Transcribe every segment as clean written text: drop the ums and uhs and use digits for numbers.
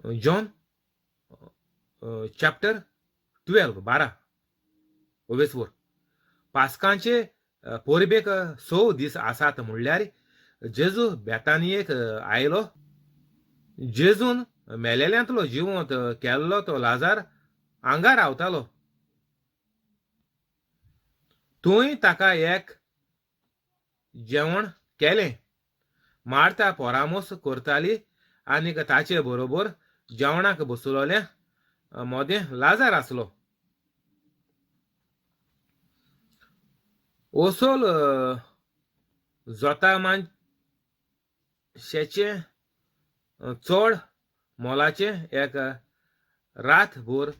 John chapter 12 12 पास्कांचे पोरबेक 6 दीस आसात म्हणल्यार जेजू बेतानियेक आयलो. जेजून मेलेल्यांतलो जिवंत केल्लो तो लाजार हांगा रावतालो. थंय ताका एक जेवण केलें. मार्ता परामोस करताली आनीक ताचे बरोबर जेवणाक बसलोल्या मोदें लाजार आसलो. ओसोल जोता मानशेचे चड मोलाचे एक रातभर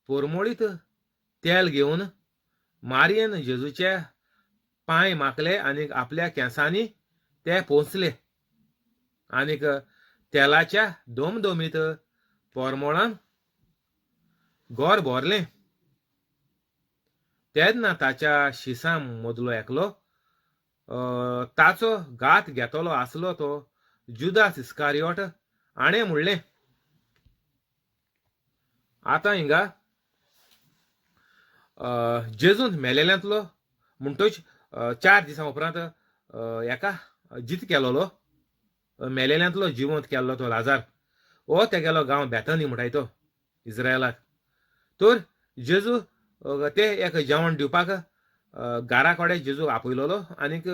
परमळीत तेल घेवन मारयेन जेजूचे पांय माकले आनीक आपल्या केंसांनी ते पोंचले आनीक तेलाच्या दोमदोमीत परमळान घर भरलें. तेन्ना ताच्या शिसां मदलो एकलो ताचो घात घेतलो आसलो तो जुदास इस्कारियोट हाणें म्हणलें. आतां हिंगा जेजून मेलेल्यांतलो म्हणटच 4 दिसां उपरांत एका जीत केलोलो मेलेल्यांतलो जिवंत केल्लो तो लाजार हो तेगेलो गांव बेतनी म्हणटाय तो इस्रायलाक. तर जेजू ते एक जेवण दिवपाक घरा कडेन जेजू आपयलोलो आनीक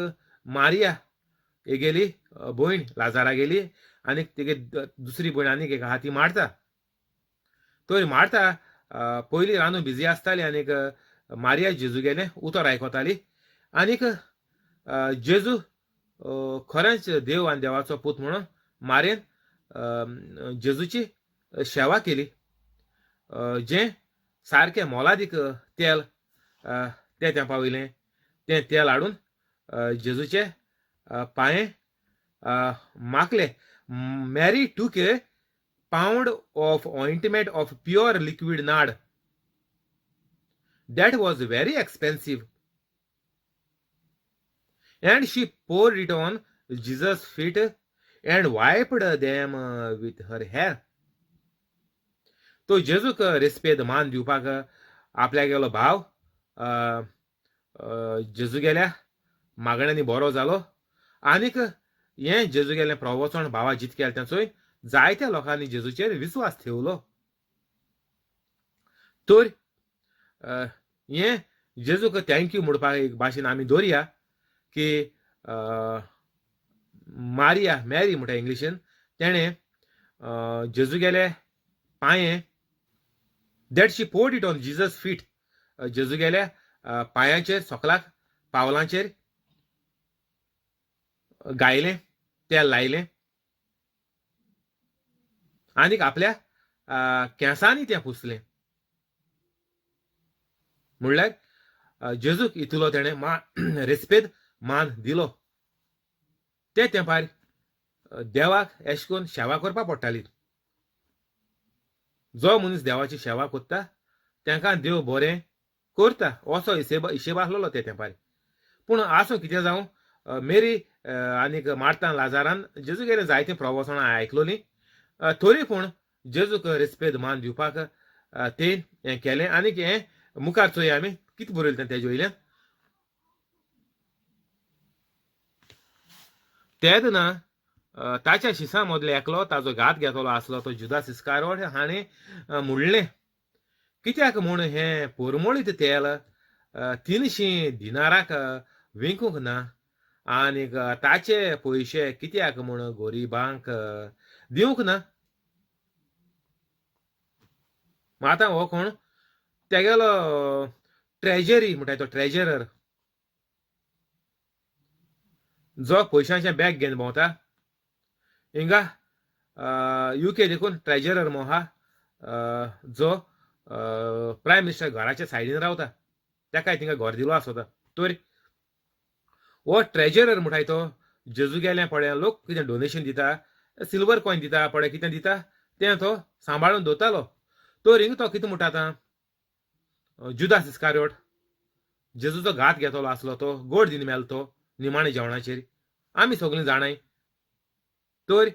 मारिया हेगेली भयण लाजारा गेली आनीक तेगे दुसरी भयण आनीक एक आहा ती मारता. तर मारता पयलीं रांदून बिजी आसताली आनीक मारिया जेजू गेलें उतर आयकोताली आनीक जेजू खरेंच देव आनी देवाचो पूत म्हणून मारयेन जेजूची सेवा केली. जें सारकें मोलादीक तेल ते तेंपा वयलें तें तेल हाडून जेजूचे पांये माकले. मॅरी टूक ए pound of ointment of pure liquid nard that was very expensive, and she poured it on Jesus' feet and wiped them with her hair. तो जेजूक रेस्पेद मान दिवपाक आपल्या गेलो भाव जेजू गेल्या मागण्यांनी बरो जालो आनीक हें जेजू गेलें प्रवचन भावा जित केलें तेचोय जायत्या लोकांनी जेजूचेर विस्वास ठेवलो. तर हें जेजूक थँक्यू म्हणपाक एक भाशेन आमी दवरया की मारिया मॅरी म्हणटा इंग्लिशीन तेणें जेजू गेले पांये that she poured it on Jesus feet जेजू गेल्या पांयाचेर सोकलाक पावलांचेर गायलें तेल लायलें आनीक आपल्या केंसांनी तें पुसलें. म्हणल्यार जेजूक इतलो तेणें रेस्पेद मान दिलो. ते तेंपार देवाक अशें करून सेवा करपा पडटाली. जो मनीस देवाची सेवा कोत्ता तांकां देव बरें करता असो हिशेब आसलोलो ते तेंपार. पूण आसूं कितें जावं मेरी आनीक मार्ता लाजारान जेजू गेले जायतीं प्रवचनां आयकलोलीं तरी पूण जेजूक रेस्पेद मान दिवपाक तें हें केलें आनीक हें मुखार चोया आमी कितें बरयलें तें तेजे वयल्यान. तेदना ताच्या शिसां मदलो एकलो ताजो घात घेतलो आसलो तो जुदास इस्कारियोट हाणें म्हणलें कित्याक म्हूण हें परमळीत तेल 300 दिनाराक विकूंक ना आनीक ताचे पयशे कित्याक म्हूण गरिबांक दिवंक ना. आतां हो कोण तेगेलो ट्रेजरी म्हणटाय तो ट्रेजरर जो पयशांचें बॅग घेवन भोंवता. हिंगा UK देखून ट्रेजरर मो आहा जो प्रायम मिनिस्टर घराच्या सायडीन रावता ताकाय थिंगा घर दिलो आसता. तर हो ट्रेजरर म्हणटाय तो जेजू गेल्या पळय लोक कितें डोनेशन दिता सिल्वर कॉयन दिता पळय कितें दिता तें तो सांबाळून दवरतालो. तर हिंगा तो कितें म्हणटा आतां जुदास इस्कारियोट जेजूचो घात घेतलो आसलो तो गोड दिन मेलो तो निमाणे जेवणाचेर आमी सगळीं जाणाय. तर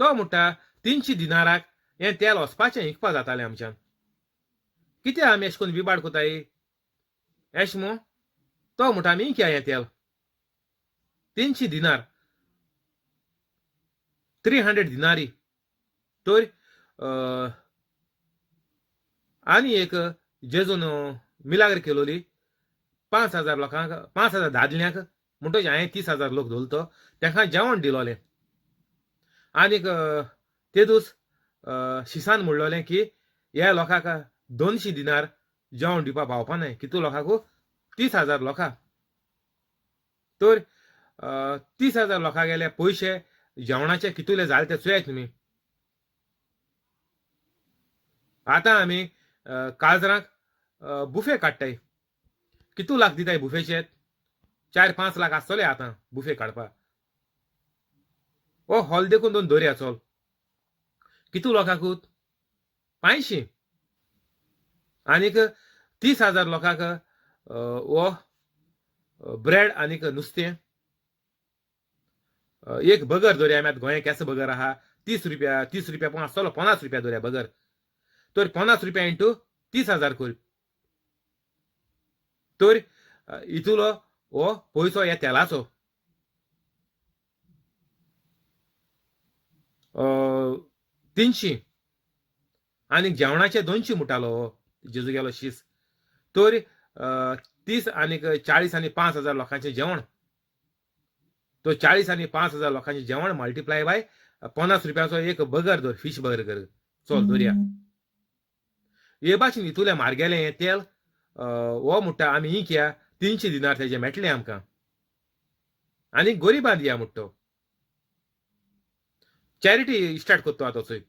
तो म्हणटा 300 दिनाराक हें तेल वचपाचें विकपा जातालें आमच्यान. कितें आमी अशें करून विबाड कोताय एश मो तो म्हणटा आमी इंकया हें तेल 300 दिनार 300 दिनारी तर आनी एक जेजून मिलाग्र केलोली 5,000 लोकांक 5,000 दादल्यांक म्हणटच हांवें 30,000 लोक दवरतो तांकां जेवण दिलोलें. आनीक ते दीस शिसान म्हणलोलें की ह्या लोकांक 200 दिनार जेवण दिवपा पावपा न्हय कितू लोकांकू 30,000 लोकां तर 30,000 लोकां गेले पयशे जेवणाचे कितुले जाले ते चोयात तुमी. आतां आमी काळजरांक बुफे काडटाय कितू लाख दिताय बुफेचे 4-5 लाख आसतले आतां बुफे काडपा. हो हॉल देखून दोन दर्या चल कितू लोकांकूत 500 आनीक 30,000 लोकांक वो ब्रेड आनीक नुस्तें एक बगर दर्या आमी आतां गोंया केंसो बगर आहा 30 रुपया पूण आसतलो 50 रुपया दर्या बगर तर 50 रुपया इंटू 30,000 कर तर इतुलो हो पयसो ह्या तेलाचो 300 आनीक जेवणाचे 200 म्हणटालो हो जेजू गेलो शीस तर 30 आनीक 40 आनी 5,000 लोकांचें जेवण तो 40 आनी 5,000 लोकांचें जेवण मल्टिप्लाय बाय 50 रुपयाचो एक बगर दर फीश बगर कर चल दर्या हे भाशेन इतुलें म्हारगेलें हें तेल हो म्हणटा आमी इंकया 300 दिनार तेजे मेळटलें आमकां आनी गरिबां दिया म्हणटा चॅरिटी स्टार्ट करता आतां चोय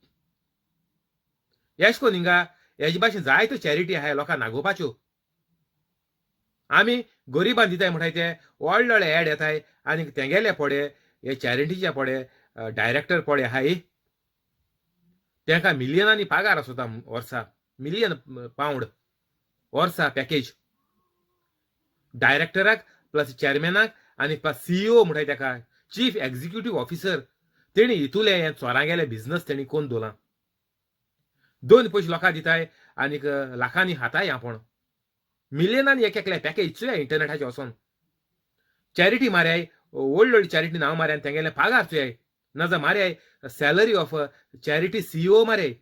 एश कोन्न हिंगा हेजे भाशेन जायत्यो चॅरिटी आहाय लोकांक नागोवपाच्यो आमी गरिबां दिताय म्हणटाय ते व्हडले व्हडले एड येताय आनी तेंगेले पडे हे चॅरिटीचे पडे डायरेक्टर पडे आहाय तांकां मिलियनांनी पागार आसता वर्सा मिलियन पावंड वर्सा पॅकेज डायरेक्टराक प्लस चॅरमॅनाक आनी प्लस CEO म्हणटाय ताका चीफ एक्झिक्युटीव ऑफिसर तेणी इतुले हे चोरां गेले बिझनस तेणी कोन्न दवरला 2 पयशे लोकां दिताय आनीक लाखांनी हाताय आपण मिलियनांनी एक एकले पॅकेज चुया इंटरनेटाचेर वचोन चॅरिटी मारयाय व्हडली व्हडली चॅरिटी नांव मारयाय तेंगेले पागार चुयाय नाजाल्यार मारयाय सॅलरी ऑफ चॅरिटी CEO मारयाय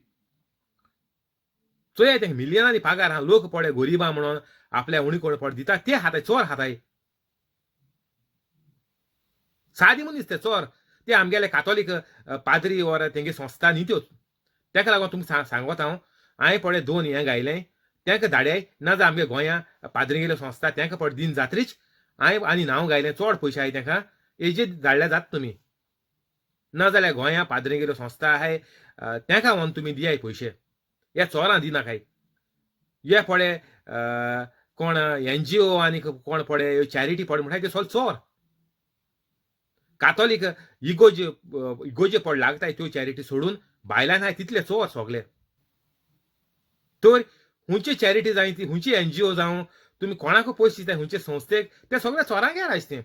चोया तेंका मिलियनांनी पागार आहा लोक पडे गरिबां म्हणून आपल्या उणी कोण पड दिता ते हाताय चोर हाताय सादी मनीस ते चोर ते आमगेले कातोलीक पाद्री वर तेंगे संस्था न्ही त्योच ताका लागून तुमकां सांगता हांवें पडे 2 हें गायलें तांकां धाडयाय नाजाल्यार आमगे गोंया पाद्री गेल्यो संस्था तांकां पड दिन जात्रीच हांवें आनी नांव गायलें चड पयशे आहाय तांकां हेजे धाडल्या जाता तुमी नाजाल्यार गोंया पाद्री गेल्यो संस्था आहाय तांकां व्हरून तुमी दियाय पयशे ह्या चोरां दिनाकाय हे पडे कोण NGO आनी कोण पडे चॅरिटी पडे म्हणटाय ते सगळे चोर कातोलीक इगोजे पड लागताय त्यो चॅरिटी सोडून भायल्यान आहाय तितले चोर सगळे तर हुंची चॅरिटी जाय ती हुंची NGO जावं तुमी कोणाकूय पयशे दिताय हुंचे संस्थेक ते सगळे चोरांगे आसतें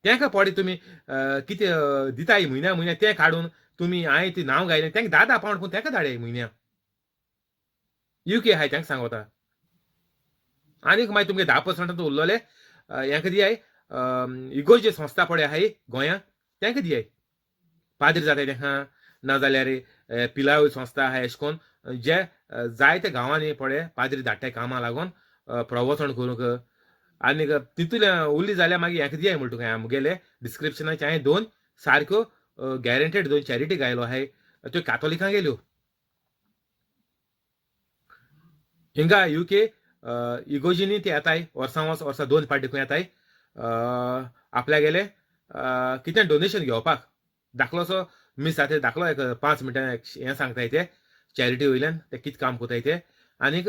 तांकां पडे तुमी कितें दिताय म्हयन्या तें काडून तुमी हांवें ती नांव घायलें तांकां 10 पावंड पूण तांकां धाडयाय म्हयन्या UK आहाय तांकां सांगता आनीक मागीर तुमगे 10% उरलोले हेंकां दियाय इगोजे संस्था पडे आहाय गोंया तांकां दियाय पाद्री जाताय तांकां नाजाल्यार पिलावय संस्था आहाय अशें कोन्न जे जायते गांवांनी पडे पाद्री धाडटाय कामां लागून प्रवचन करूंक आनीक तितूले उरली जाल्यार मागीर हेंकां दियाय म्हणटा तुका आमगेले डिस्क्रिप्शनाचे हांवें 2 सारक्यो गॅरंटेड 2 चॅरिटी गायलो आहाय त्यो कातोलिकांक गेल्यो हिंगा UK इगोजीनी ते येताय वर्सा 2 पाटी येताय आपल्या गेले कितें डोनेशन घेवपाक दाखलोसो मिस जाता दाखलो एक 5 मिनटां हें सांगताय ते चॅरिटी वयल्यान ते कितें काम कोताय ते आनीक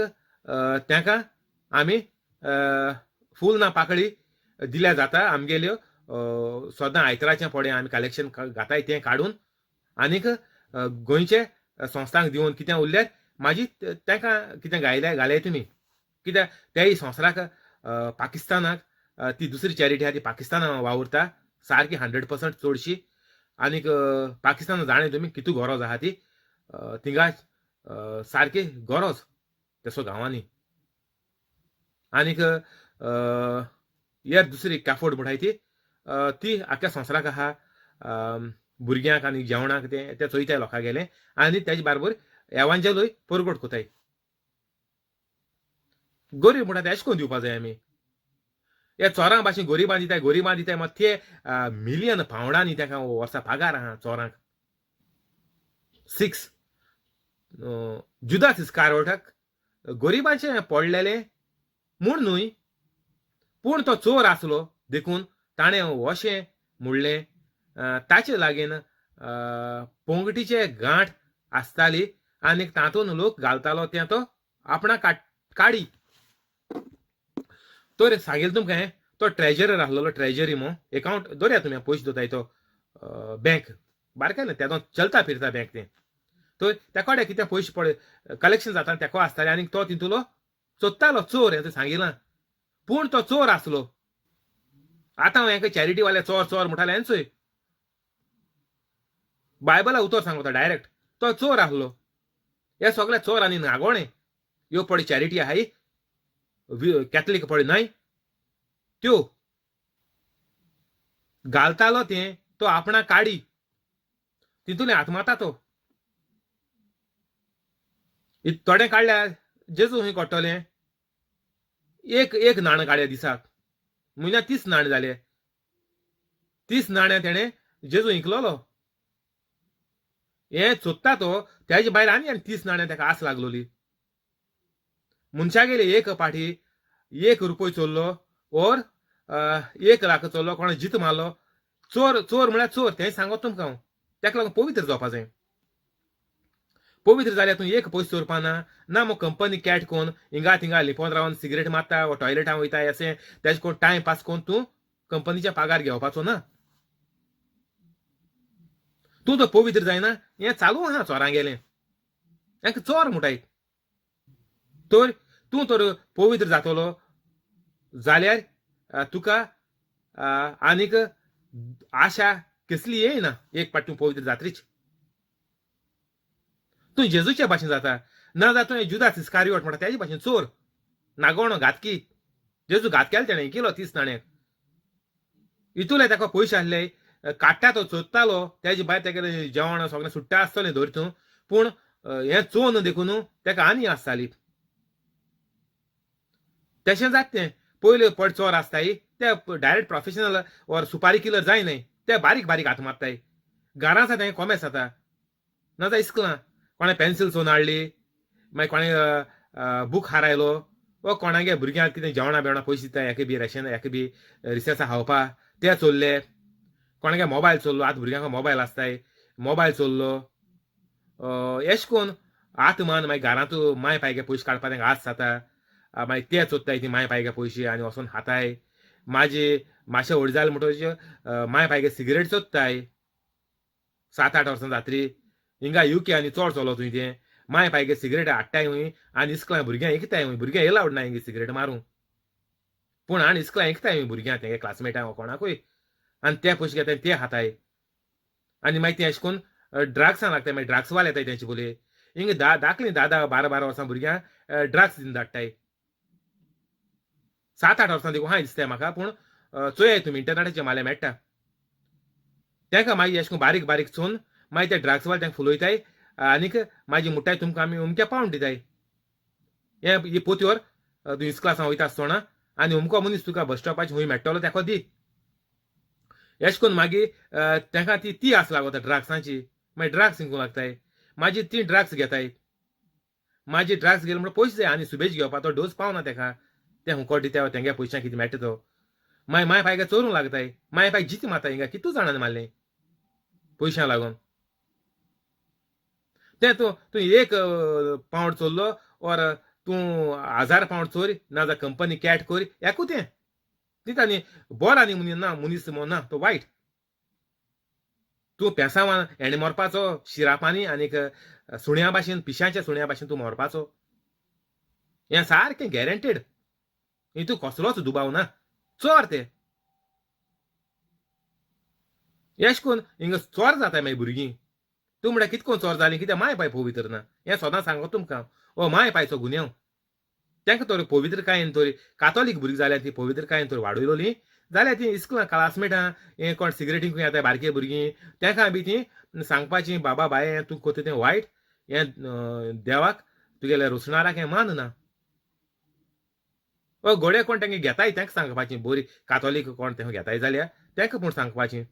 तांकां आमी फूल ना पाकळी दिल्या जाता आमगेल्यो सदां आयताराचें पडे आमी कलेक्शन घाताय तें काडून आनीक गोंयचे संस्थांक दिवन कितें उरल्यार मागीर तांकां कितें घाल्याय तुमी कित्याक तेय संवसाराक पाकिस्तानाक ती दुसरी चॅरिटी आहा ती पाकिस्तानाक वावुरता सारकी 100% चडशी आनीक पाकिस्तान जाणे तुमी कितू गरज आहा ती थिंगा सारकी गरज तेसो गांवांनी आनीक यार दुसरी कॅफोर्ड म्हणटाय ती ती आख्या संवसाराक आहा भुरग्यांक आनी जेवणाक ते चोयताय लोकां गेले आनी तेजे बरोबर एवांजलूय परगट कोताय गरीब म्हणटा ते अशें करून दिवपा जाय आमी हे चोरां भाशेन गोरिबां दिताय मात ते मिलियन पावंडांनी ताका वर्सा पगार आहा चोरांक 6 जुदास इस्कारोटाक गोरिबांचे पडलेले म्हूण न्हूय पूण तो चोर आसलो देखून ताणें अशें म्हणलें ताचे लागीं पोंगटीचे गांठ आसताली आनीक तातूंत लोक घालतालो तें तो आपणा काडी तर सांगेल तुमकां हें तो ट्रेजरर आसलो ट्रेजरी मो एकाउंट दवरया तुमी पयशे दवरताय तो बँक बारकेलें तेदो चलता फिरता बँक तें तर तेका कितें पयशे पडे कलेक्शन जाता तेको आसताले आनीक तो तितूलो सोदतालो चोर हें सांगिलां पूण तो चोर आसलो आतां हांव हेका चॅरिटी वाले चोर चोर म्हणटाले हें चोय बायबला उतर सांगता डायरेक्ट तो चोर आसलो हे सगळे चोर आनी नागोणे ह्यो पडे चॅरिटी आहाय कॅथलीक पडे न्हय त्यो घालतालो तें तो आपणा काडी तितून आत्माता तो थोडे काडल्यार जेजू खंय कोट्टोलें एक नाणें काडया दिसाक म्हयन्याक 30 नाणे जाले 30 नाणे तेणें जेजू इंकलोलो हें सोदता तो तेजे भायर आनी 30 नाणे ताका आस लागलोली मनशा गेले एक पाटी 1 रुपयो चोरलो ओर 1 लाख चोरलो कोणा जीत मारलो चोर चोर म्हळ्यार चोर तें सांगत तुमकां हांव तेका लागून पवित्र जावपा जाय पवित्र जाल्यार तूं एक पयस चोरपा ना मग कंपनी कॅट कोन्न हिंगा थिंगा लिपोन रावन सिगरेट मारता वा टॉयलेटां वयता अशें तेजे कोण टायम पास कोन्न तूं कंपनीचे पगार घेवपाचो ना तूं तो पवित्र जायना हें चालू आहा चोरां गेलें हेंका चोर म्हणटाय तर तूं तर पवित्र जातलो जाल्यार तुका आनीक आशा कसली येयना एक पाट तूं पवित्र जात्रीच तूं जेजूच्या भाशेन जाता ना जाता तूं जुदास इस्कारियोट म्हणटा तेजे भाशेन चोर नागोणो घातकी जेजू घात केलो तेणें केलो 30 नाणे इतूले ताका पयशे आहले काडटा तो सोदतालो तेजे भायर तेगेलें जेवण सगळें सुट्टा आसतलें धरतूं पूण हें चोवन देखून तेका आनी आसताली तशें जाता तें पयले पड चोर आसताय ते डायरेक्ट प्रोफेशनल ओर सुपारी किलर जायनाय ते बारीक बारीक हात मारताय घरां आसा तें कोमेस जाता ना जाल्यार इस्कलां कोणें पेन्सील चोवन हाडली मागीर कोणें बूक हारायलो वा कोणागे भुरग्यांक कितें जेवणा बेवणा पयशे दिता हेका बी रेशन हेका बी रिसेसा खावपा ते चोरले कोणागे मोबायल चोरलो आतां भुरग्यांक मोबायल आसताय मोबायल चोरलो एश कोन्न आत मान मागीर घरांत माय पायगे पयशे काडपा तेंका आस जाता मागीर ते चोत्ताय ती माय पायगे पयशे आनी वचोन खाताय मातशें व्हड जालें म्हणटच माय पायगे सिगरेट चोत्ताय 7-8 वर्सां जातरी हिंगा यूके आनी चोड चोलो थंय तें माय पायगे सिगरेट हाडटाय हूंय आनी इस्कलां भुरग्यां एकताय हूंय भुरग्यां एलावड ना हिंगा सिगरेट मारूंक पूण आनी इस्कलां एकताय हूंय भुरग्यां तेंगे क्लासमेटां कोणाकूय आनी ते पयशे घेताय ते खाताय आनी मागीर तें अशें करून ड्रग्सां लागताय मागीर ड्रग्स वाले येताय तेंचे बोले हिंगा धाकलीं 10-12 वर्सां भुरग्यांक ड्रग्स दिवन धाडटाय 7-8 वर्सां देखून हांय दिसताय म्हाका पूण चोयाय तुमी इंटरनेटाचेर मारल्यार मेळटा तेंका मागीर अशें करून बारीक बारीक चोवन मागीर ते ड्रग्स वाले तेंका फुलोयताय आनीक मागीर म्हणटाय तुमकां आमी उमके पावंड दिताय हे पोतयोर तूं इस्कलासां वयता आसतना आनी उमको मनीस तुका बस स्टॉपाचेर हूंय मेळटलो तेका दी अशें करून मागीर तेंका ती आस लागता ड्रग्सांची मागीर ड्रग्स हिंगूंक लागताय मागीर ती ड्रग्स घेताय मागीर ड्रग्स गेले म्हणून पयशे जाय आनी सुबेज घेवपा तो डोस पावना तेका ते हुंकोट दिता तेंगे पयशां कितें मेळटा तो मागीर माय पायगे चोरूंक लागताय माय पायक जिती मारता हिंगा कितू जाणांनी मारलें पयशां लागून तें तूं 1 पावंड चोरलो ओर तूं 1000 पावंड चोर ना जाल्यार कंपनी कॅट कोर एकू तें दिता न्ही बरो आनी मनीस ना तो वायट तूं पेसांवान हेणे मरपाचो शिरापांनी आनीक सुण्या भाशेन पिश्यांच्या सुण्या भाशेन तूं मरपाचो हें सारकें गॅरंटेड हितू कसलोच दुबाव ना चोर ते येश कोन हिंग चोर जाता मागीर भुरगीं तूं म्हळ्यार कितको चोर जालीं कित्याक माय पाय पवित्र ना हें सदां सांगो तुमकां ओ माय पायचो गुन्यांव तांकां तर पवित्रकायेन तरी कातोलीक भुरगीं जाल्यार ती पवित्रकायेन तर वाडयलोली जाल्यार ती इस्कुलां क्लासमेटां हें कोण सिगरेटींक येता बारके भुरगीं तांकां बी ती सांगपाची बाबा बाये तूं कोता तें वायट हें देवाक तुगेल्या रोसणाराक हें मान ना ओ घोडे कोण तांकां घेताय तांकां सांगपाचें बरी कातोलीक कोण तें घेताय जाल्यार तांकां पूण सांगपाचें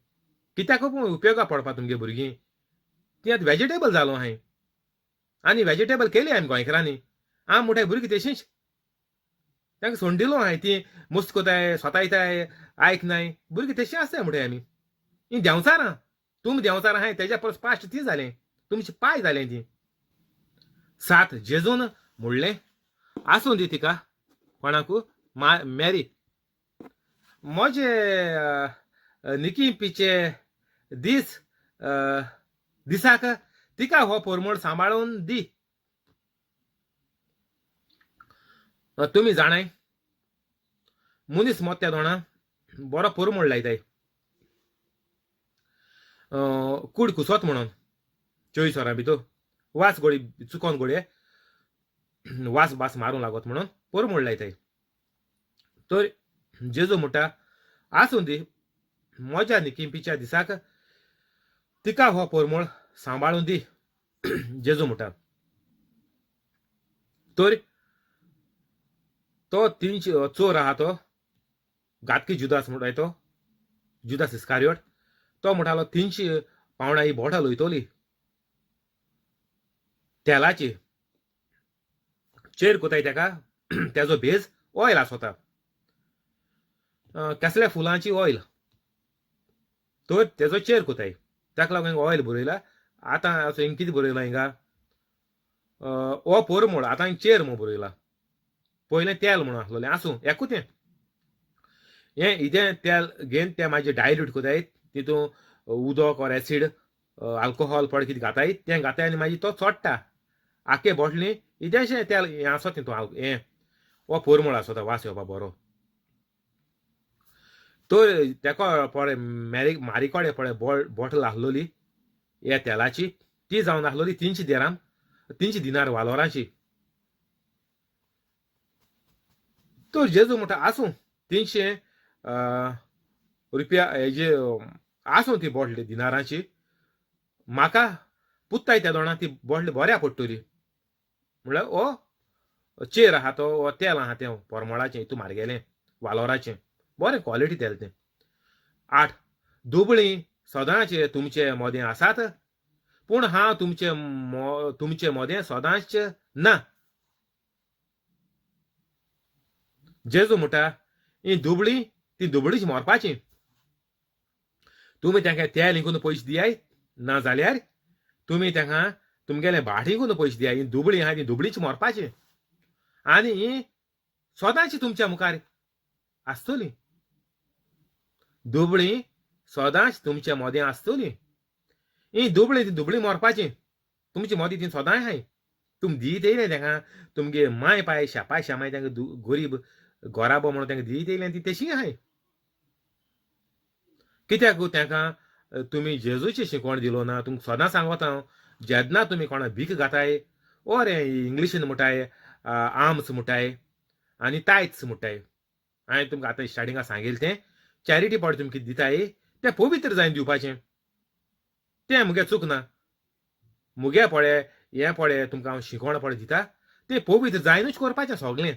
कित्याक पूण उपयोगा पडपा तुमगे भुरगीं ती आतां वेजिटेबल जालो हांय आनी वेजिटेबल केली आमी गोंयकारांनी आम म्हणटाय भुरगीं तेशींच तांकां सोडून दिलो हांय ती मस्त कोताय स्वता येताय आयकनाय भुरगीं तेशीं आसताय म्हणटाय आमी ही देंवचारां तुमी देंवचारां हाय तेज्या परस पास्ट ती जालें तुमचें पाय जालें ती 7 जेजून म्हणलें आसूं दी तिका कोणाकू मॅरी मोजे निकिंपीचे दिसाक तिका हो परमळ सांबाळून दी तुमी जाणाय मनीस मोत्या दोणा बरो परमळ लायताय कूड कुसोत म्हणून 24 वरां भितर वास गोळी चुकोन गोळये वास बास मारूंक लागत म्हणून परमळ लायताय तर जेजू म्हणटा आसूं दी मोज्या निकिंपीच्या दिसाक तिका हो परमळ सांबाळून दी जेजू म्हणटा तर तो 3 चोर आहा तो गातकी जुदास म्हणटाय तो जुदास इस्कारियोट तो म्हणटालो 300 पावणां ही बोटल वयतली तेलाची चेर कोताय ताका तेजो भेज ऑयल आसोता कसल्या फुलांची ऑयल तर तेजो चेर कोताय ताका लागून ऑयल बरयला आतां हिंग कितें बरयला हिंगा ओ परमळ आतां हिंग चेर म्हणून बरयला पयलें तेल म्हणून आसलोलें आसूं एकूच तें हें इदें तेल घेवन तें मागीर डायल्यूट कोताय तितून उदक ऑर एसीड आल्कोहॉल पड कितें घाताय तें घाताय आनी मागीर तो चोडटा आखे बोटली इदेंशें तेल हें आसोता तितून हें हो परमळ आसोता वास येवपा बरो तर तेका पळय मारी कोडे पळय बॉटल आसलोली हे तेलाची ती जावन आसलोली 300 दिनार वालोरांची तो जेजू म्हणटा आसूं 300 रुपया हेजे आसूं ती बॉटल दिनारांची म्हाका पुत्ताय त्या दोणां ती बॉटल बऱ्या पडटली म्हळ्यार ओ चेर आहा तो ओ तेल आहा तें परमळाचें हितू म्हारगेलें वालोराचें बरें क्वॉलिटी तेल तें 8 दुबळीं सदांच तुमचें मोदें आसात पूण हांव तुमचें मोदें सदांच ना जेजू म्हणटा ही दुबळीं ती दुबळीच मोरपाची तुमी तांकां तेल हिंकून पयशे दियाय ना जाल्यार तुमी तांकां तुमगेलें भाट हिंकून पयशे दियाय ही दुबळीं आहा ती दुबळीच मोरपाची आनी ही सदांच तुमच्या मुखार आसतली दुबळीं सदांच तुमचें मोदें आसतली ही दुबळीं ती दुबळीं मोरपाची तुमची मोदी ती सदांच हाय तुमी दीत येयलें तांकां तुमगे माय पाय शापाय शामाय तांकां गरीब गोराबो म्हणून तांकां दीत येयलें ती तेशी हाय कित्याक तांकां तुमी जेजूची शिकवण दिलो ना तुमकां सदां सांगता हांव जेन्ना तुमी कोणा भीक घाताय ओर इंग्लिशीन म्हणटाय आर्म्स म्हणटाय आनी टायट्स म्हणटाय हांवें तुमकां आतां स्टार्टिंगां सांगिल्लें तें चॅरिटी पॉट तुमी कितें दिताय तें पवित्र जायन दिवपाचें तें मुगे चूक ना मुगे पळय हें पळय तुमकां हांव शिकवण पळय दिता तें पवित्र जायनूच करपाचें सगळें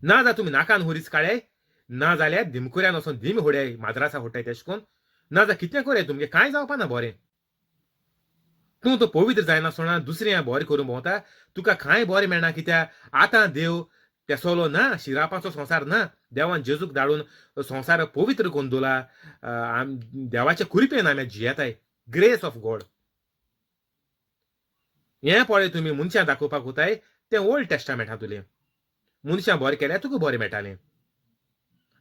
ना जाल्यार तुमी नाकान हुरीच काडय ना जाल्यार दिमकुऱ्यान वचून दिम होड्याय माद्रासा होटाय तेश कोन्न ना जाल्यार कितें करय तुमगे कांय जावपा ना बरें तूं तो पवित्र जायनासतना दुसरें बरें करून भोंवता तुका कांय बरें मेळना कित्याक आतां देव तेसोलो ना शिरापाचो संवसार ना देवान जेजूक धाडून संवसार पवित्र करून दवरला देवाच्या कृपेन आमी जियेताय ग्रेस ऑफ गॉड हें पळय तुमी मनशां दाखोवपाक वताय तें ओल्ड टेस्टामेंटांतुलें मनशां बरें केल्यार तुका बरें मेळटालें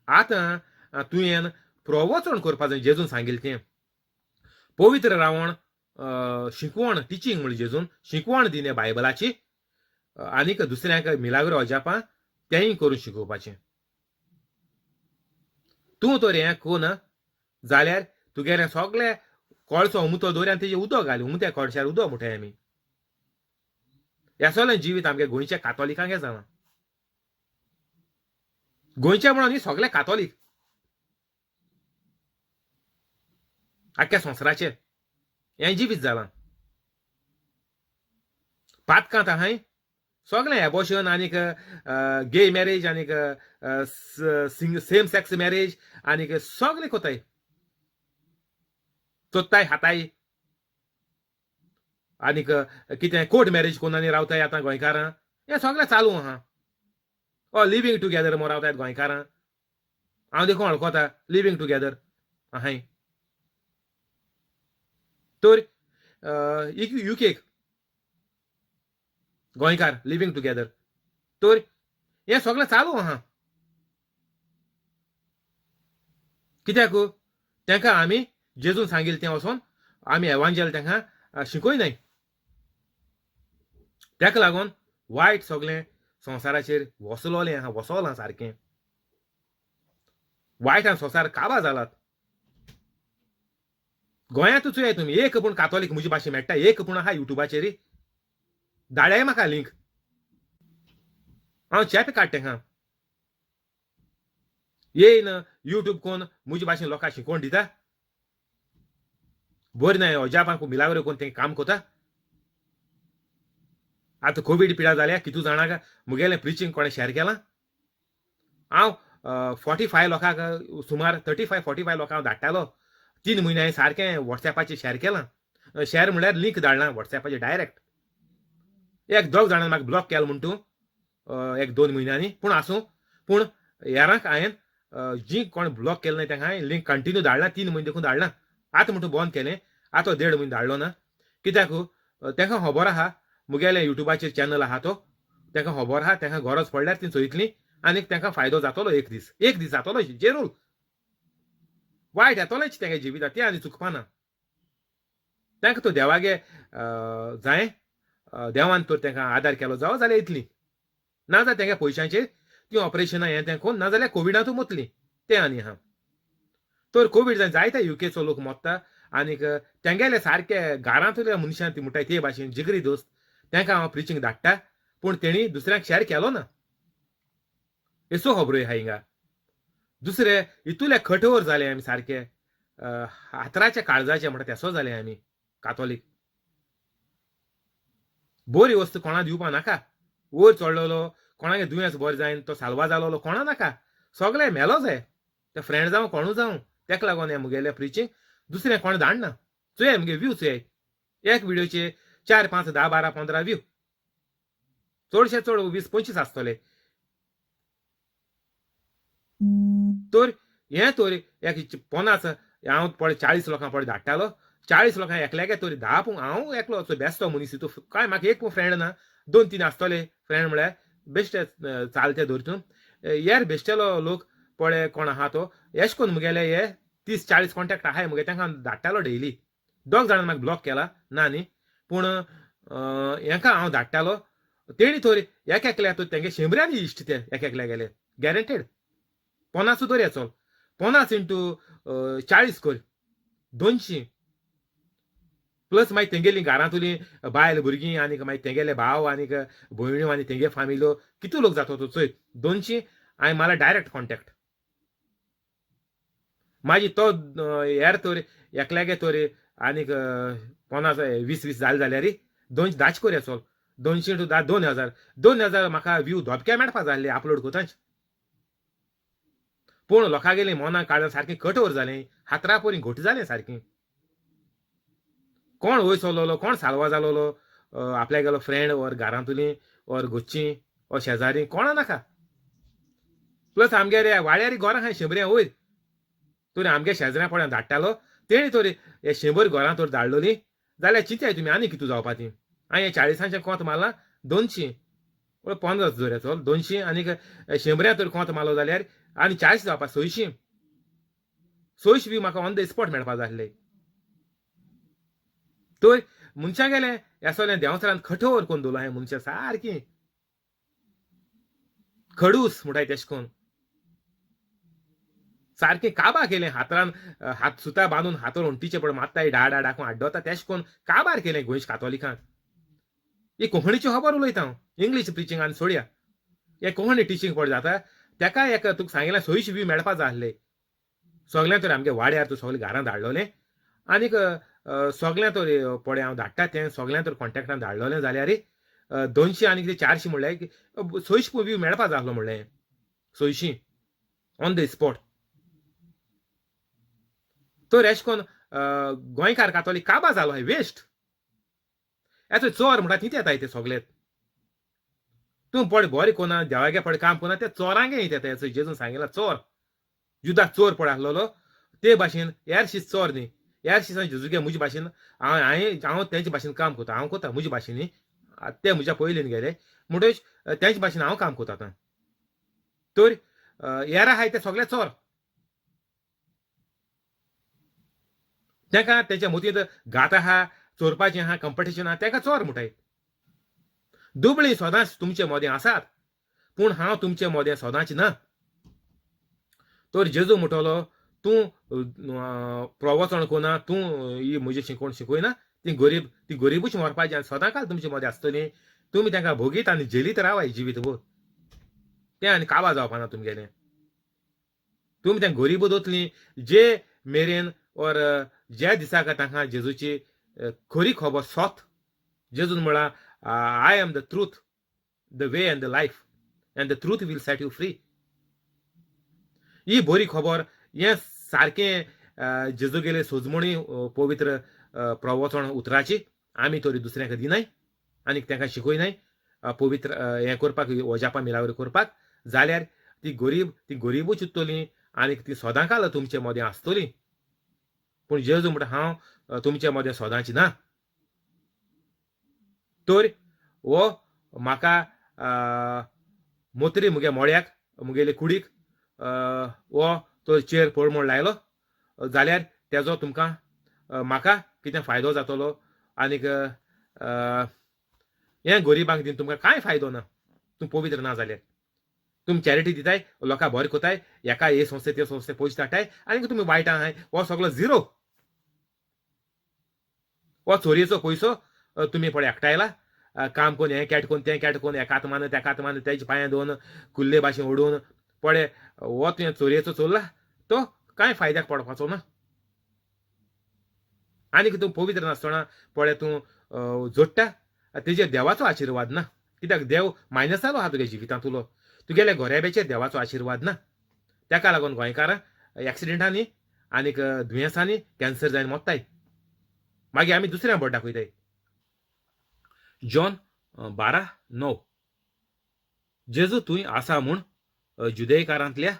आतां तुवें प्रवचन करपा जाय जेजून सांगिल्लें तें पवित्र रावण शिकवण टिचींग म्हण जेजून शिकवण दिने बायबलाची आनीक दुसऱ्यांक मिलाग्रो अजापां तेंय करून शिकोवपाचें तूं तर हें कोन जाल्यार तुगेले सगळे कोळसो उमतो दवरी आनी तेजे उदक घाली उमत्या कोळशार उदक मुठाय आमी ह्या सगळें जिवीत आमगे गोंयच्या कातोलिकांक जालां गोंयचे म्हणून न्ही सगळे कातोलीक आख्ख्या संवसाराचेर हें जिवीत जालां पातकांत आहाय सगळें एबॉर्शन आनीक गे मॅरेज आनीक सेम सेक्स मॅरेज आनीक सगळें कोताय चोत्ताय हाताय आनीक कितें कोर्ट मॅरेज कोन्न आनी रावताय आतां गोंयकारां हें सगळें चालू आहा लिव्हिंग टुगेदर म्हूण रावतायत गोंयकारां हांव देखून वळखता लिव्हिंग टुगेदर आहाय तर युकेक गोंयकार लिव्हिंग टुगेदर तर हें सगळें चालू आहा कित्याक तांकां आमी जेजून सांगिल्लें तें वचोन आमी एवांजल तांकां शिकयनाय ताका लागून वायट सगळें संवसाराचेर वसलोलें आहा वसोलां सारकें वायटान संवसार काबार जालात गोंयांतूच चोया तुमी एक पूण कातोलीक म्हजे भाशेन मेळटा एक पूण आहा युट्यूबाचेर धाडाय म्हाका लिंक हांव चॅप काडटें हा येयन युट्यूब कोन्न म्हजे भाशेन लोकांक शिकोवन दिता बरी न्हय अजापान मिलावरी कोन्न तें काम कोता आतां कोवीड पिडा जाल्या कितू जाणांक मुगेलें प्रिचींग कोणें शॅर केलां हांव 45 लोकांक सुमार 35-45 लोकांक धाडटालो 3 म्हयने हांवें सारकें वॉट्सॅपाचेर शॅर केलां शॅर म्हळ्यार लिंक धाडलां वॉट्सॅपाचेर डायरेक्ट एक दोग जाणांनी म्हाका ब्लॉक केलो म्हण तूं 1-2 म्हयन्यांनी पूण आसूं पूण हेरांक हांवें जी कोण ब्लॉक केलें न्हय तांकां हांवें लिंक कंटिन्यू धाडलां 3 म्हयने देखून धाडलां आतां म्हणटून बंद केलें आतां 1.5 म्हयने धाडलो ना कित्याक तांकां खबर आहा मुगेले युट्यूबाचेर चॅनल आहा तो तांकां खबर आहा तांकां गरज पडल्यार ती चोयतलीं आनी तांकां फायदो जातलो एक दीस जातलो जरूर वायट येतोलेंच तेंगे जिवितांत तें आनी चुकपाना तांकां तो देवागे जाय देवान तर तांकां आदार केलो जावं जाल्यार येतलीं नाजाल्यार तेंगे पयशांचेर ती ऑपरेशनां हें तें कोन्न नाजाल्यार कोविडांतूय मतलीं तें आनी आहा तर कोवीड जावन जायते युकेचो लोक मरता आनीक तेंगेले सारके घरांतल्या मनशां ती म्हणटाय ते भाशेन जिगरी दोस्त तांकां हांव प्रिचींग धाडटा पूण तेणी दुसऱ्यांक शॅर केलो ना एसो खबरो आहा हिंगा दुसरे इतुले कठोर जाले आमी सारके हातराच्या काळजाचे म्हणटा तेसो जाले आमी कातोलीक बरी वस्त कोणा दिवपा नाका वयर चडलेलो कोणागे दुयेंस बरें जायन तो साल्वा जालोलो कोणा नाका सगळे मेलो जाय ते फ्रेंड जावं कोणू जावं तेका लागून हें मुगेलें प्रिचींग दुसरें कोण धाडना चोय मुगे व्यू चोय एक व्हिडिओचे 4, 5, 10, 12, 15 व्यू चडशे चड 20-25 आसतले तर हें तर एक 50 हांव पळय 40 लोकांक पळय धाडटालो 40 लोकांक एकल्यागे तरी 10 पूण हांव एकलो बेस्तो मनीस हितू काय म्हाका एक फ्रेंड ना 2-3 आसतले फ्रेंड म्हळ्यार बेश्टे चालते धरतून हेर बेश्टेलो लोक पळय कोण आहा तो एश कोन्न मुगेले हे 30-40 कॉन्टॅक्ट आहाय मुगे तांकां धाडटालो डेली 2 जाणांनी म्हाका ब्लॉक केला ना न्ही पूण हेंकां हांव धाडटालो तेणी तरी एक एकल्या तेंगे 100 इश्ट ते एक एकल्या गेले गॅरंटेड 50 धर चल 50 इंटू 40 कर 200 प्लस मागीर तेंगेली घरांतली बायल भुरगीं आनीक मागीर तेंगेले भाव आनीक भयण्यो आनी तेंगे फामिलो कितू लोक जातो तो चोय 200 हांवें मला डायरेक्ट कॉन्टॅक्ट मागीर तो हेर तर एकल्यागे तर आनीक 50-20 जाले जाल्यार 210 करया चल 200 इंटू 10 2000 म्हाका व्यू धोपक्या मेळपा जाय आसले अपलोड कोतांच पूण लोकां गेलीं मनां काडून सारकें कठोर जालें हातरा पोरी घोट जालें सारकें कोण वयर चललो कोण साल्वा जालोलो आपल्या गेलो फ्रेंड ओर घरांतली ओर घोच्ची ओर शेजारी कोणा नाका प्लस आमगे वाड्यारी घरां आहाय 100 वयर तरी आमगे शेजऱ्या पळय धाडटालो तेणी तरी हे 100 घरां तर धाडलोलीं जाल्यार चिंत्याय तुमी आनी कितू जावपा ती हांवें 40 कोंत मारला 200 15 जोऱ्या चल 200 आनीक 100 तर कोंत मारलो जाल्यार आनी 40 जावपा 600 बी म्हाका ऑन द स्पॉट मेळपा जाय आसले तर मनशां गेले ह्या सगळें देंवसरान कठोर कोन्न दवरलो हांवें मनशां सारकीं खडूस म्हणटाय तेश कोन्न सारखे काबार केलें हातान हात सुता बांदून हातोर ओंटीचे पड मात्ताय डा डा डाकून आड्डोता तेश कोन्न काबार केलें गोंयच्या कातोलिकांक ही कोंकणीची खबर उलयता हांव इंग्लीश प्रिचिंगान सोडया हे कोंकणी टिचींग पड जाता तेका एक तुका सांगिल्लें सोयीश बी मेळपा जाय आसलें सगळ्यां तर आमगे वाड्यार तूं सगळें घरां धाडलोलें आनीक सगळ्यां तर पळय हांव धाडटा तें सगळ्यां तर कॉन्टॅक्टान धाडलोलें जाल्यार 200 आनी 400 म्हणल्यार सोयीश बी मेळपा जाय आसलो म्हणलें सोयशीं ऑन द स्पॉट तर एश कोन्न गोंयकार कातोलीक काबार जालो हाय वेस्ट येतो चोर म्हणटा तीच येताय ते सगळे तूं पड बरें कोना देवागे पड काम कोना ते चोरांगे येता हेचो जेजून सांगिल्लो चोर जुदाक चोर पड आसलोलो ते भाशेन यारशीस चोर न्ही यारशीसान जेजूगे म्हजे भाशेन हांव तेंचे भाशेन काम कोता हांव कोता म्हजे भाशेनी ते म्हज्या पयलीन गेले म्हणटच तेंचे भाशेन हांव काम कोता आतां तर येरा आहाय ते सगळे चोर तेका तेच्या मोतीत घात आहा चोरपाचें आहा कॉम्पिटिशन आहा तेका चोर म्हणटाय दुबळी सदांच तुमचे मोदें आसात पूण हांव तुमचे मोदें सदांच ना तर जेजू म्हणटलो तूं प्रवचन कोना तूं ही म्हजी शिकोवण शिकयना ती गरीबूच मरपाची आनी सदां काल तुमचे मोदें आसतली तुमी तांकां भोगीत आनी जेलीत रावाय जिवीतभर तें आनी काबार जावपा ना तुमगेलें तुमी तें गरीब दोतलीं जे मेरेन और ज्या दिसाक तांकां जेजूची खरी खबर सोत जेजून म्हळां I am the truth the way and the life and the truth will set you free ही बरी खबर हें सारकें जेजू गेले सोजमणी पवित्र प्रवचन उतराची आमी तरी दुसऱ्यांक दिनाय आनी तांकां शिकयनाय पवित्र हें करपाक ओजापा मिलावरी करपाक जाल्यार ती गरीबूच उरतली आनी ती सदां काल तुमचे मोदें आसतली पूण जेजू म्हणटा हांव तुमचे मोदें सदांच ना तर हो म्हाका मोतरी मुगे मोळ्याक मुगेले कुडीक हो तो चेर पड म्हूण लायलो जाल्यार तेजो तुमकां म्हाका कितें फायदो जातलो आनीक हें गरिबांक दिन तुमकां कांय फायदो ना तूं पवित्र ना जाल्यार तुमी चॅरिटी दिताय लोकांक बरें कोताय एका हे संस्थे ते संस्थे पयशे धाडटाय आनीक तुमी वायटां आहाय हो सगळो झिरो हो चोरयेचो पयसो तुमी पळय एकठांयला काम कोन्न हें कॅट कोन्न तें कॅट कोन्न एकात मान तेकात मान तेजे पांयां दोन कुल्ले भाशेन ओडून पळय हो तुवें चोरयेचो चोरला तो कांय फायद्याक पडपाचो ना आनीक तूं पवित्र नासतना पळय तूं जोडटा तेजेर देवाचो आशिर्वाद ना कित्याक देव मायनस जालो आहा तुगे जिवितांत तुलो तुगेल्या गोऱ्याब्याचेर देवाचो आशिर्वाद ना तेका लागून गोंयकारां एक्सिडेंटांनी आनीक दुयेंसांनी कॅन्सर जायन मोत्ताय मागीर आमी दुसऱ्या बट दाखयताय जॉन 12:9 जेजू तुंय आसा म्हूण जुदेयकारांतल्या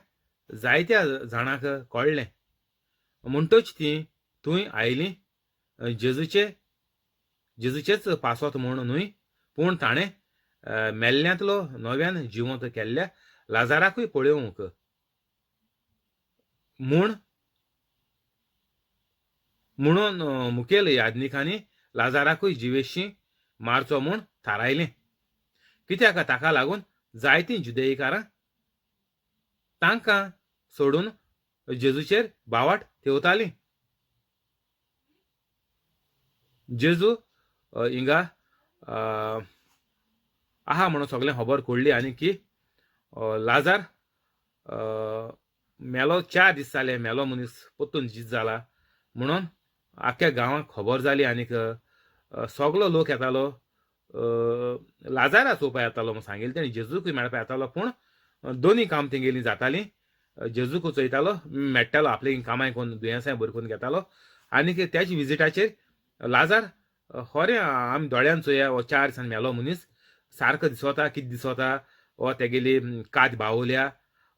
जायत्या जाणांक कळ्ळें म्हणटच ती तुंय आयलीं जेजूचेच पासोत म्हूण न्हय पूण ताणें मेल्ल्यांतलो नव्यान जिवंत केल्ल्या लाजाराकूय पळयोवंक म्हणून मुखेल याजनिकांनी लाजाराकूय जिवेशी मारचो म्हूण थारायलें कित्याक ताका लागून जायतीं जुदेयकारां तांकां सोडून जेजूचेर बावाट ठेवतालीं जेजू हिंगा आहा म्हणून सगळें खबर कोळ्ळी आनी की लाजार मेलो 4 दीस जाले मेलो मनीस पोत्तून जीत जाला म्हणून आख्ख्या गांवांक खबर जाली आनीक सगळो लोक येतालो लाजारा चोवपा येतालो म्हूण सांगिल्लें तेणी जेजूकूय मेळपा येतालो पूण दोनी काम तेंगेलीं जातालीं जेजूक चोयतालो मेट्टालो आपले कामां कोन्न दुयेंसां बरी करून घेतालो आनीक त्याच विजिटाचेर लाजार खरें आमी दोळ्यान चोया हो 4 दिसान मेलो मनीस सारको दिसोता कितें दिसोता हो तेगेली कात बावल्या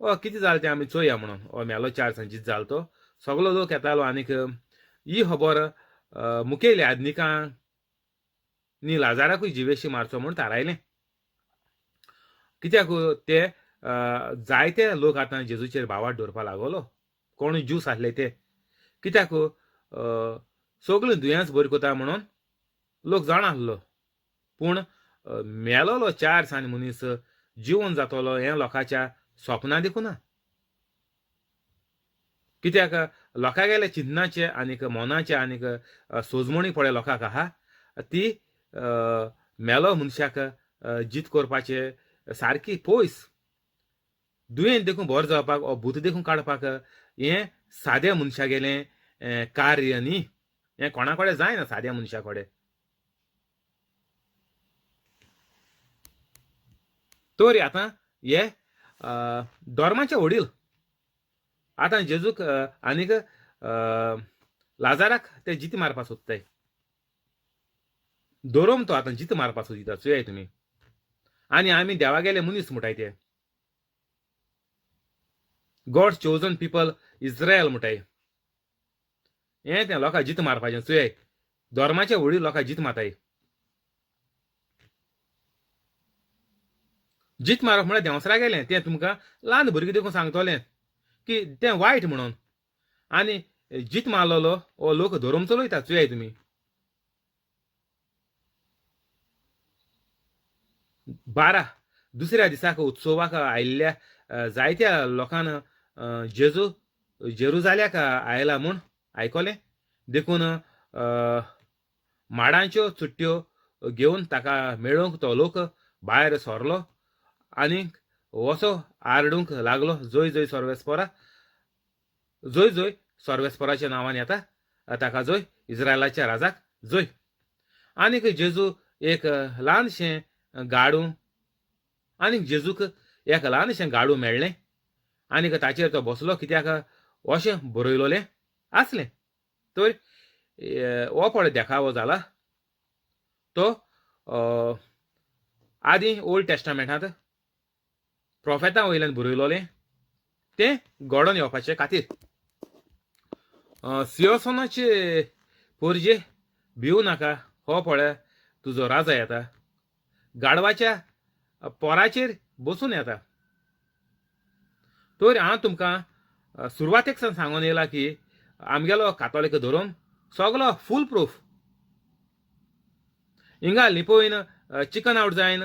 हो कितें जालें तें आमी चोया म्हणून हो मेलो 4 दिसान जीत जालो तो सगळो लोक येतालो आनीक ही खबर मुखेल याजनिकांनी लाजाराकूय जिवेशी मारचो म्हूण थारायलें कित्याक ते जायते लोक आतां जेजूचेर बावाट दवरपा लागलो कोण ज्यूस आसले ते कित्याक सगळीं दुयेंस बरी कोता म्हणून लोक जाण आसलो पूण मेलोलो 4 दिसान मनीस जिवन जातलो हें लोकांच्या स्वप्नां देखून ना कित्याक लोकां गेले चिन्नाचे आनीक मोनाचे आनीक सोजमणी पळय लोकांक आहा ती मेलो मनशाक जीत करपाचे सारकी पयस दुयेंत देखून बरो जावपाक ओ भूत देखून काडपाक हें साद्या मनशा गेलें कार्य न्ही. हें कोणा कडेन जायना साद्या मनशा कडेन. तोरी आतां हे धर्माचे वडील आतां जेजूक आनीक लाजाराक ते जीत मारपाक सोदताय. धोरोम तो आतां जीत मारपाक सोदिता चोयाय तुमी. आनी आमी देवा गेले मनीस म्हणटाय ते. गॉड चोजन पीपल इस्रायल म्हणटाय. हें तें लोकां जीत मारपाचें चोयाय. धर्माचे वडील लोकां जीत मारताय. जीत मारप म्हळ्यार देंवसरा गेलें तें तुमकां ल्हान भुरगीं देखून सांगतलें की तें वायट म्हणून. आनी जीत मारलेलो हो लोक धोरोम चलयता चोयाय तुमी. बारा दुसऱ्या दिसाक उत्सवाक आयिल्ल्या जायत्या लोकांन जेजू जेरुजाल्याक आयला म्हूण आयकलें. देखून माडांच्यो चुट्ट्यो घेवन ताका मेळोवंक तो लोक भायर सरलो आनीक वसो आरडूंक लागलो, जय जय सर्वेस्परा, जय जय सर्वेस्पराच्या नांवान येता ताका जय, इस्रायलाच्या राजाक जय. आनीक जेजू एक ल्हानशें गाडू आनीक जेजूक एक ल्हानशें गाडू मेळ्ळें आनीक ताचेर तो बसलो कित्याक अशें बरयलोलें आसलें. तर हो पळय देखावो जाला तो आदी ओल्ड टेस्टामेंटांत प्रोफेतां वयल्यान बरयलोलें तें घडोवन येवपाचे खातीर. सिंहासनाचे पोरजे भिवू नाका, हो पळय तुजो राजा येता. गाडवाच्या पोराचेर बसून येता. तर हांव तुमकां सुरवातेक सावन सांगून येयला की आमगेलो कातोलीक धोरोम सगलो फूल प्रूफ. हिंगा लिपोवन चिकन आवट जायन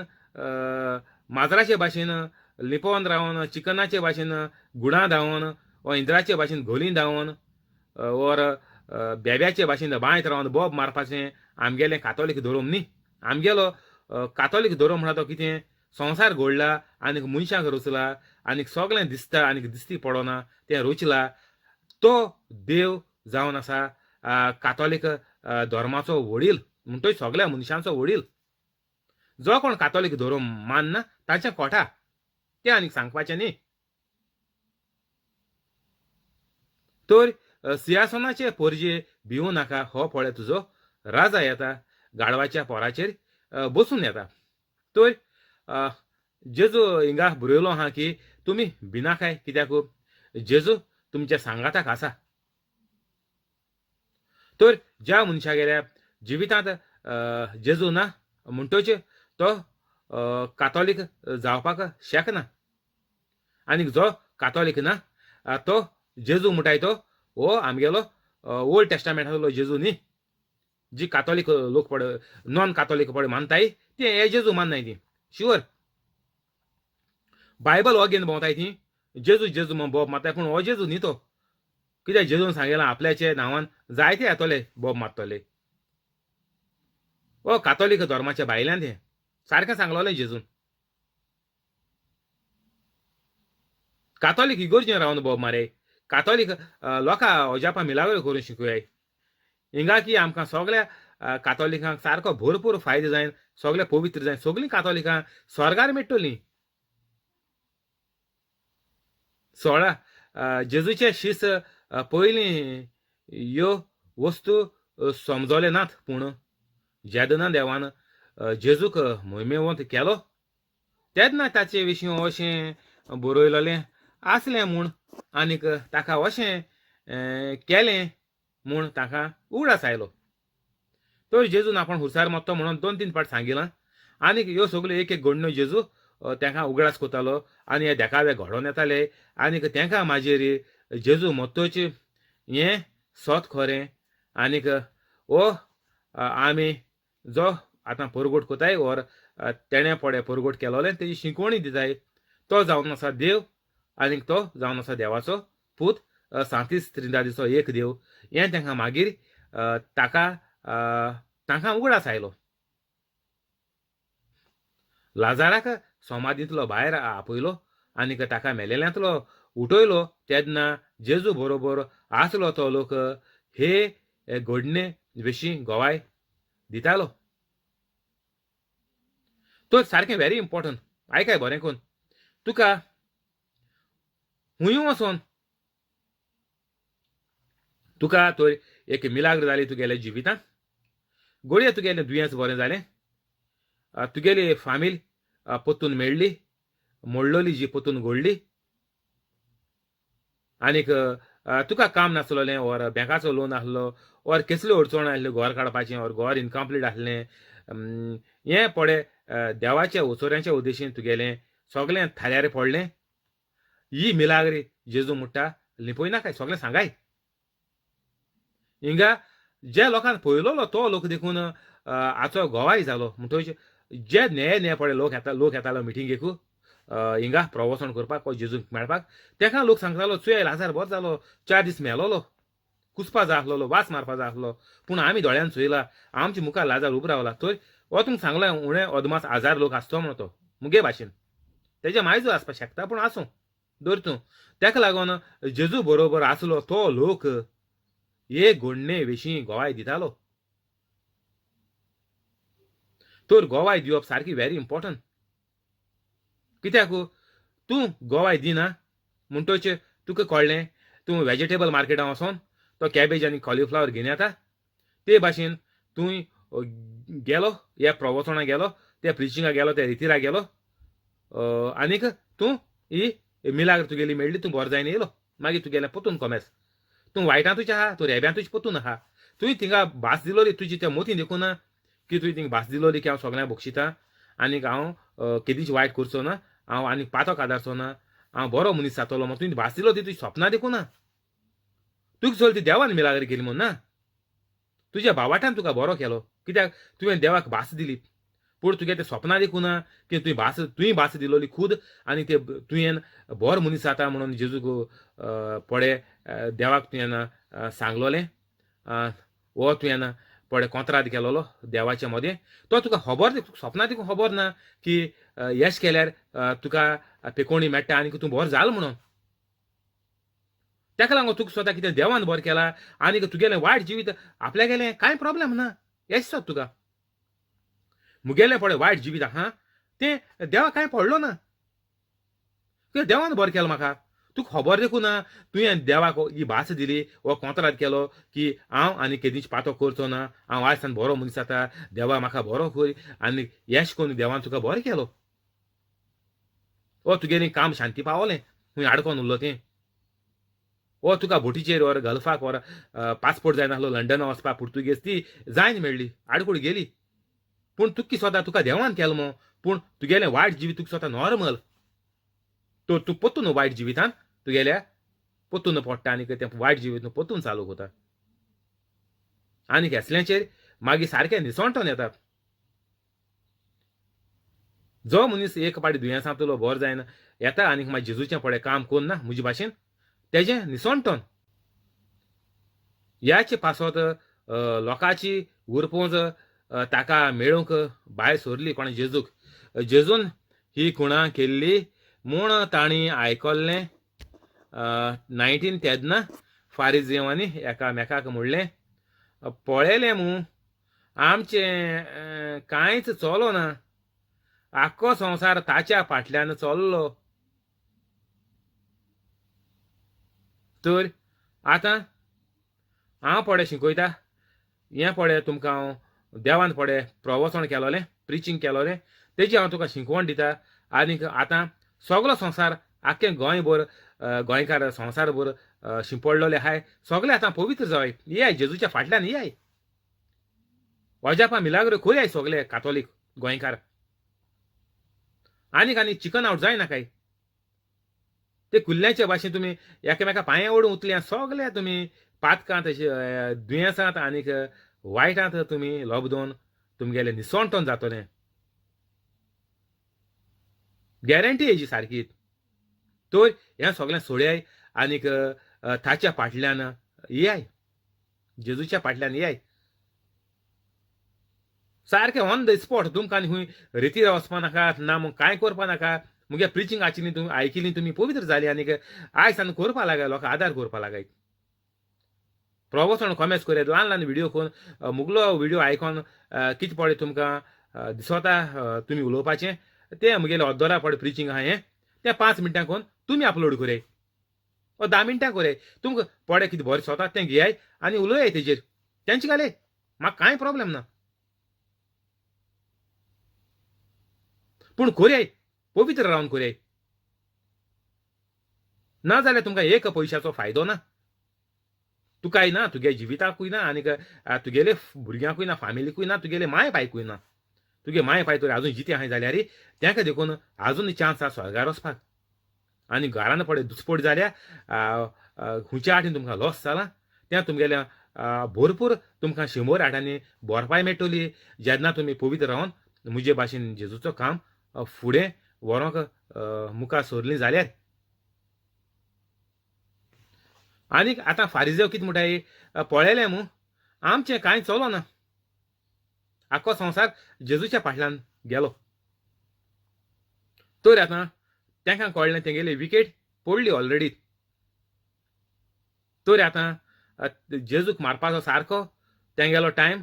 माजराचे भाशेन लिपोवन रावन चिकनाचे भाशेन गुणां धांवन वा इंद्राचे भाशेन घोली धांवन ओर बेब्याचे भाशेन बांयत रावन बोब मारपाचें आमगेलें कातोलीक धोरोम न्ही. आमगेलो कातोलीक धोरोम म्हणटा तो कितें संवसार घडला आनीक मनशाक रचला आनीक सगळें दिसता आनीक दिसती पडना तें रचला तो देव जावन आसा कातोलीक धर्माचो वडील म्हणटच सगळ्या मनशांचो वडील. जो कोण कातोलीक धोरोम मानना ताचें कोठा तें आनीक सांगपाचें न्ही. तर सिंहासनाचे पोरजे भिवू नाका, हो पळय तुजो राजा येता गाडवाच्या पोराचेर बसून येता. तर जेजू हिंगा बरयलो आहा की तुमी भिनाकाय कित्याक जेजू तुमच्या सांगाताक आसा. तर ज्या मनशा गेल्या जिवितांत जेजू ना म्हणटच तो कातोलीक जावपाक शकना. आनीक जो कातोलीक ना तो जेजू म्हणटाय तो हो आमगेलो ओल्ड टेस्टामेंटांतलो जेजू न्ही. जी कातोलीक लोक पळय नॉन कातोलीक पळय मानताय ते हे जेजू माननाय ती शुअर. बायबल हो घेवन भोंवताय ती जेजू जेजू म्हणून बोब मारताय पूण हो जेजू न्ही तो. कित्याक जेजून सांगलां आपल्याचे नांवान जायते येतले बोब मारतले. हो कातोलीक धर्माच्या भायल्यान हें सारकें सांगलोलें जेजून. कातोलीक इगोर्जेन रावन बोब मारे. कातोलीक लोकां अजापा मिलावऱ्यो करून शिकूयाय. हिंगा की आमकां सगळ्या कातोलिकांक सारको भरपूर फायदो जायन सगळे पवित्र जायन सगळीं कातोलिकां स्वर्गार मेळटलीं. 16 जेजूचे शीस पयलीं ह्यो वस्तू समजले नात पूण जेदना देवान जेजूक महिमेवंत केलो तेन्ना ताचे विशीं अशें बरयलोलें आसलें म्हूण आनीक ताका अशें केलें म्हूण ताका उगडास आयलो. तर जेजून आपण हुसार मारतो म्हणून 2-3 फावट सांगिलां आनीक ह्यो सगल्यो एक एक घडण्यो जेजू तांकां उगडास कोत्तालो आनी हे देखावे घडोवन येताले आनीक तांकां मागीर जेजू मत्तूच हें सत खरें आनीक हो आमी जो आतां परगट कोताय ओर तेणें पळय परगट केलोलें तेजी शिकवणी दिताय तो जावन आसा देव आनीक तो जावन आसा देवाचो पूत 37 त्रिदादीचो एक देव हें तांकां मागीर तांकां उगडास आयलो. लाजाराक समाधींतलो भायर आपयलो आनीक ताका मेलेल्यांतलो उठयलो तेन्ना जेजू बरोबर आसलो तो लोक हे घडणे विशीं गोवाय दितालो. तो सारकें व्हेरी इम्पॉर्टंट. आयकाय बरें करून तुका खूंय वचोन तुका थंय एक मिलाग्र जाली तुगेल्या जिवितांत, घडये तुगेलें दुयेंस बरें जालें, तुगेली फामील परतून मेळ्ळी, मोडलोली जी परतून घडली, आनीक तुका काम नासलोलें ओर बँकाचो लोन आसलो ओर कसल्यो अडचण आसल्यो घर काडपाचें ओर घर इनकम्प्लीट आसलें, हें पळय देवाच्या वचोऱ्यांच्या उद्देशीन तुगेलें सगळें थाल्यार पडलें. ही मिलाग्री जेजू म्हणटा लिपय नाकाय, सगळें सांगाय. हिंगा जे लोकांन पळयलोलो तो लोक देखून हाचो गोवाय जालो. म्हणटच जे ने पळय लोक येतालो मिटिंगेक हिंगा प्रवचन करपाक वा जेजूक मेळपाक, तेका लोक सांगतालो चुये लाजार बरो जालो, 4 दीस मेलोलो, कुसपा जाय आसलोलो, वास मारपा जाय आसलो, पूण आमी दोळ्यान चोयला, आमच्या मुखार लाजार उबो रावला. थंय तुमकां सांगलें उणें अदमास 1000 लोक आसतो म्हणून तो मुगे भाशेन, तेजे मायजू आसपाक शकता, पूण आसूं धर तूं. तेका लागून जेजू बरोबर आसलो तो लोक हे घडणे विशीं गोवाय दितालो. तर गोवाय दिवप सारकी व्हेरी इम्पॉर्टंट. कित्याक तूं गोवाय दिना म्हणटच तुका कळ्ळें तूं वेजिटेबल मार्केटांत वचोन तो कॅबेज आनी कॉलीफ्लावर घेवन येता, ते भाशेन तूं गेलो ह्या प्रवचनाक गेलो, त्या प्रिचिंगाक गेलो, त्या रितीराक गेलो, आनीक तूं ही मिलाग्र तुगेली मेळ्ळी, तूं बरो जायन येयलो, मागीर तुगेलें परतून कोमेस. तूं वायटांतूच आहा, तूं रेब्यांतूच परतून आहा. तुवें थिंगा भास दिलोली तुजी त्या मोतीन देखून ना की तुवें थिंगा भास दिलोली की हांव सगळ्यांक बक्षितां आनीक हांव केदींच वायट करचो ना, हांव आनीक पातो कादारचो ना, हांव बरो मनीस जातलो म्हूण तुवें भास दिलो ती तुजी सपनां देखून ना. तुका चल ती देवान मिलाग्र केली म्हूण ना, तुज्या भावाटान तुका बरो केलो कित्याक तुवें देवाक भास दिली. पूण तुगे तें सपनां देखून ना की तुवें भास दिलोली खूद आनी ते तुवें बरो मनीस जाता म्हणून जेजूक पळय देवाक तुवें सांगलोलें, वो तुवें पळय कोंत्राद केलोलो देवाचे मदें, तो तुका खबर सपनां देखून खबर ना की यश केल्यार तुका पेकोवणी मेळटा आनीक तूं बरो जाल म्हणून. तेका लागून तुका स्वता कितें देवान बरें केलां आनीक तुगेलें वायट जिवीत आपल्या गेलें कांय प्रॉब्लेम ना, यश जाता तुका. मुगेलें पळय वायट जिवीत आहा तें देवाक कांय पडलो ना, कित्याक देवान बरें केलां म्हाका. तुका खबर देखून ना तुवें देवाक ही भास दिली वो कोंत्राद केलो की हांव आनी केदींच पातो करचो ना, हांव आयज सावन बरो मनीस जाता, देवा म्हाका बरो कर आनी यश कोन्न देवान तुका बरें केलो. वो तुगेलें काम शांती पावलें खूंय आडकोन उरलो तें. वो तुका बोटीचेर वर गल्फाक वर पासपोर्ट जाय नासलो लंडना वचपाक पुर्तुगेज ती जायन मेळ्ळी, आडकूड गेली. पूण तुका स्वता तुका देवान केलो मो, पूण तुगेलें वायट जिवीत तुका स्वता नॉर्मल. तो तूं परतून वायट जिवितांत तुगेल्या परतून पडटा आनीक तें वायट जिवीत परतून चालू करता. आनीक हेसल्यांचेर मागीर सारकें निसवणटोन येता. जो मनीस एक पाटी दुयेंसांतलो बरो जायन येता आनीक मागीर जेजूचें पळय काम कोन्ना म्हजे भाशेन तेजें निसवणटोन. ह्याच पासत लोकांची उरपूंज ताका मेळूंक भायर सरली कोण जेजूक. जेजून ही खुणां केल्ली म्हूण तांणी आयकल्लें. 19 तेन्ना फारिजेवांनी एकामेकाक म्हणलें, पळयलें मूं आमचें कांयच चलो ना, आख्खो संवसार ताच्या फाटल्यान चल्लो. तर आतां हांव पळय शिकयता, हें पळय तुमकां हांव देवान पळय प्रवचन केलोलें, प्रिचींग केलोलें, तेजी हांव तुका शिकवण दिता. आनीक आतां सगलो संवसार आख्खें गोंयभर गोंयकार संवसारभर शिंपडलोले आहाय, सगळे आतां पवित्र जावय, येयाय जेजूच्या फाटल्यान येयाय, अजापा मिलाग्र करयाय सगळे कातोलीक गोंयकार. आनीक चिकन आवट जाय नाकाय. ते कुल्ल्याच्या भाशेन तुमी एकामेका पांयां ओडून उतल्या सगळे तुमी पातकांत दुयेंसांत आनीक वायटांत तुमी लोबदोन तुमगेलें निसवणटोन जातलें. गॅरंटी हेजी सारकी. तर हें सगळें सोडयाय आनीक ताच्या फाटल्यान येयाय, जेजूच्या फाटल्यान येयाय. सारकें ऑन द स्पॉट तुमकां आनी खंय रितीर वचपा नाका ना मग कांय करपा नाका. मुगे प्रिचिंगाची न्ही तुमी आयकिली तुमी पवित्र जाली आनीक आयज सान करपा लागाय लोकां आदार करपा लागाय. प्रवचन कॉमेंट्स करात ल्हान ल्हान व्हिडिओ करून मुगलो व्हिडिओ आयकोन कितें पडे तुमकां दिसता तुमी उलोवपाचें तें मुगेलें ऑद्दोरा पडे प्रिचींग आहा हें तें 5 मिनटां करून तुमी अपलोड कराय वा 10 मिनटां कराय. तुमकां पडे कितें बरें स्वता तें घेयाय आनी उलोवयाय तेजेर तेंचे घाले म्हाका कांय प्रॉब्लेम ना. पूण करयाय पवित्र रावन करयाय ना जाल्यार तुमकां एक पयशाचो फायदो ना. तुकाय ना तुगे जिविताकूय ना आनीक तुगेले भुरग्यांकूय ना फामिलीकूय ना तुगेले माय बायकूय ना. तुगे माय बाय तर आजून जिते आहाय जाल्यार तेंका देखून आजून चान्स आहा स्वर्गार वचपाक. आनी घरान पडे दुसपट जाल्या खुंयच्या आटीन तुमकां लॉस जाला तें तुमगेले भरपूर तुमकां 100 आठांनी भरपाय मेळटली जेन्ना तुमी पवित्र रावन म्हजे भाशेन जेजूचो काम फुडें व्हरोंक मुखार सरलीं जाल्यार. आनीक आतां फारिजेव कितें म्हणटाय पळयलें मू आमचें कांय चलो ना. आख्खो संवसार जेजूच्या फाटल्यान गेलो. तर आतां तांकां कळ्ळें तेंगेली विकेट पडली ऑलरेडी. तर आतां जेजूक मारपाचो सारको तेंगेलो टायम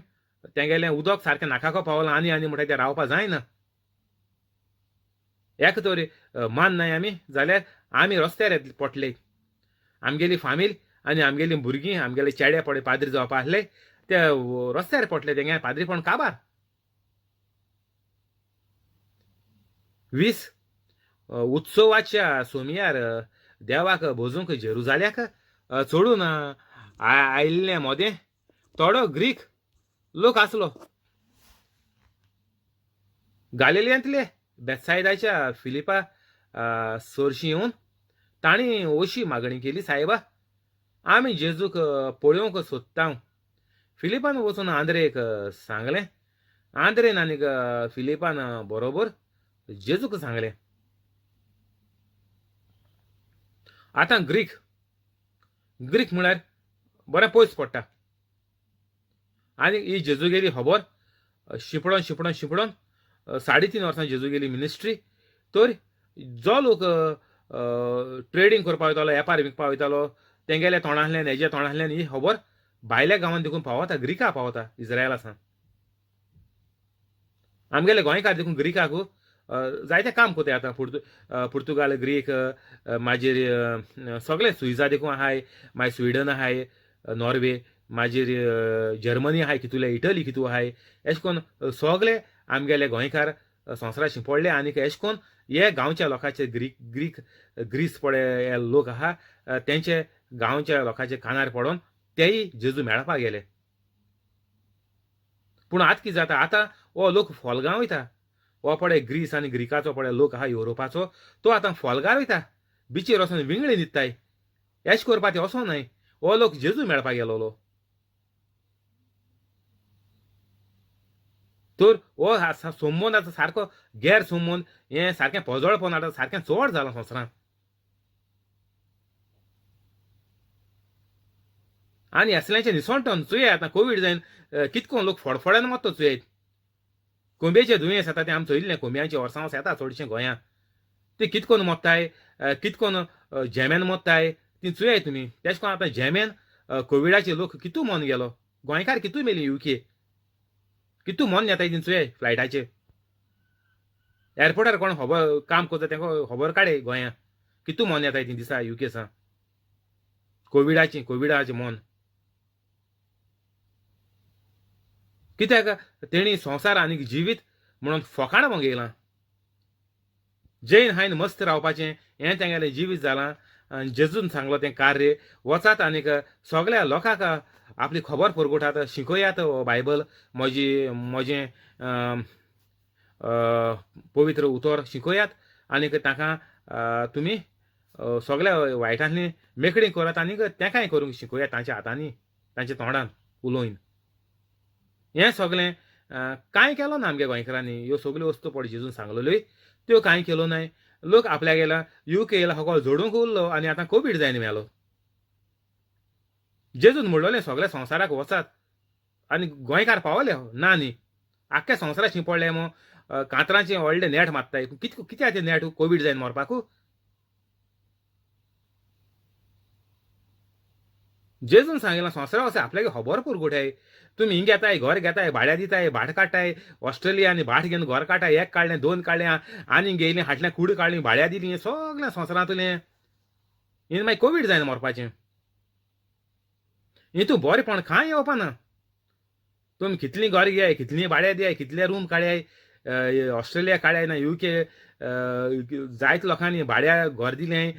तेंगेलें उदक सारकें नाकाको पावलां आनी आनी म्हणटा तें रावपा जायना. एक तर मान नाय आमी जाल्यार आमी रस्त्यार पडले. आमगेली फामील आनी आमगेली भुरगीं आमगेले चेडे पडे पाद्री जावपा आसले ते रस्त्यार पडले तेंगे पाद्रीपण काबार. 20 उत्सवाच्या सोमयार देवाक भोजूंक जेरुजाल्याक चडून आयिल्ले मोदें थोडो ग्रीक लोक आसलो. गालिलियांतले बेतसायदाच्या फिलिपा सोरशीं येवन तांणी अशी मागणी केली सायबा आमी जेजूक पळोवंक सोदता. फिलिपान वचून आंद्रेक सांगलें. आंद्रेन आनीक फिलिपान बरोबर जेजूक सांगलें. आतां ग्रीक म्हळ्यार बरें पयस पडटा आनी ही जेजूगेली खबर शिपडोन 3.5 वर्सां जेजूगेली मिनिस्ट्री. तर जो लोक ट्रेडींग करपा वयतालो वेपार विकपा वयतालो तेंगेले तोंडांतल्यान हेजे तोंडांतल्यान ही खबर भायल्या गांवांत देखून पावता ग्रिका पावता इज्रायला सावन. आमगेले गोंयकार देखून ग्रिकाक जायते काम कोताय आतां पुर्तुगाल ग्रीक मागीर सगळे सुइजा देखून आहाय मागीर स्विडन आहाय नॉर्वे मागीर जर्मनी आहाय कितुले इटली कितू आहाय अशें करून सगळे आमगेले गोंयकार संवसाराची पडले. आनीक अशें करून हे गांवच्या लोकांचे ग्रीस पडे हे लोक आहा तेंचे गांवच्या लोकांचे कानार पडोन तेय जेजू मेळपाक गेले. पूण आतां कितें जाता आतां हो लोक फॉलगांव वयता. हो पडे ग्रीस आनी ग्रीकाचो पडे लोक आहा युरोपाचो तो आतां फॉलगार वयता बिचीर वचून विंगडे न्हिदताय. अशें करपा ते वचों न्हय. हो लोक जेजू मेळपाक गेलोलो. तर हो संबंद आतां सारको गैर संबंद हें सारकें पोजोळपण आतां सारकें चड जालां संवसारांत. आनी असल्याचें निसोणटोन चुये आतां कोवीड जायन कितको लोक फडफड्यान मरता चुयेत. कोंबयेचें दुयेंस येता तें आमी चोयल्लें कोंबयांचें वर्सांस येता चडशें गोंयांत. ते कितकोन मोत्ताय कितकोन झेम्यान मोत्ताय ती चुयाय तुमी. तेशें कोन्न आतां झेम्यान कोविडाचे लोक कितू मोन गेलो गोंयकार कितू मेली UK कितू मोन येताय ती चुयाय फ्लायटाचेर. एअरपोर्टार कोण खबर काम करता तेंको खबर काडय गोंयांत कितू मोन येताय ती दिसा UK सावन कोविडाचें मोन. कित्याक तेणी संवसार आनीक जिवीत म्हणून फोकाण मोगयलां. जैन हायन मस्त रावपाचें हें तेंगेलें जिवीत जालां. जेजून सांगलो तें कार्य वचात आनीक सगळ्या लोकांक आपली खबर परगटात शिकयात बायबल म्हजें पवित्र उतर शिकयात आनीक ताका तुमी सगळ्या वायटांतली मेकळीं करात आनीक तेंकाय करूंक शिकयात तांच्या हातांनी तांच्या तोंडान उलोवन. हें सगळें कांय केलो ना आमगे गोंयकारांनी. ह्यो सगल्यो वस्तू पड जेजून सांगलेल्यो त्यो कांय केलो नाय. लोक आपल्या गेला UK येयला सगळो जोडूंक उरलो आनी आतां कोवीड जायन मेलो. जेजून म्हणलोलें सगळ्या संवसाराक वचात आनी गोंयकार पावले ना न्ही आख्ख्या संवसारा शिंपडले मो कांतरांचें व्हडलें नेट मारताय कित्याक तें नेट कोवीड जायन मरपाकू जेजून सांगितलं संवसारा वचत आपल्यागे खबर पूर गोठाय तुमी हिंग येताय घर घेताय भाड्या दिताय भाट काडटाय ऑस्ट्रेलिया आनी भाट घेवन घर काडटाय एक काडलें दोन काडलें आनी गेलीं हाटलें कूड काडलीं भाड्या दिलीं सगळें संवसारांतलें हिंग मागीर कोवीड जायन मरपाचें हितू बरेंपण कांय येवपा ना तुमी कितलीं घर घेयाय कितलीं भाड्या दियाय कितले रूम काडयाय ऑस्ट्रेलिया काडयाय ना यूके जायत लोकांनी भाड्या घर दिलें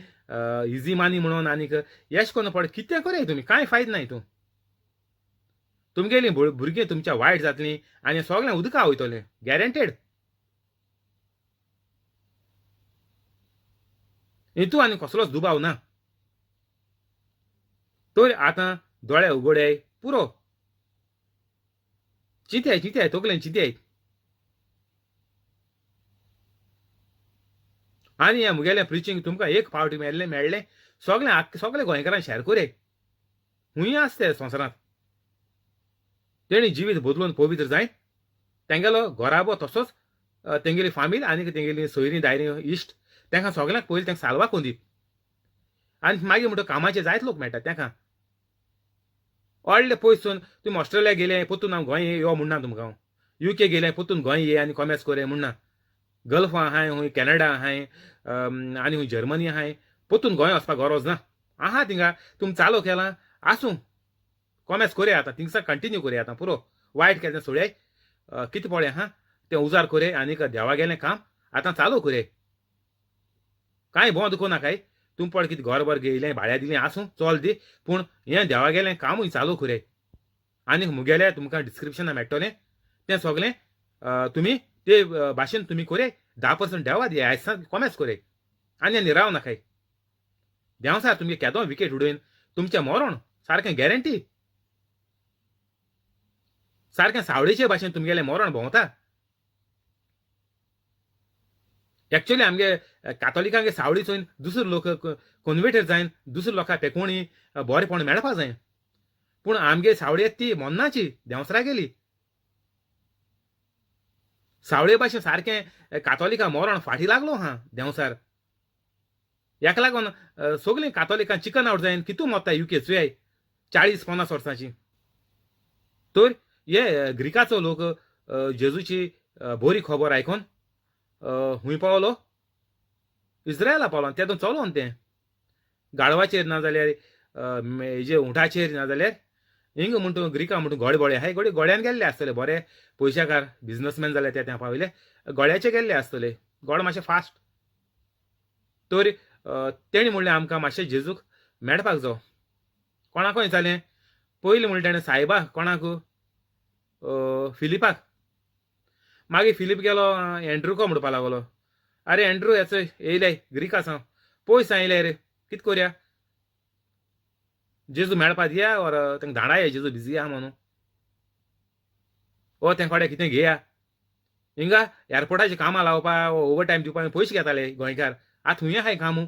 इजी मानी म्हणून आनीक येश कोन्न पड कितें कराय तुमी कांय फायद ना हितू तुमगेलीं भुरगीं तुमच्या वायट जातलीं आनी सगळें उदका वयतलें गॅरंटेड हितू आनी कसलोच दुबाव ना तर आतां दोळे उगड्याय पुरो चिंत्याय तकलेन चिंत्याय आनी हें मुगेलें प्रिचींग तुमकां एक फावटी मेळ्ळें सगळे गोंयकारांक शेअर कोरे हुंय आसता संवसारांत तेणी जिवीत बदलून पवित्र जायन तेंगेलो घोराबो तसोच तेंगेली फामील आनी तेंगेली सोयरीं दायरीं इश्ट तेंकां सगळ्यांक पयलीं तेंकां साल्वाक कोंदी आनी मागीर म्हणटा कामाचे जायत लोक मेळटात तेंकां व्हडले पयसून तुमी ऑस्ट्रेलिया गेले पोतून हांव गोंय यो म्हणना तुमकां हांव यूके गेले पोतून गोंय ये आनी कॉमेर्स कोरे म्हणना गल्फ आहाय हुंय कॅनडा आहाय आनी हुंय जर्मनी आहाय पोतून गोंय वचपाक गरज ना आहा थिंगा तुमी चालू केलां आसूं कॉमेर्स कोरया आतां थिंगसा कंटिन्यू कोरया आतां पुरो वायट केलें सोडयाय कितें पळय आहा तें उजार कोरे आनीक देवा गेलें काम आतां चालू कोरे कांय बोंद कोनाकाय तुमी पड कितें घर बर घेयलें भाड्या दिलें आसूं चल दी पूण हें देवा गेलें कामूय चालू कोरे आनीक मुगेलें तुमकां डिस्क्रिप्शनां मेळटलें तें सगळें तुमी ते भाशेन तुमी कोरे 10% देवा दिया आयज कॉमेर्स कोरे आनी राव नाकाय देंवसार तुमगे केदो विकेट उडयन तुमचें मरण सारकें गॅरंटी सारकें सावळेचे भाशेन तुमगेलें मरण भोंवता एक्चुअली आमगे कातोलिकांगे सावळी चोयन दुसरे लोक कन्वर्टेड जायन दुसरे लोकां पेकोवणी बरेपण मेळपा जाय पूण आमगे सावळी ती मोन्नाची देंवसरा गेली सावळे भाशेन सारकें कातोलिकां मरण फाटी लागलो हा देंवसार हेका लागून सगळीं कातोलिकां चिकन आवट जायन कितू मोत्ता यूके चुयाय 40-50 वर्सांची तर हे ग्रिकाचो लोक जेजूची बरी खबर आयकून हुंय पावलो इस्रायला पावलो तेतून चलोन तें गाडवाचेर ना जाल्यार हेजे उंटाचेर ना जाल्यार हिंग म्हणटा ग्रिका म्हणटा गोडे हाय गोड्यान गेल्ले आसतले बरे पयशाकार बिझनसमॅन जाले त्या पावले गोड्याचे गेल्ले आसतले गोड मातशें फास्ट तर तेणी म्हणलें आमकां मातशें जेजूक मेळपाक जाय कोणाकूय जालें पयलीं म्हणलें ताणें सायबा कोणाक फिलिपाक मागीर फिलीप गेलो एंड्रूको म्हणपा लागलो आरे एंड्रू हेचो येयले ग्रिका सांग पयस आयले रे कितें कोरया जेजू मेळपा दिया और तांकां धाडाया जेजू बिजी आहा म्हणून ओ तें कोडे कितें घेया हिंगा एअरपोर्टाचें कामां लावपा ओवर टायम दिवपा पयशे घेताले गोंयकार आतां हुंय आहाय कामू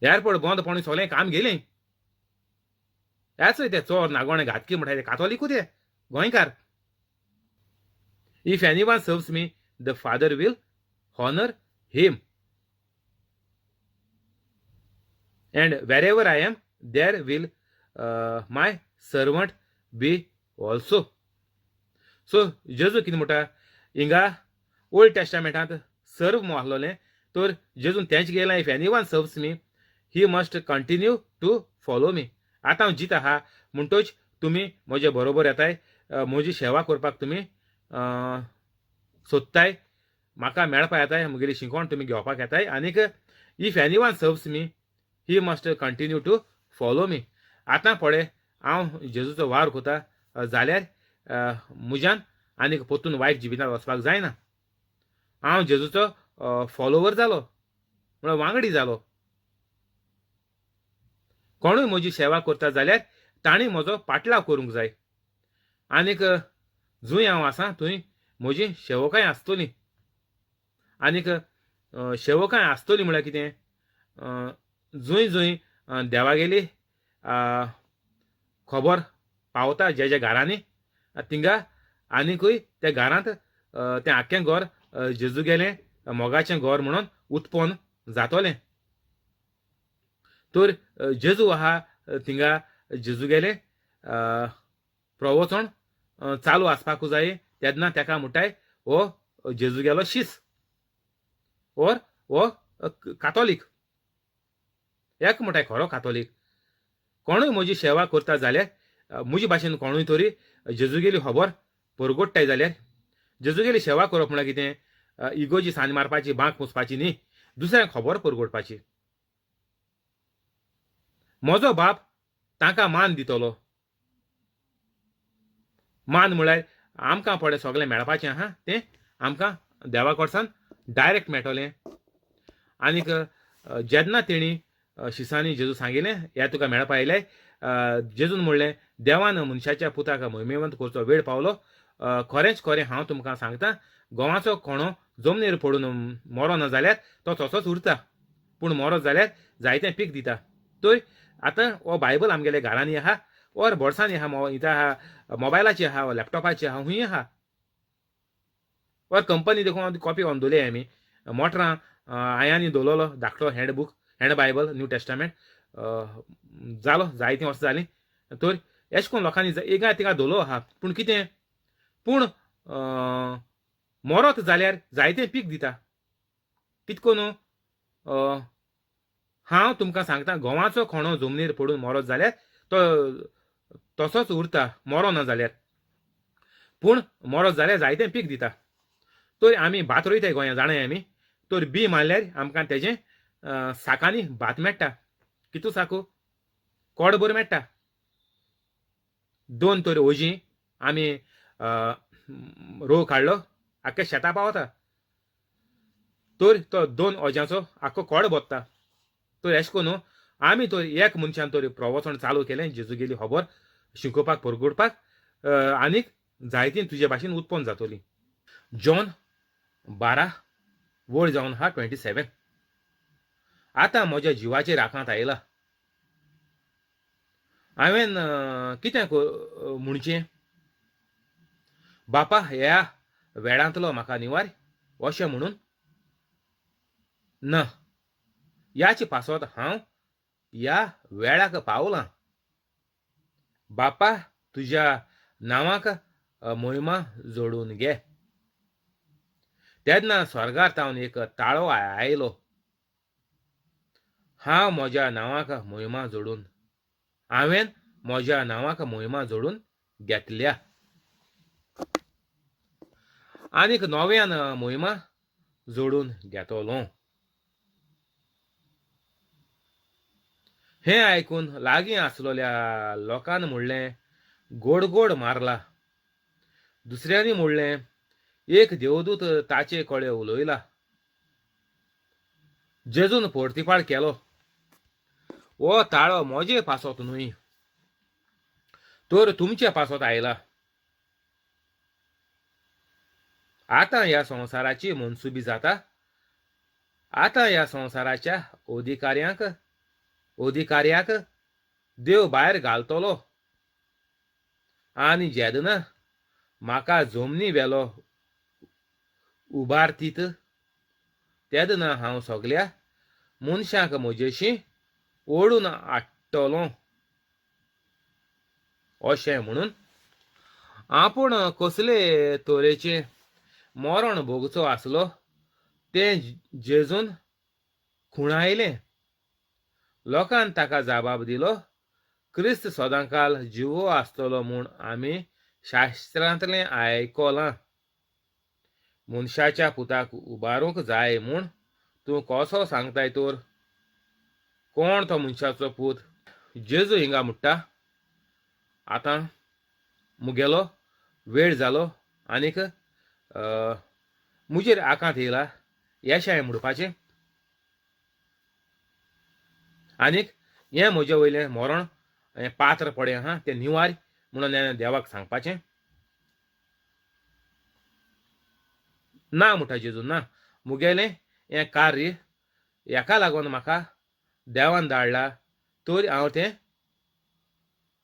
एअरपोर्ट बंद पडून सगळें काम गेलें हेच ते चोर नागोणे घातकी म्हणटाय ते कातोलिकू ते गोंयकार if anyone serves me the father will honour him and wherever I am there will my servant be also so जेजू कितें म्हणटा हिंगा ओल्ड टेस्टामेंटांत सर्व म्हणलोलें तर जेजून तेंच गेलां if anyone serves me he must continue to follow me आतां हांव जीत आहा म्हणटोच तुमी म्हजे बरोबर येताय म्हजी सेवा करपाक तुमी सोदताय म्हाका मेळपा येताय म्हगेली शिकोण तुमी घेवपाक येताय आनीक if anyone serves me he must continue to follow me आतां पळय हांव जेजूचो वार कोता जाल्यार म्हज्यान आनीक पोतून वायट जिवितांत वचपाक जायना हांव जेजूचो फॉलोवर जालो म्हळ्यार वांगडी जालो कोणूय म्हजी सेवा करता जाल्यार तांणी म्हजो पाटलाव करूंक जाय आनीक जूंय हांव आसां थंय म्हजी सेवकाय आसतली आनीक सेवकाय आसतली म्हळ्यार कितें जूंय देवागेली खबर पावता जे जे घरांनी थिंगा आनीकूय त्या घरांत तें आख्खें घर जेजू गेलें मोगाचें घर म्हणून उत्पन्न जातोलें. तर जेजू आहा थिंगा जेजू गेले प्रवचन चालू आसपाकूच जाय तेन्ना तेका म्हणटाय हो जेजू गेलो शीस ओर हो कातोलीक एक म्हणटाय खरो कातोलीक. कोणूय म्हजी सेवा करता जाल्यार म्हजे भाशेन कोणूय तरी जेजूगेली खबर परगोडटाय जाल्यार जेजूगेली सेवा करप म्हळ्यार कितें इगोजी सान्न मारपाची बांक पुसपाची न्ही, दुसऱ्यांक खबर परगोडपाची. म्हजो बाप तांकां मान दितलो. मान म्हळ्यार आमकां पळय सगळें मेळपाचें आहा तें आमकां देवा कडच्यान डायरेक्ट मेळटलें. आनीक जेन्ना तेणी शिसांनी जेजू सांगिल्लें हें तुका मेळपा येयलें जेजून म्हणलें देवान मनशाच्या पुताक महिमेवंत करचो वेळ पावलो. खरेंच खरें हांव तुमकां सांगतां गोवाचो कोणो जमनीर पडून मरो ना जाल्यार तो तसोच उरता, पूण मरो जाल्यार जायतें पीक दिता. तर आतां हो बायबल आमगेल्या घरांनी आहा ओर बोर्सांनी आहा, इथं आहा मोबायलाची आहा वा लॅपटॉपाची आहा हुंय आहा वर कंपनी देखून कॉपी ऑन दवरली आमी मोटरां आयांनी दवरलेलो धाकटो handbook hand Bible new testament जालो जायतीं वर्सां जालीं. तर अशें करून लोकांनी एका तिका दवरलो आहा पूण कितें पूण मरत जाल्यार जायतें पीक दिता. कितको न्हू हांव तुमकां सांगता गोवाचो कोणो जमनीर पडून मरत जाल्यार तो तसोच उरता मरो ना जाल्यार, पूण मरत जाल्यार जायतें पीक दिता. तर आमी भात रोयताय गोंया जाणाय आमी. तर बी मारल्यार आमकां तेजें साकांनी भात मेळटा. कितू साकू कोडभर मेळटा. 2 तर ओजीं आमी रोव काडलो आख्ख्या शेता पावता. तर तो 2 ओज्यांचो आख्खो कोड भोत्ता. तर अशें करून आमी तर एक मनशान तर प्रवचन चालू केलें जेजूगेली खबर शिकोवपाक परगोडपाक आनीक जायतीं तुजे भाशेन उत्पन्न जातलीं. जॉन 12 वळ जावन हा 27. आतां म्हज्या जिवाचेर आकांत आयला. हांवें कितें म्हणचें बापा ह्या वेळांतलो म्हाका निवार अशें म्हणून ना याचे पासत हांव ह्या वेळाक पावलां. बापा तुज्या नांवाक महिमा जोडून घे. तेन्ना स्वर्गांतावन एक ताळो आयलो. हांव म्हज्या नांवाक महिमा जोडून हांवें म्हज्या नांवाक महिमा जोडून घेतल्या आनीक नव्यान महिमा जोडून घेतलो. हें आयकून लागीं आसलोल्या लोकान म्हणलें गोड गोड मारला. दुसऱ्यांनी म्हणलें एक देवदूत ताचे कडेन उलयला. जेजून परतिपाड केलो हो ताळो म्हजे पासत न्हय तर तुमचे पासत आयला. आतां ह्या संवसाराची मनसुबी जाता. आतां ह्या संवसाराच्या अधिकाऱ्याक देव भायर घालतलो आनी जेदना म्हाका जमनी वेलो उबारतीत तेदना हांव सगल्या मनशांक म्हजेशी ओडून हाडटलों अशें म्हणून आपूण कसले तरेचें मरण भोगचो आसलो तें जेजून खुणायलें. लोकान ताका जबाब दिलो क्रिस्त सदांकाल जिवो आसतलो म्हूण आमी शास्त्रांतलें आयकलां. मनशाच्या पुताक उबारूंक जाय म्हूण तूं कसो सांगताय तर कोण तो मनशाचो पूत. जेजू हिंगा म्हणटा आतां मुगेलो वेळ जालो आनीक मुजेर आकांत येयला येशाय म्हणपाचें आनीक हें म्हजे वयलें मरण हें पात्र पडें आहा तें निवार म्हणून हांवें देवाक सांगपाचें ना म्हणटा जेजू ना. मुगेलें हें कार्य हेका लागून म्हाका देवान धाडला तर हांव तें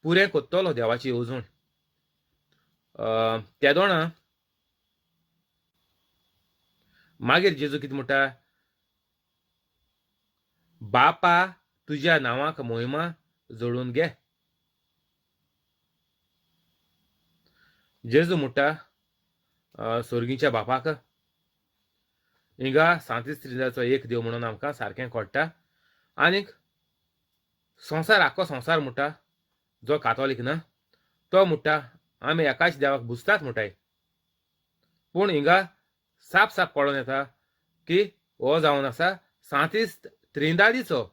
पुरें कोत्तोलो देवाची येवजण. त्या दोणा मागीर जेजू कितें म्हणटा, बापा तुज्या नांवाक मोहिमा जोडून घे. जेजू म्हणटा सुर्गीच्या बापाक, हिंगा सांतीस त्रिजाचो एक देव म्हणून आमकां सारकें कळटा. आनीक संवसार आख्खो संवसार म्हणटा जो कातोलीक ना तो म्हणटा आमी एकाच देवाक बुजतात म्हणटाय. पूण हिंगा साप साप कळोन येता की हो जावन आसा सांतीस त्रिदादीचो,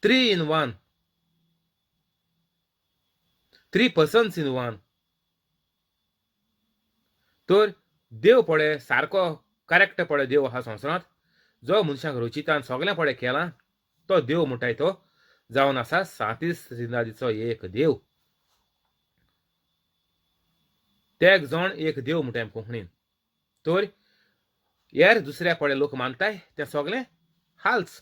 3 in 1, 3 persons in 1. तर देव पळय सारको करेक्ट पळय देव आहा संवसारांत, जो मनशाक रचितान सगळें पळय केलां तो देव म्हणटाय तो जावन आसा सांतीस त्रिदादीचो एक देव. तेग जण एक देव म्हणटाय कोंकणीन. तर हेर दुसऱ्या पळय लोक मानताय तें सगळें हाल्स.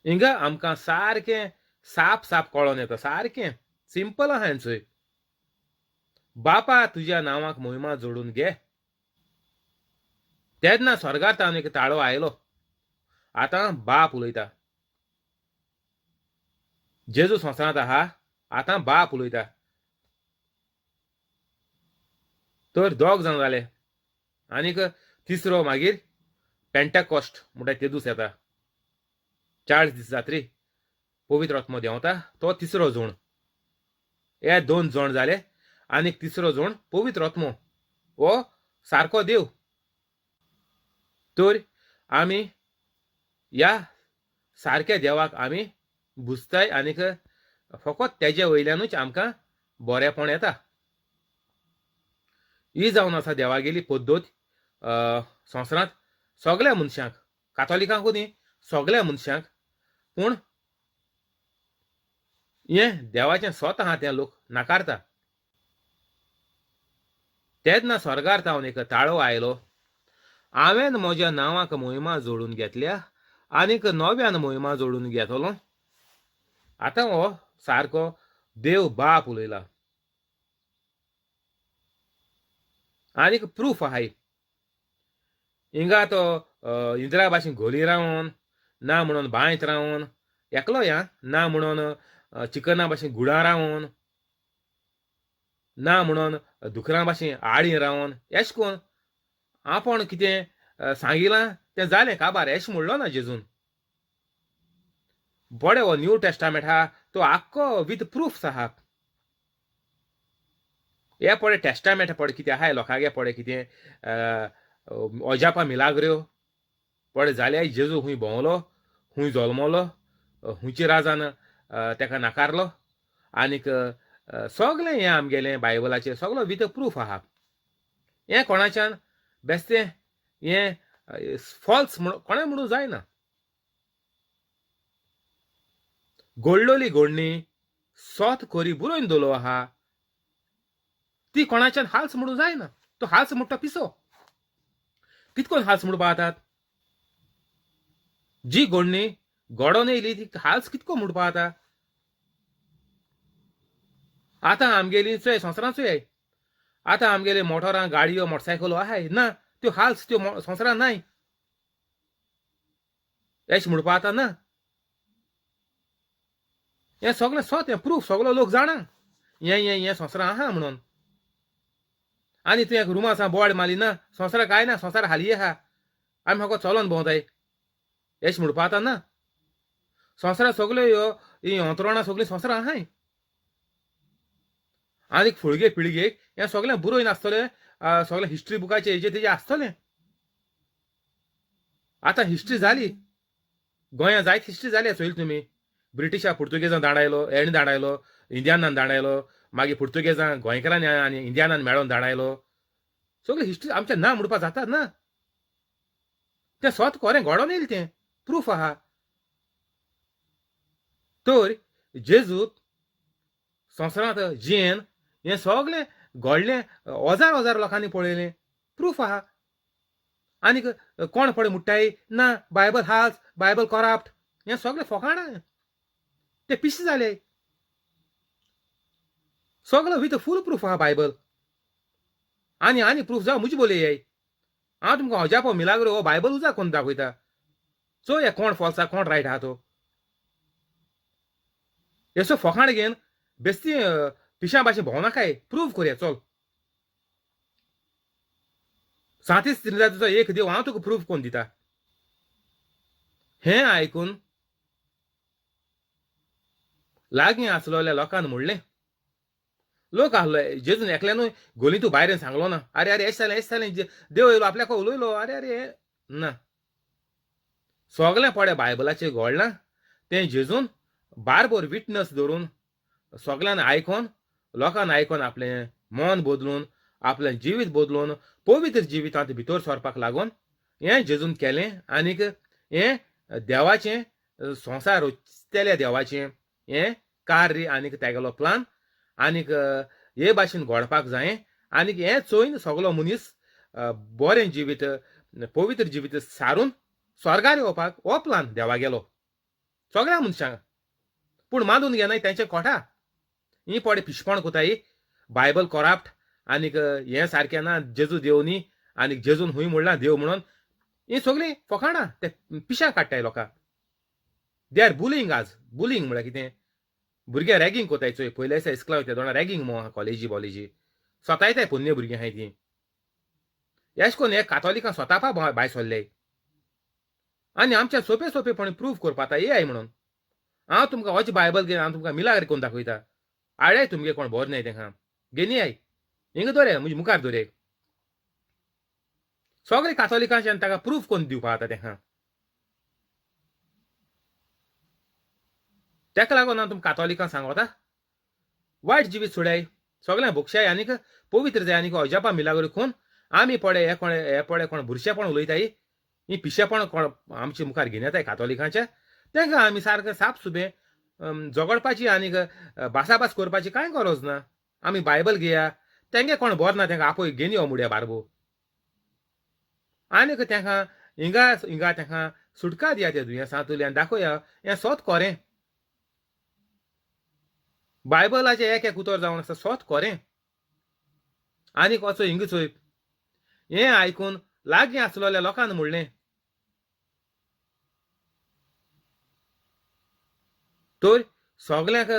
हिंगा आमकां सारकें साप साप कळोन येता, सारकें सिंपल आहा हेंचोय. बापा तुज्या नांवाक मोहिमा जोडून घे. तेन्ना स्वर्गांतल्यान एक ताळो आयलो. आतां बाप उलयता. जेजू संवसारांत आहा, आतां बाप उलयता. तर दोग जाण जाले. आनीक तिसरो मागीर पेंटेकॉस्ट म्हणटा ते दीस येता. 40 दीस जात्री पवित्र आत्मो देंवता तो तिसरो जोण. हे 2 जोण जाले आनीक तिसरो जोण पवित्र आत्मो हो सारको देव. तर आमी ह्या सारक्या देवाक आमी बुजताय आनीक फकत तेजे वयल्यानूच आमकां बरेंपण येता. ही जावन आसा देवागेली पद्दत संवसारांत सगळ्या मनशांक, कातोलिकांकूच न्ही सगळ्या मनशांक. पूण हें देवाचें स्वत आहा तें लोक नाकारता. तेन्ना स्वर्गांतल्यान एक ताळो आयलो. हांवें म्हज्या नांवाक मोहिमा जोडून घेतल्या आनीक नव्यान मोहिमा जोडून घेतलो. आतां हो सारको देव बाप उलयला. आनीक प्रूफ आहाय. हिंगा तो इंद्रा भाशेन घोली रावन ना म्हणून बांयत रावन एकलो या ना म्हणून चिकना भाशेन गुडां रावन ना म्हणून दुकरां भाशेन आडी रावन एश कोन्न आपण कितें सांगिलां तें जालें काबार एश म्हणलो ना जेजून. बरें हो न्यू टेस्टामेंट आहा तो आख्खो वीथ प्रूफ्स आहा. हे पळय टेस्टामेंट पळय कितें आहाय लोकांगे पळय कितें अजापा मिलाग्र्यो पळय जाल्यार जेजू खूंय भोंवलो, खूंय जल्मलो, खुंयच्या राजान तेका नाकारलो आनीक सगळें हें आमगेलें बायबलाचेर सगळो वीथ प्रूफ आहा. हें कोणाच्यान बेश्टें हें फॉल्स म्हण कोणें म्हणूं जायना. घोडलोली घोडणी सोत कोरी बुरोवन दवरलो आहा ती कोणाच्यान हाल्स म्हणूं जायना. तो हाल्स म्हणटा पिसो. कितकोन हाल्स म्हणपा जातात? जी घोडणी घोडोन येयली ती हाल्स कितको म्हणपा जाता? आतां आमगेली चोय संवसारांचोय आतां आमगेले मोटरां गाडयो मोटरसायकलो आहाय ना त्यो हाल्स त्यो संवसारांत नाय. एश म्हणपा जाता ना. हें सगळें सोत हें प्रूफ सगळो लोक जाणा हें संवसारांत आहा म्हणून. आनी तूं एक रुमा आसा बोवाड मारली ना संवसाराक काय ना संवसार हाली आहा आमी फकत चलोन भोंवताय एश म्हणपा जाता ना. संवसारांत सगल्यो ह्यो ही अंतरोणां सगळीं संवसारांत आहाय. आनीक फुडगे पिळगेक हें सगळें बरोवन आसतलें सगळें हिस्ट्री बुकाचेर हेजेर तेजेर आसतलें. आतां हिस्ट्री जाली गोंयांत जायत हिस्ट्री जाली चोयली तुमी. ब्रिटिशा पुर्तुगेजान धाडायलो, हेणी धाडायलो, इंडियानान धाडायलो, मागीर पुर्तुगेजान गोंयकारांनी आनी इंडियानान मेळोन धाडायलो. सगळी हिस्ट्री आमचें ना म्हणपा जाता ना. तें स्वत खरें घोडोन येयलें तें प्रूफ आहा. तर जेजू संवसारांत जियेन हें सगळें घडलें हजार हजार लोकांनी पळयलें प्रूफ आहा. आनीक कोण पळय म्हणटाय ना बायबल हाच बायबल करप्ट हें सगळें फोकाण ते पिशे जाले सगळं विथ फूल प्रूफ आहा बायबल आनी प्रूफ जावं म्हजे बोले हांव तुमकां अजापो मिलाग्रो हो बायबल उजा कोन्न दाखयता चोया कोण फॉल्स आहा कोण रायट आहा तो हेसो फोकाण घेवन बेस्ती पिशा भाशेन भोंवनाकाय प्रूफ करया चल सातीस त्रिजातीचो एक देव हांव तुका प्रूफ कोन्न दिता हें आयकून लागीं आसलोल्या लोकांन म्हणलें लोक आहलो जेजून एकल्यानूय गोली तूं भायर सांगलो ना अरे अरे एश जालें देव येयलो आपल्याक उलयलो अरे अरे ना सगळें पडे बायबलाचेर घोळना तें जेजून बारबोर विटनस धरून सगळ्यान आयकोन लोकांन आयकोन आपलें मन बदलून आपलें जिवीत बदलून पवित्र जिवितांत भितर सरपाक लागून हें जेजून केलें आनीक हें देवाचें संवसार रचतेल्या देवाचें हें कार्य आनीक तेगेलो प्लान आनीक हे भाशेन घडपाक जाय आनीक हें चोयन सगलो मनीस बरें जिवीत पवित्र जिवीत सारून स्वर्गार येवपाक हो प्लान देवा गेलो सगळ्या मनशांक पूण मानून घेनाय तेंचे कोठा ही पडे पिशपण कोताय बायबल करप्ट आनीक हें सारकें ना जेजू देव न्ही आनीक जेजून हूंय म्हणलां देव म्हणून ही सगळीं फोकाणां ते पिशां काडटाय लोकांक दे आर बुलींग आज बुलींग म्हळ्यार कितें भुरगे रॅगिंग कोताय चोय पयले दिसा इस्कला वयता दोना रॅगिंग मो कॉलेजी बॉलेजी स्वता येताय पोन्ने भुरगीं आहाय तीं एश कोन्न हे कातोलिकां स्वता भायर सरले आनी आमच्या सोपे सोपेपणी प्रूफ करपाता ये म्हणून हांव तुमकां होच बायबल घेवन हांव तुमकां मिलाग्र कोन्न दाखयता आडाय तुमगे कोण बोर नाय तेंकां घेनी आय हिंगा दोरे म्हजे मुखार दोरे सगळे कातोलिकांच्यान ताका प्रूफ कोन्न दिवपा आतां तेंकां तेका लागून हांव तुमकां कातोलिकांक सांगता वायट जिवीत सोडाय सगळ्यांक भोगशाय आनीक पवित्र जाय आनीक अजापा मिलाग्र कोन्न आमी पडे हे पडे कोण बुरशेपण उलयताय ही पिशेपण कोण आमचे मुखार घेवन येताय कातोलिकांच्या तेंकां आमी सारकें साप सुबें झगडपाची आनीक भासाभास करपाची कांय गरज ना आमी बायबल घेया तेंगे कोण बोर ना तेंकां आपय घेवन यो मुड्या बारबो आनीक तेंकां हिंगा तेंकां सुटका दिया त्या दुयेंसांतल्यान दाखोवया हें सोत कोरें बायबलाचें एक उतर जावन आसा सोत कोरें आनीक वचो हिंग चोय हें आयकून लागीं आसलोल्या लोकांन म्हणलें तर सगळ्यांक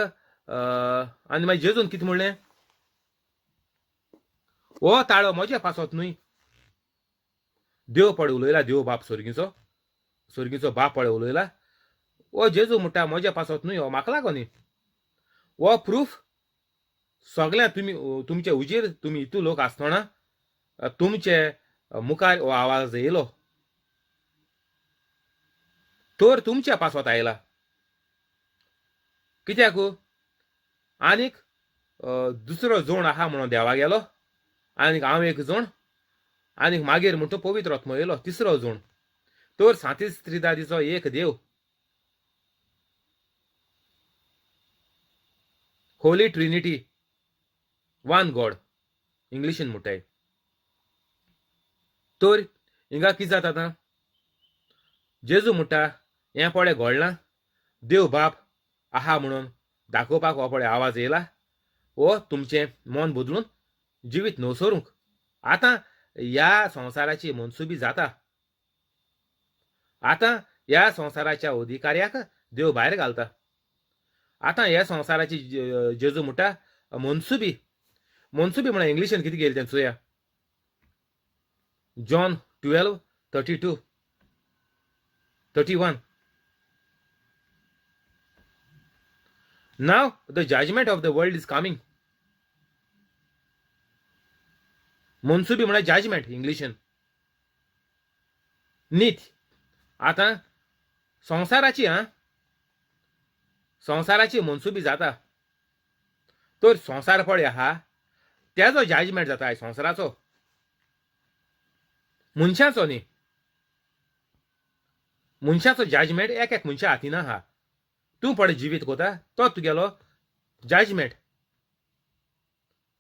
आनी मागीर जेजून कितें म्हणलें हो ताळो म्हज्या पासत न्हय देव पळय उलयला देव बाप स्वर्गीचो बाप पळय उलयला हो जेजू म्हणटा म्हज्या पासत न्हय हो म्हाका लागो न्ही हो प्रूफ सगळ्या तुमचे उजेर तुमी हितू लोक आसतना तुमचे मुखार हो आवाज येयलो तर तुमच्या पासत आयला कित्याक आनीक दुसरो जोण आहा म्हणून देवा गेलो आनीक हांव एक जोण आनीक मागीर म्हणटा पवित्र आत्मो येयलो तिसरो जोण तर 37 त्रिदादीचो एक देव होली ट्रिनिटी वन गॉड इंग्लिशीन म्हणटाय तर हिंगा कितें जाता आतां जेजू म्हणटा हें पळय घडलां देव बाप आहा म्हणून दाखोवपाक हो पळय आवाज येयला हो तुमचें मन बदलून जिवीत नवसरूंक आतां ह्या संवसाराची मनसुबी जाता आतां ह्या संवसाराच्या अधिकाऱ्याक देव भायर घालता आतां ह्या संवसाराची जेजू म्हणटा मनसुबी म्हळ्यार इंग्लिशीन कितें गेली तें चोया John 12:32-31 Now the judgment of the world is coming. मनसुबी म्हळ्यार जजमेंट इंग्लिशीन नीत आतां संवसाराची मनसुबी जाता तर संवसार पळय आहा तेजो जजमेंट जाता संवसाराचो मनशाचो न्ही मनशाचो जजमेंट एक मनशा हातीन आहा तूं पळय जिवीत कोता तो तुगेलो जजमेंट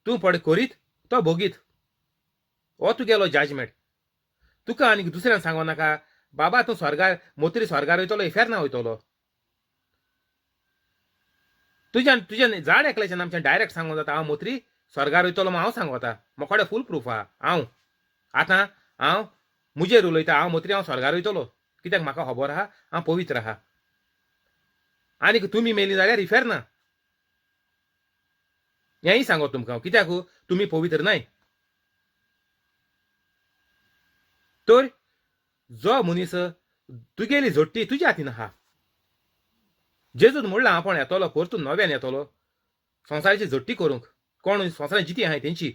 तूं पळय करीत तो भोगीत हो तुगेलो जजमेंट तुका आनी दुसऱ्यान सांगो नाका बाबा तूं स्वर्गार मोत्री स्वर्गार वयतलो इफेर ना वयतलो तुज्यान झाड एकल्याच्यान आमच्या डायरेक्ट सांगूं जाता हांव मोत्री स्वर्गार वयतलो हांव सांगता मोकोडे फूल प्रूफ आहा हांव आतां हांव मुजेर उलयता हांव मोत्री हांव स्वर्गार वयतलो कित्याक म्हाका खबर आहा हांव पवित्र आहा आनीक तुमी मेली जाल्यार इफेर ना हेंय सांगो तुमकां कित्याक तुमी पवित्र नाय तर जो मनीस तुगेली झोट्टी तुज्या हातीन आहा जेजून म्हणला आपण येतलो परतून नव्यान येतलो संवसाराची झोट्टी करूंक कोण संवसारान जिती आहाय तेंची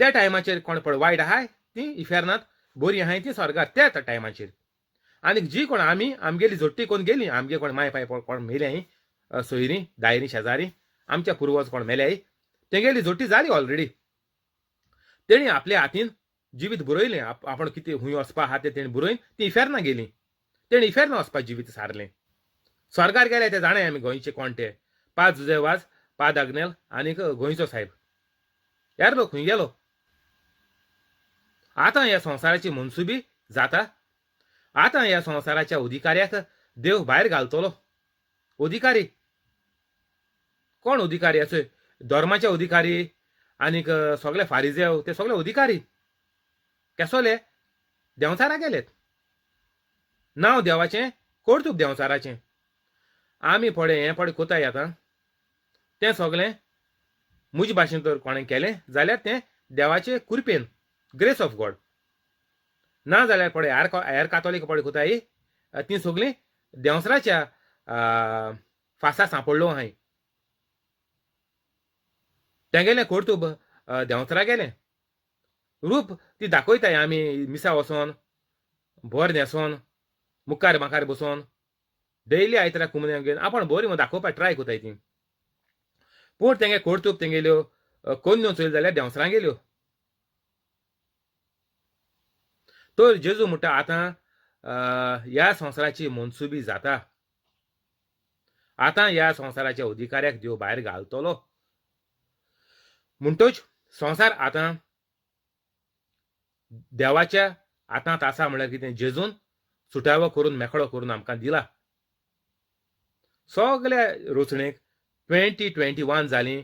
त्या टायमाचेर कोण पळय वायट आहाय ती इफेरनात बरी आहाय ती स्वर्गार त्या टायमाचेर आनीक जी कोण आमगेली झोट्टी कोण गेली आमगे कोण माय पाय कोण मेल्याय सोयरी दायरी शेजारी आमच्या पुर्वज कोण मेल्याय तेंगेली झोट्टी जाली ऑलरेडी तेणी आपल्या हातीन जिवीत बुरयलें आपण कितें खूंय वचपा आहा तें तेणी बुरयन ती इफेर ना गेली तेणी इफेर ना वचपा जिवीत सारलें स्वर्गार गेले ते जाणाय आमी गोंयचे कोण ते पांच जुजेवाज पाद अग्नेल आनीक गोंयचो साहेब यार लोक खूंय गेलो आतां ह्या संवसाराची मनसुबी जाता आतां ह्या संवसाराच्या अधिकाऱ्याक देव भायर घालतलो अधिकारी कोण अधिकारी असे धर्माचे अधिकारी आनीक सगळे फारिजेव ते सगळे अधिकारी केसोले देंवचारा गेलेत नांव देवाचें कर्तूब देंवचाराचें आमी पळय हें पळय कोताय आतां तें सगळें म्हजे भाशेन तर कोणें केलें जाल्यार तें देवाचे कृपेन ग्रेस ऑफ गॉड ना जाल्यार पळय हेर कातोलीक पळय कोताय ती सगळीं देंवसराच्या फासा सांपडलो आहाय तेंगेलें कर्तूब देंवसरा गेलें रूप ती दाखयताय आमी मिसा वचोन भर न्हेसोन मुखार माखार बसोन डेली आयतरा कुमन्याक घेवन आपण बरी दाखोवपाक ट्राय कोताय ती पूण तेंगे कर्तूब तेंगेल्यो कन्यो चोयल्यो जाल्यार देंवसरां गेल्यो तर जेजू म्हणटा आतां ह्या संवसाराची मनसुबी जाता आतां ह्या संवसाराच्या अधिकाऱ्याक देव भायर घालतलो म्हणटच संवसार आतां देवाच्या हातांत आसा म्हळ्यार कितें जेजून सुटावो करून मेकळो करून आमकां दिला सगळ्या रोचणेक 2021 जाली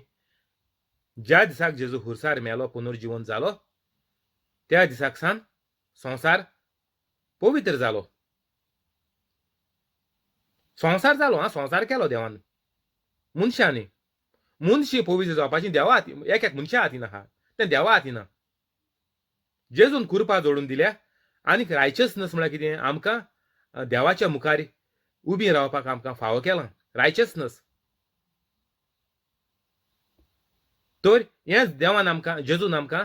ज्या दिसाक जेजू हुर्सार मेलो पुनर्जीवन जालो त्या दिसाक सावन संवसार पवित्र जालो संवसार जालो हा संवसार केलो देवान मनशांनी मनशी पवित्र जावपाची देवा हातीन एक एक मनशा हातीन आहा तें देवा हातीन जेजून कृपा जोडून दिल्या आनीक रायचसनस म्हळ्यार कितें आमकां देवाच्या मुखार उबी रावपाक आमकां फावो केलां रायचसनस तर हेंच देवान आमकां जेजून आमकां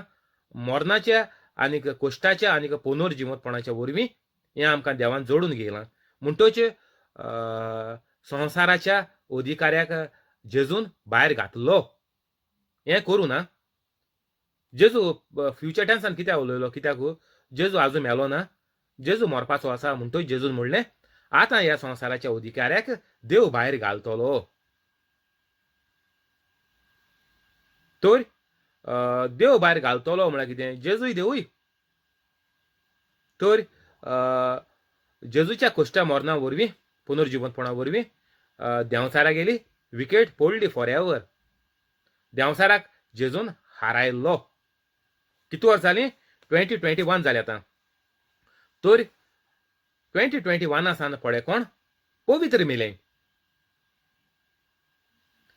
मरणाच्या आनीक कोश्टाच्या आनीक पुनर्जिवंतपणाच्या वरवीं हें आमकां देवान जोडून घेयलां म्हणटच संवसाराच्या अधिकाऱ्याक जेजून भायर घातलो हें करूं ना जेजू फ्युचर टेन्सान कित्याक उलयलो कित्याक जेजू आजून मेलो ना जेजू मरपाचो आसा म्हणटच जेजून म्हणलें आतां ह्या संवसाराच्या अधिकाऱ्याक देव भायर घालतलो तर देव भायर घालतलो म्हळ्यार कितें जेजूय देवूय तर जेजूच्या कोश्टा मरणा वरवीं पुनर्जिवंतपणा वरवीं देंवचारा गेली विकेट पडली फॉर एवर देंवचाराक जेजून हारायल्लो कितू वर्स जालीं 2021 जालीं आतां तर 2021 सावन पळय कोण पवित्र मेलें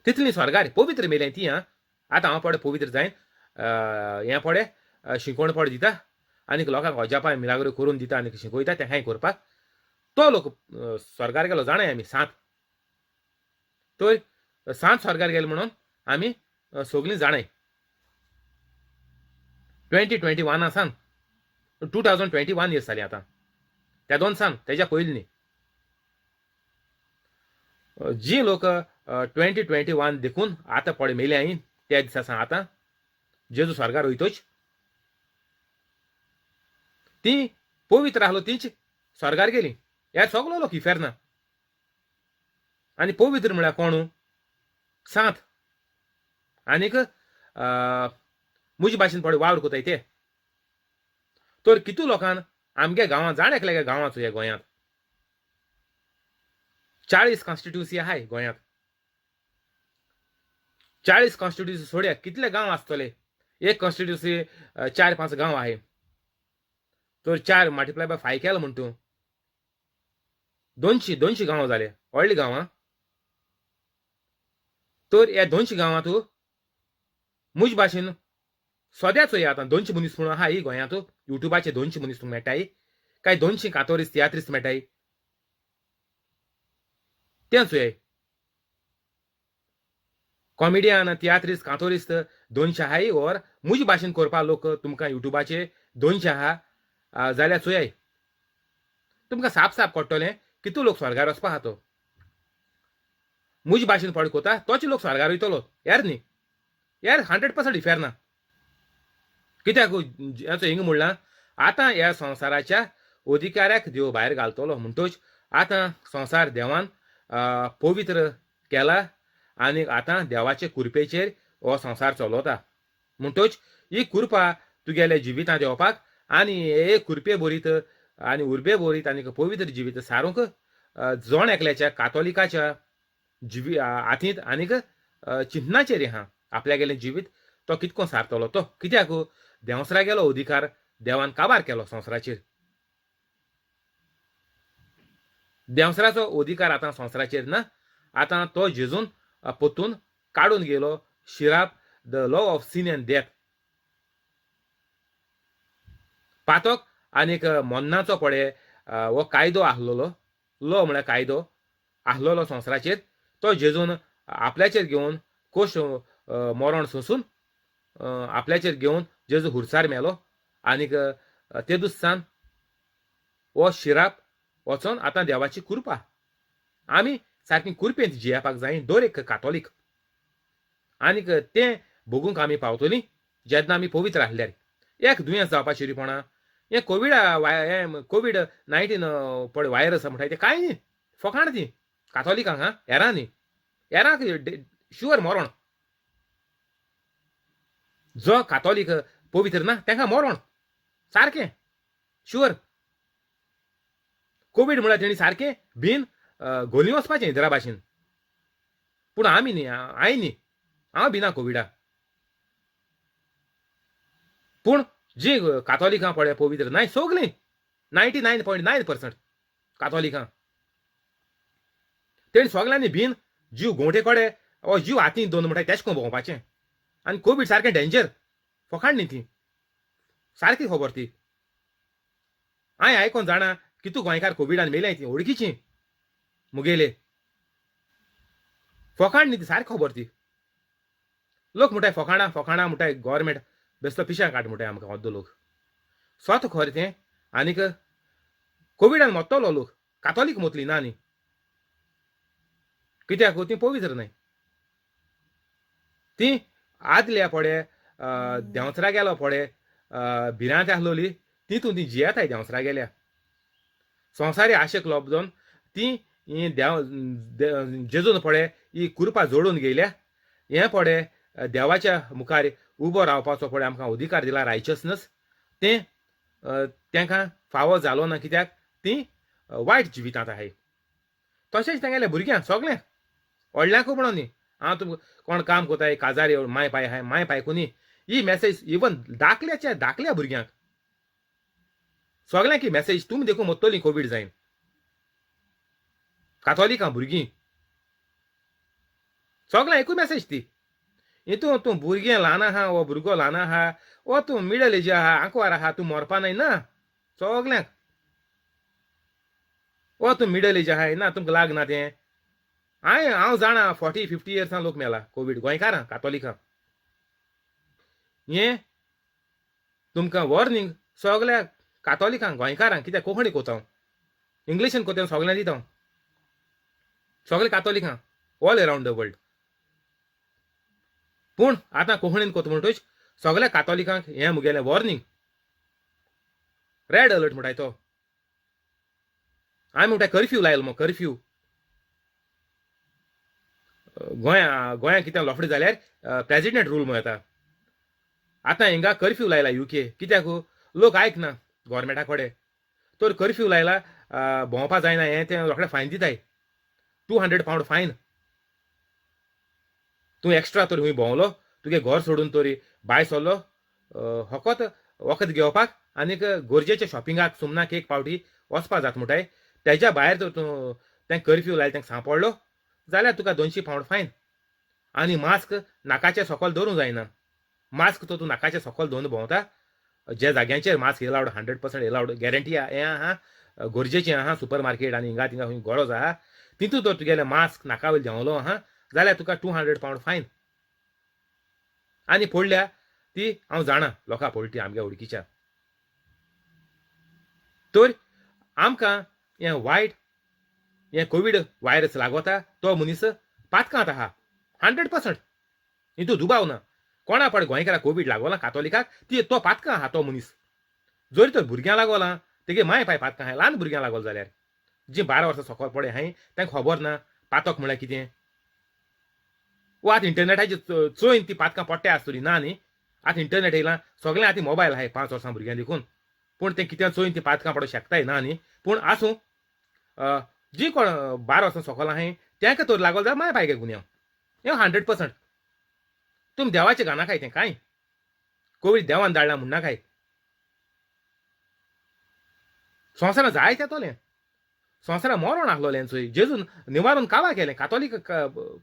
तितलीं स्वर्गार पवित्र मेलें ती आं आतां हांव पळय पवित्र जायन हें पळय शिकोवण दिता आनीक लोकांक अजापाय मिलाग्रो करून दिता आनीक शिकयता तें हें करपाक तो लोक स्वर्गार गेलो जाणाय आमी सांत तर सांत स्वर्गार गेलो म्हणून आमी सगळीं जाणाय 2021 सावन 2021 इयर्स जालीं आतां त्या दोन सावन तेज्या पयलीं न्ही जी लोक 2021 देखून आतां पळय मेल्याय त्या दिसा सावन आतां जेजू स्वर्गार वयतच ती पवित्र आहलो तीच स्वर्गार गेली ह्या सगलो लोक इफेर ना आनी पवित्र म्हळ्यार कोण सांत आनीक म्हजे भाशेन पळय वावर कोताय ते तर कितू लोकांन आमगे गांवांत जाण एकल्या गांवांचो ह्या गोंयांत 40 कॉन्स्टिट्युन्सी आहाय गोंयांत 40 कॉन्स्टिट्युन्सी सोड्या कितले गांव आसतले एक कॉन्स्टिट्युन्सी 4-5 गांव आहे तर 4 मल्टिप्लाय बाय 5 केलो म्हण तूं 200 गांव जाले व्हडली गांवां तर ह्या 200 गांवांत मुज भाशेन सद्याचो हे आतां 200 मनीस म्हणून आहा ही गोंयांत युट्यूबाचे 200 मनीस तुमकां मेळटाय काय 200 कातोरिस्ट तियात्रिस्ट मेळटाय तेंच हे कॉमेडियन तियात्रिस्ट कातोरिस्ट 200 आहाय और मुज भाशेन करपा लोक तुमकां युट्यूबाचे 200 आहा जाल्यार चोयाय तुमकां साप कळटलें कितू लोक स्वर्गार वचपा आहा तो मुज भाशेन पडकोता तोच लोक स्वर्गार वयतलो यार न्ही यार 100% फेर ना कित्याक हेचो हिंग म्हणलां आतां ह्या संवसाराच्या अधिकाऱ्याक देव भायर घालतलो म्हणटच आतां संवसार देवान पवित्र केला आनी आतां देवाचे कृपेचेर हो संवसार चलवता म्हणटच ही कृपा तुगेल्या जिवितांत येवपाक आनी हे कृपे बोरीत आनी उर्बे बोरीत आनी पवित्र जिवीत सारूंक जोण एकल्याच्या कातोलिकाच्या हातींत आनीक चिन्हाचेर आहा आपल्यागेलें जिवीत तो कितको सारतलो तो कित्याक देंवसरा गेलो अधिकार देवान काबार केलो संवसाराचेर देंवसराचो अधिकार आतां संवसाराचेर ना आतां तो जेजून पोत्तून काडून गेलो शिराप the law of sin and death पातक आनीक मोन्नाचो पडे हो कायदो आसलोलो लॉ म्हळ्यार कायदो आसलोलो संवसाराचेर तो जेजून आपल्याचेर घेवन कोश मरण सोंसून आपल्याचेर घेवन जेजू हुरसार मेलो आनीक ते दुसान हो शिराप वचोन आतां देवाची कृपा आमी सारकी कृपेंत जियेवपाक जाय दर एक कातोलीक आनीक तें भोगूंक आमी पावतलीं जेन्ना आमी पवित्र आसल्यार एक दुयेंस जावपा शिरीपणा हे कोवीड-19 पळय वायरस म्हणटाय ते कांय न्ही फकाण ती कातोलिकांक हेरां न्ही हेरांक शुअर मरण जो कातोलीक पवित्र ना तांकां मरण सारकें शुअर कोवीड म्हळ्यार तेणी सारकें भिन घोली वचपाचें इतरा भाशेन पूण आमी न्ही हांवें न्ही हांव भिना कोविडाक पूण जी कातोलिकां पळय पवित्र नाय सगलीं 99.9% कातोलिकां तेणी सगल्यांनी भिन जीव गोंठे कोडे ओ जीव हातींत दोन म्हणटाय तेश कोन्न भोंवपाचें आनी कोवीड सारकें डेंजर फकाण न्ही ती सारकी खबर ती हांवें आयकोन जाणा कितू गोंयकार कोविडान मेल्याय ती वळखीची मुगेले फकाण न्ही ती सारकी खबर ती लोक म्हणटाय फकाणां म्हणटाय गव्हर्मेंट बेश्टो पिश्यां काड म्हणटाय आमकां अर्दो लोक स्वत खरें तें आनीक कोविडान मरतलो लोक कातोलीक मरतली ना न्ही कित्याक ती पवित्र न्हय ती आदल्या पडे देंवसरा गेलो पडे भिरांत आसलोली तितून ती जियेताय देंवसरा गेल्या संवसारी आशेक लोबजोन ती जेजून पडे ही कृपा जोडून गेल्या हें पडे देवाच्या मुखार उबो रावपाचो पळय आमकां अधिकार दिला रायचसनस तें तांकां फावो जालो ना कित्याक ती वायट जिवितांत आहाय तशेंच तेंगेल्या भुरग्यांक सगळ्यांक व्हडल्यांकूय म्हणून न्ही हांव तुमकां कोण काम कोताय काजार माय पाय आहाय माय पायकू न्ही ही मॅसेज इवन धाकल्या भुरग्यांक सगळ्यांक ही मॅसेज तुमी देखून मरतलीं कोवीड जायन कातोलिकां भुरगीं सगळ्यांक एकूच मॅसेज ती हितून तूं भुरगें ल्हान आहा वो भुरगो ल्हान आहा वो तूं मिडल एज आहा आंकवार आहा तूं मरपा नाय ना सगल्यांक वो तूं मिडल एज आहाय ना तुमकां लाग ना तें हांव जाणा 40-50 इयर्सां लोक मेला कोवीड गोंयकारां कातोलिकां हें तुमकां वॉर्निंग सगल्या कातोलिकांक गोंयकारांक कित्याक कोंकणी कोतां इंग्लिशीन कोतां सगळ्यांक दिता सगळे कातोलिकांक ऑल अरावंड द वर्ल्ड पूण आतां कोंकणीन कोता म्हणटच सगळ्या कातोलिकांक हें मुगेलें वॉर्निंग रेड अलर्ट म्हणटाय तो हांवें म्हणटाय कर्फ्यू लायलो मग कर्फ्यू गोंया कित्याक लोफडी जाल्यार प्रेजिडेंट रूल म्हण येता आतां हिंगा कर्फ्यू लायला UK कित्याक लोक आयकना गोवोरमेंटा कडेन तर कर्फ्यू लायला भोंवपा जायना हें तें रोखडें फायन दिताय £200 फायन तूं एक्स्ट्रा तर हूंय भोंवलो तुगे घर सोडून तरी भायर सरलो फकत वखद घेवपाक आनीक गरजेच्या शॉपिंगाक सुमनाक एक पावटी वचपा जाता म्हणटाय तेज्या भायर जर तूं तें कर्फ्यू लायला तेंका सांपडलो जाल्यार तुका £200 फायन आनी मास्क नाकाच्या सकयल दवरूंक जायना मास्क तो तूं नाकाच्या सकयल दवरून भोंवता जे जाग्यांचेर मास्क एलावड 100% एलावड गॅरंटी हें आहा गरजेचें आहा सुपर मार्केट आनी हिंगा थिंगा खंय गरज आहा तितून जर तुगेलें मास्क नाका वयलें देंवलो आहा जाल्यार तुका £200 फायन आनी फोडल्या ती हांव जाणा लोकां फोडली आमगे वळखीच्या तर आमकां हें वायट हें कोवीड वायरस लागोता तो मनीस पातकांत आहा 100% हितून दुबाव ना कोणा पड गोंयकाराक कोवीड लागोला कातोलिकाक ती तो पातकां आहा तो मनीस जरी तर भुरग्यां लागोला तेगे माय पाय पातकां आहाय ल्हान भुरग्यां लागोल जाल्यार जी 12 वर्सां सकयल पडे हाय तांकां खबर ना पातक म्हळ्यार कितें वो आतां इंटरनेटाचेर चोयन ती पातकां पडटे आसतली ना न्ही आतां इंटरनेट येयलां सगळें आतां मोबायल आहाय 5 वर्सां भुरग्यां देखून पूण तें कितें चोयन ती पातकां पडोवंक शकताय ना न्ही पूण आसूं जी कोण 12 वर्सां सकयल आहाय तांकां तर लागोल जाल्यार माय पायगे गुन्यांव हें 100% तुमी देवाचें घानाकाय तें कांय कोवीड देवान धाडला म्हण नाकाय संवसारान जायत येतोलें संवसारान मरण आहलोलें चोय जेजून निवारण कावा केलें कातोलीक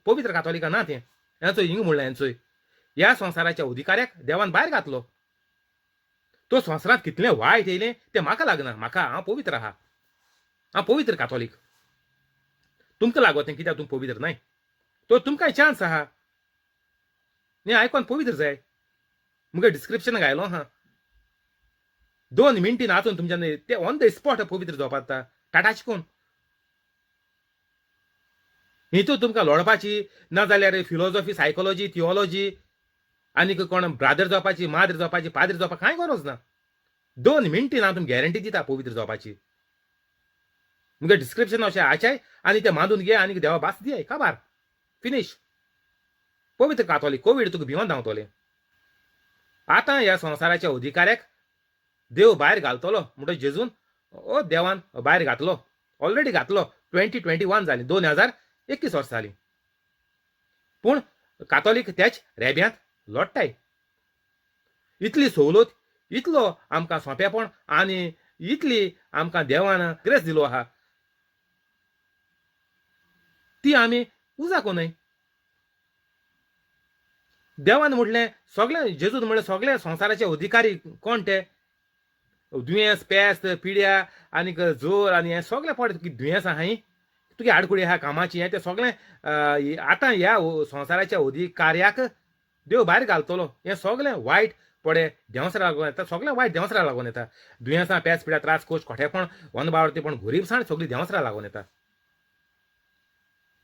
पवित्र कातोलिकां ना तें हें चोय हिंग म्हणलें चोय ह्या संवसाराच्या अधिकाऱ्याक देवान भायर घातलो तो संवसारांत कितलें वायट येयलें तें म्हाका लागना म्हाका हांव पवित्र आहा हांव पवित्र कातोलीक तुमकां लागो तें कित्याक तुमी पवित्र नाय तो तुमकांय चान्स आहा न्ही आयकोन पवित्र जाय मुगे डिस्क्रिप्शन घायलो आहा 2 मिनटी नाचून तुमच्यान ते ऑन द स्पॉट पवित्र जावपा जाता टाटाची कोण हितू तुमकां लोळपाची ना जाल्यार फिलॉसॉफी सायकोलॉजी थिओलॉजी आनीक कोण ब्रादर जावपाची माद्र जावपाची पाद्र जावपाक कांय गरज ना 2 मिनटी ना तुमकां गॅरंटी दिता पवित्र जावपाची मुगे डिस्क्रिप्शन अशें आचाय आनी तें मांडून घे आनी देवा बास दियाय काबार फिनिश पवित्र कातोलीक कोवीड तुका भिवून धांवतलें आतां ह्या संवसाराच्या अधिकाऱ्याक देव भायर घालतलो म्हणटच जेजून ओ देवान भायर घातलो ऑलरेडी घातलो 2021 जाली 2021 वर्सां जालीं पूण कातोलीक त्याच रेब्यांत लोडटाय इतली सवलत इतलो आमकां सोंपेपण आनी इतली आमकां देवान ग्रेस दिलो आहा ती आमी उजा कोनय देवान म्हटलें सगळें जेजून म्हणलें सगळे संवसाराचे अधिकारी कोण ते दुयेंस पेस्त पिड्या आनीक जोर आनी हें सगळें पड दुयेंस आहाय तुगे आडकुडी आहा कामाची हें तें सगळें आतां ह्या संवसाराच्या अधिकाऱ्याक देव भायर घालतलो हें सगळें वायट पडे देंवसरा लागून येता सगळें वायट देंवसरा लागून येता दुयेंसां पेज पिड्या त्रास कोश खोटेपण वनबावरतीपण गरीबसाण सगळीं देंवसरा लागून येता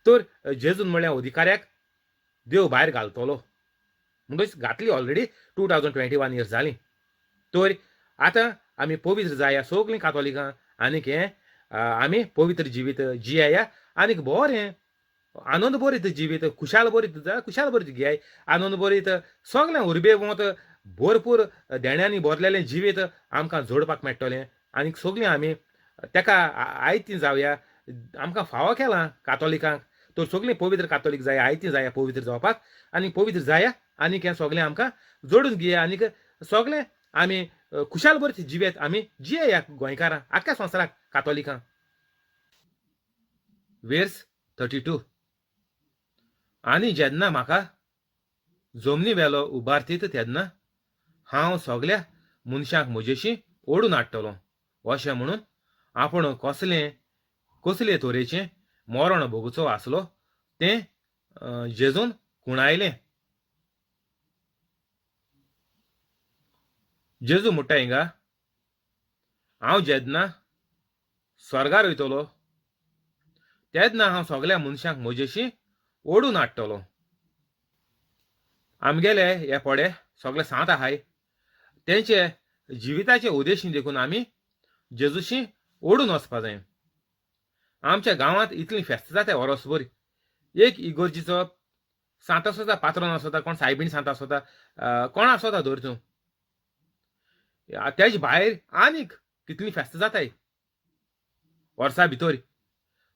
तर जेजून म्हळ्यार अधिकाऱ्याक देव भायर घालतलो म्हणटच घातली ऑलरेडी 2021 इयर्स जालीं तर आतां आमी पवित्र जाया सगळीं कातोलिकां आनीक हें आमी पवित्र जिवीत जियाया आनीक बरें आनंद भरीत जिवीत खुशाल भरीत घियाय आनंद भरीत सगळें उर्बेवंत भरपूर देण्यांनी भरलेलें जिवीत आमकां जोडपाक मेळटलें आनीक सगळीं आमी तेका आयतीं जावया आमकां फावो केलां कातोलिकांक तर सगळीं पवित्र कातोलीक जाया आयतीं जाया पवित्र जावपाक आनी पवित्र जाया आनीक हें सगळें आमकां जोडून घेया आनीक सगळें आमी खुशाल भरीत जिवेत आमी जियेया गोंयकारां आख्ख्या संवसाराक कातोलिकां वेर्स 32 आनी जेन्ना म्हाका जमनी वेलो उबारतीत तेन्ना हांव सगळ्या मनशांक म्हजेशी ओडून हाडटलों अशें म्हणून आपूण कसले तरेचें मरण भोगचो आसलो तें जेजून कुणायलें जेजू म्हणटा हिंगा हांव जेन्ना स्वर्गार वयतलो तेन्ना हांव सगळ्या मनशांक म्हजेशी ओडून हाडटलों आमगेले हे पडे सगळे सांत आहाय तेंचे जिविताचे उद्देशीं देखून आमी जेजूशी ओडून वचपा जाय आमच्या गांवांत इतली फेस्त जाता वर्सभर एक इगर्जीचो सांत आसता पात्रोन आसता कोण सायबीण सांत आसता कोण आसता धर तूं तेजे भायर आनीक कितली फेस्त जाताय वर्सा भितर.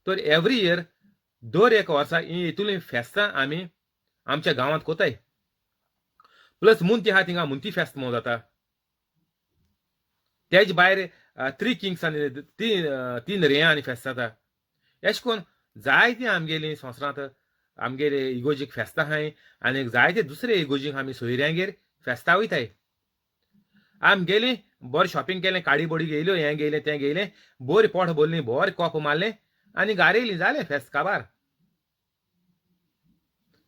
तर एवरी इयर दर एक वर्सा इतुली फेस्तां आमी आमच्या गांवांत कोताय. प्लस मुंती आहा थिंगा मुंती फेस्त म्हणून जाता. तेज भायर 3 किंग्स आनी तीन रेयां आनी फेस्त जाता. अशें करून जायतीं आमगेलीं संवसारांत आमगेले इगोजीक फेस्तां आहाय आनी जायते दुसरे इगोजीक आमी सोयऱ्यांगेर फेस्तां वयताय. आमगेलीं बरें शॉपिंग केलें, काडी बोडी घेयल्यो, हें घेयलें तें घेयलें, बरी पोठ भरलीं, बरें कोप मारलें आनी घारा येयलीं, जालें फेस्त काबार.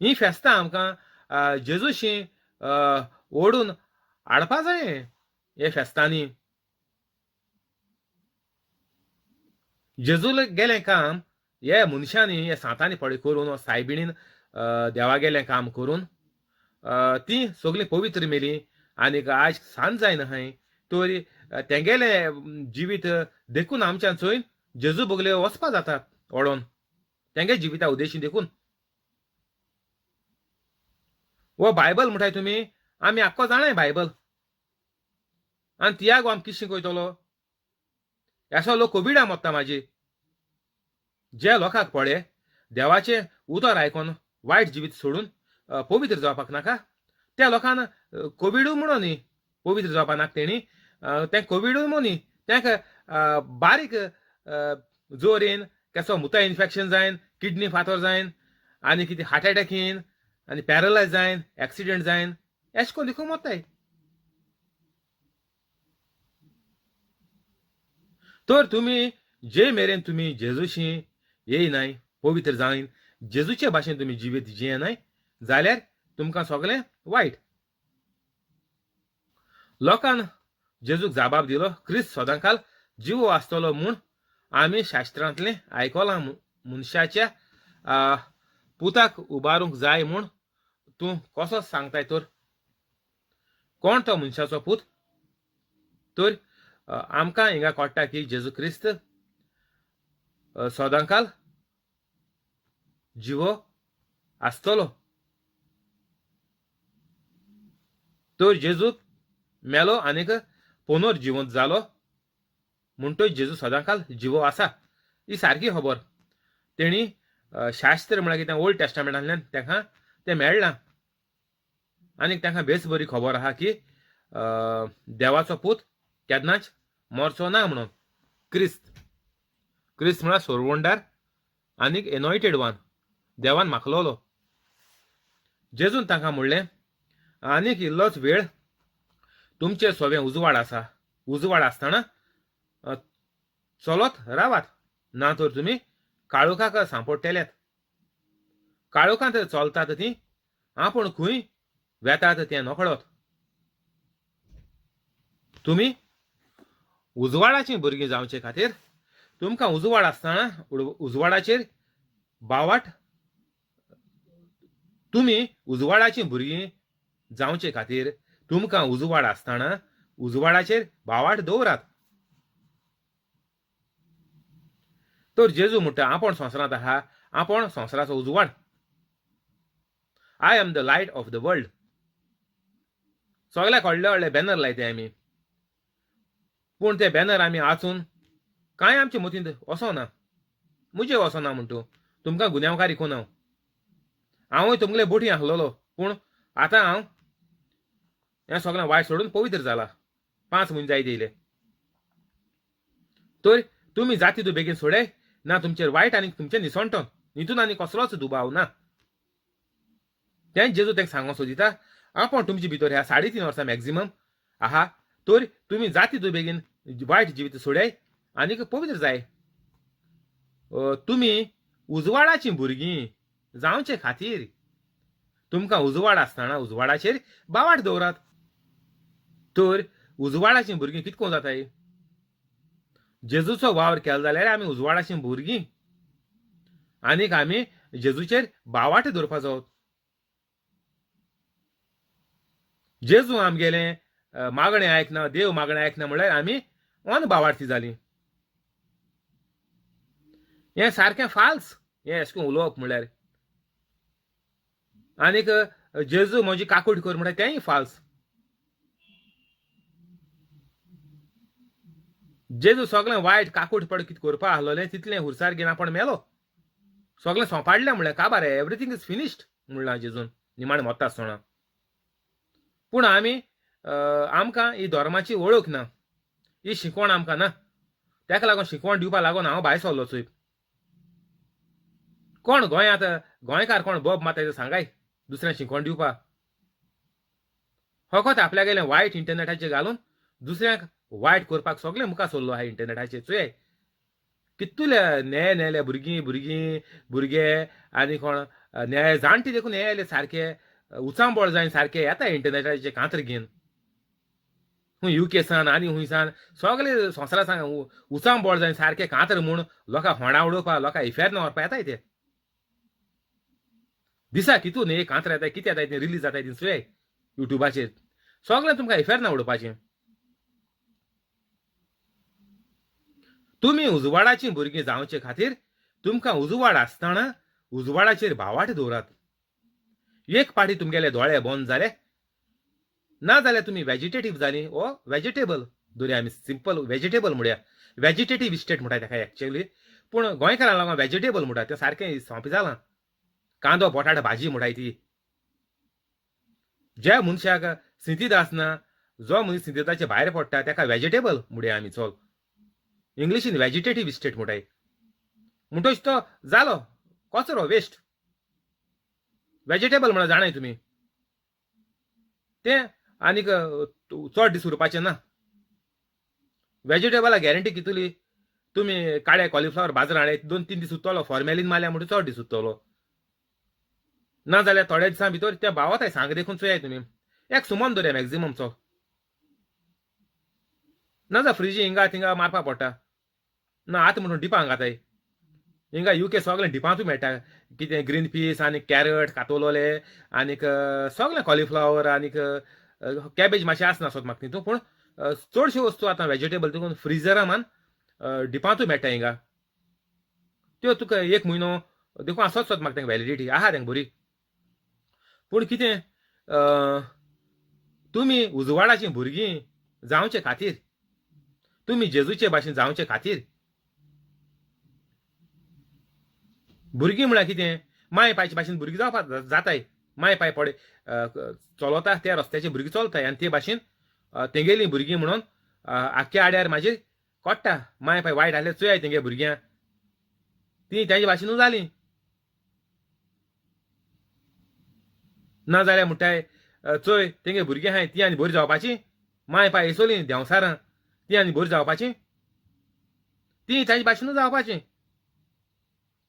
हीं फेस्तां आमकां जेजूशी ओडून हाडपा जाय हे फेस्तांनी. जेजूल गेलें काम हे मनशांनी हे सांतांनी पळय करून सायबिणीन देवा गेलें काम करून तीं सगळीं पवित्र मेलीं आनीक आज सांज जायन आहाय तोरी तेंगेलें जिवीत देखून आमच्यान चोयन जेजू बोगले वचपा जाता ओडोन तेंगे जिविता उद्देशीन देखून. वो बायबल म्हणटाय तुमी आमी आख्खो जाणाय बायबल आनी तियागो आमी कितें शिकयतलो. असो लोक कोविडा मोत्ता म्हाजी. जे लोकांक पळय देवाचें उतर आयकोन वायट जिवीत सोडून पवित्र जावपाक नाका त्या लोकांना कोविडूय म्हणून न्ही पवित्र जावपाक नाका तेणी तें कोविडूय म्हणून न्ही तेंका बारीक जोरेन केसो मुता इन्फेक्शन जायन किडनी फातर जायन आनी कितें हार्ट एटॅक येन आनी पॅरलायज जायन एक्सिडेंट जायन अशें करून देखून मोत्ताय. तर तुमी जे मेरेन तुमी जेजूशी येयनाय पवित्र जायन जेजूचे भाशेन तुमी जिवीत जियेनाय जाल्यार तुमकां सगळें वायट. लोकान जेजूक जाबाब दिलो क्रिस्त सदांकाल जिवो आसतलो म्हूण आमी शास्त्रांतलें आयकलां. मनशाच्या पुताक उबारूंक जाय म्हूण तूं कसो सांगताय तर कोण तो मनशाचो पूत. तर आमकां हिंगा कळटा की जेजू क्रिस्त सदांकाल जिवो आसतलो. तर जेजूक मेलो आनीक पुनर जिवंत जालो म्हणटच जेजू सदांकाल जिवो आसा ही सारकी खबर. तेणी शास्त्र म्हळ्यार कितें ओल्ड टेस्टामेंटांतल्यान तांकां तें मेळ्ळां आनीक तांकां बेस बरी खबर आहा की देवाचो पूत केन्नाच मरचो ना म्हणून. क्रिस्त म्हळ्यार सोरवोंडार आनीक एनॉयटेड वन देवान माखलोलो. जेजून तांकां म्हणलें आनीक इल्लोच वेळ तुमचें सोबें उजवाड आसा. उजवाड आसतना चलत रावात ना तर तुमी काळोखाक सांपडटल्यात. काळोखांत चलतात तीं आपूण खंय वेतात तें नकळत. तुमी उजवाडाचीं भुरगीं जावचे खातीर तुमकां उजवाड आसतना उजवाडाचेर बावाट तुमी उजवाडाचीं भुरगीं जावचे खातीर तुमकां उजवाड आसतना उजवाडाचेर बावाट दवरात. तर जेजू म्हणटा आपूण संवसारांत आहा आपूण संवसाराचो उजवाड. I am the light of the world. सगळ्याक व्हडले व्हडले बॅनर लायताय आमी पूण ते बॅनर आमी वाचून कांय आमचे मतींत वचोना. म्हजे वचोना म्हणटू तुमकां गुन्यांवकारी कोण हांवूय तुमगेले बोटी आसलोलो पूण आतां हांव हें सगळें वायट सोडून पवित्र जाला. 5 म्हयने जायत येयले. तर तुमी जाती तूं बेगीन सोडाय ना तुमचेर वायट आनी तुमचें निसणटोन हितून आनी कसलोच दुबाव ना. तें जेजू तांकां सांगूंक सोदिता आपूण तुमचे भितर ह्या 3.5 वर्सां मॅक्झिमम आहा तर तुमी जाती तूं बेगीन वायट जिवीत सोडाय आनीक पवित्र जाय. तुमी उजवाडाचीं भुरगीं जावचे खातीर तुमकां उजवाड आसतना उजवाडाचेर बावाट दवरात. तर उजवाडाचीं भुरगीं कितको जाताय. जेजूचो वावर केलो जाल्यार आमी उजवाडाचीं भुरगीं आनीक आमी जेजूचेर बावाट दवरपा जावो. जेजू आमगेलें मागणें आयकना देव मागणें आयकना म्हळ्यार आमी ओन बावार्थी जालीं. हें सारकें फाल्स हें अशें करून उलोवप म्हळ्यार. आनीक जेजू म्हजी काकूट कर म्हणटा तेंय फाल्स. जेजू सगळें वायट काकूट पड कितें करपा आहलोलें तितलें हुरसार घेवन आपण मेलो सगळें सोंपाडलें म्हणलें काबार एवरीथींग इज फिनिश्ड म्हणलां जेजून निमाणें मोत्ता आसतना पूण आमी आमकां ही धर्माची वळख ना ही शिकवण आमकां ना ताका लागून शिकवण दिवपा लागून हांव भायर सरलो चोय कोण गोंयांत गोंयकार कोण बोब मातायचो सांगाय दुसऱ्यांक शिकवण दिवपा फकत आपल्या गेलें वायट इंटरनेटाचेर घालून दुसऱ्यांक वायट करपाक सगळें मुखार सरलो आहा इंटरनेटाचेर चोय कितले न्याय नेले भुरगे आनी कोण न्याय जाणटे देखून हे आयले सारके उचांबळ जायन सारके येता इंटरनेटाचेर कांतर घेवन युकेसान आनी हुंयसान सगळे संवसारा सांग उचांबळ जायन सारके कांतर म्हूण लोकांक होंडा उडोवपा लोकांक इफेर व्हरपा येताय ते दिसा कितून हे कांतर येताय कितें येताय तें रिलीज जाताय तीं चोय युट्यूबाचेर सगळें तुमकां इफेर ना उडोवपाचें तुमी उजवाडाची भुरगीं जावचे खातीर तुमकां उजवाड आसतना उजवाडाचेर भावाट दवरात एक पाटी तुमगेले दोळे बंद जाले ना जाल्यार तुमी वेजिटेटीव जालीं ओ वेजिटेबल धोरी आमी सिंपल वेजिटेबल म्हणया वेजिटेटीव स्टेट म्हणटात ताका एक्चुअली पूण गोंयकारांक लागून वेजिटेबल म्हणटात तें सारकें सोंपें जालां कांदो बटाट भाजी म्हणटाय ती ज्या मनशाक स्थितीत आसना जो मनीस स्थितीताचे भायर पडटा ताका वेजिटेबल म्हणया आमी चल इंग्लिशीन वेजिटेटीव स्टेट म्हणटाय म्हणटच तो जालो कचरो वेस्ट वेजिटेबल म्हणून जाणाय तुमी तें आनीक चड दीस उरपाचें ना वेजिटेबलाक गॅरंटी कितली तुमी काळे कॉलिफ्लावर बाजार हाडले 2-3 दीस उरतलो फॉर्मेलीन मारल्या म्हणून चड दीस उरतलो ना जाल्यार थोड्या दिसां भितर त्या भावाताय सांग देखून चोयाय तुमी एक सुमन दवरया मॅक्झिमम चो ना जाल्यार फ्रिजी हिंगा थिंगा मारपा पडटा ना आतां म्हणून डिपां घाताय हिंगा यूके सगळें डिपांतूय मेळटा कितें ग्रीन पीस आनी कॅरट कातोलोले आनीक सगळें कॉलिफ्लावर आनीक कॅबेज मातशें आसना सोद म्हाका तितून पूण चडश्यो वस्तू आतां वेजिटेबल देखून फ्रिजरा मान डिपांतूय मेळटा हिंगा त्यो तुका एक म्हयनो देखून आसत सोद म्हाका तांकां वॅलिडिटी आहा तांकां बरी पूण कितें तुमी उजवाडाचीं भुरगीं जावचे खातीर तुमी जेजूचे भाशेन जावचे खातीर भुरगीं म्हळ्यार कितें माय पायचे भाशेन भुरगीं जावपाक जाताय माय पाय पडे चलता त्या रस्त्याचे भुरगीं चलताय आनी ते भाशेन तेंगेलीं भुरगीं म्हणून आख्या आड्यार म्हाजेर कोट्टा माय पाय वायट आहले चोयाय तेंगे भुरग्यां ती तेजे भाशेनूच जालीं ना जाल्यार म्हणटाय चोय तेंगे भुरगीं आहाय ती आनी बरी जावपाची माय पाय येसोलीं देंवसारां ती आनी बरी जावपाची ती ताजे भाशेनूच जावपाची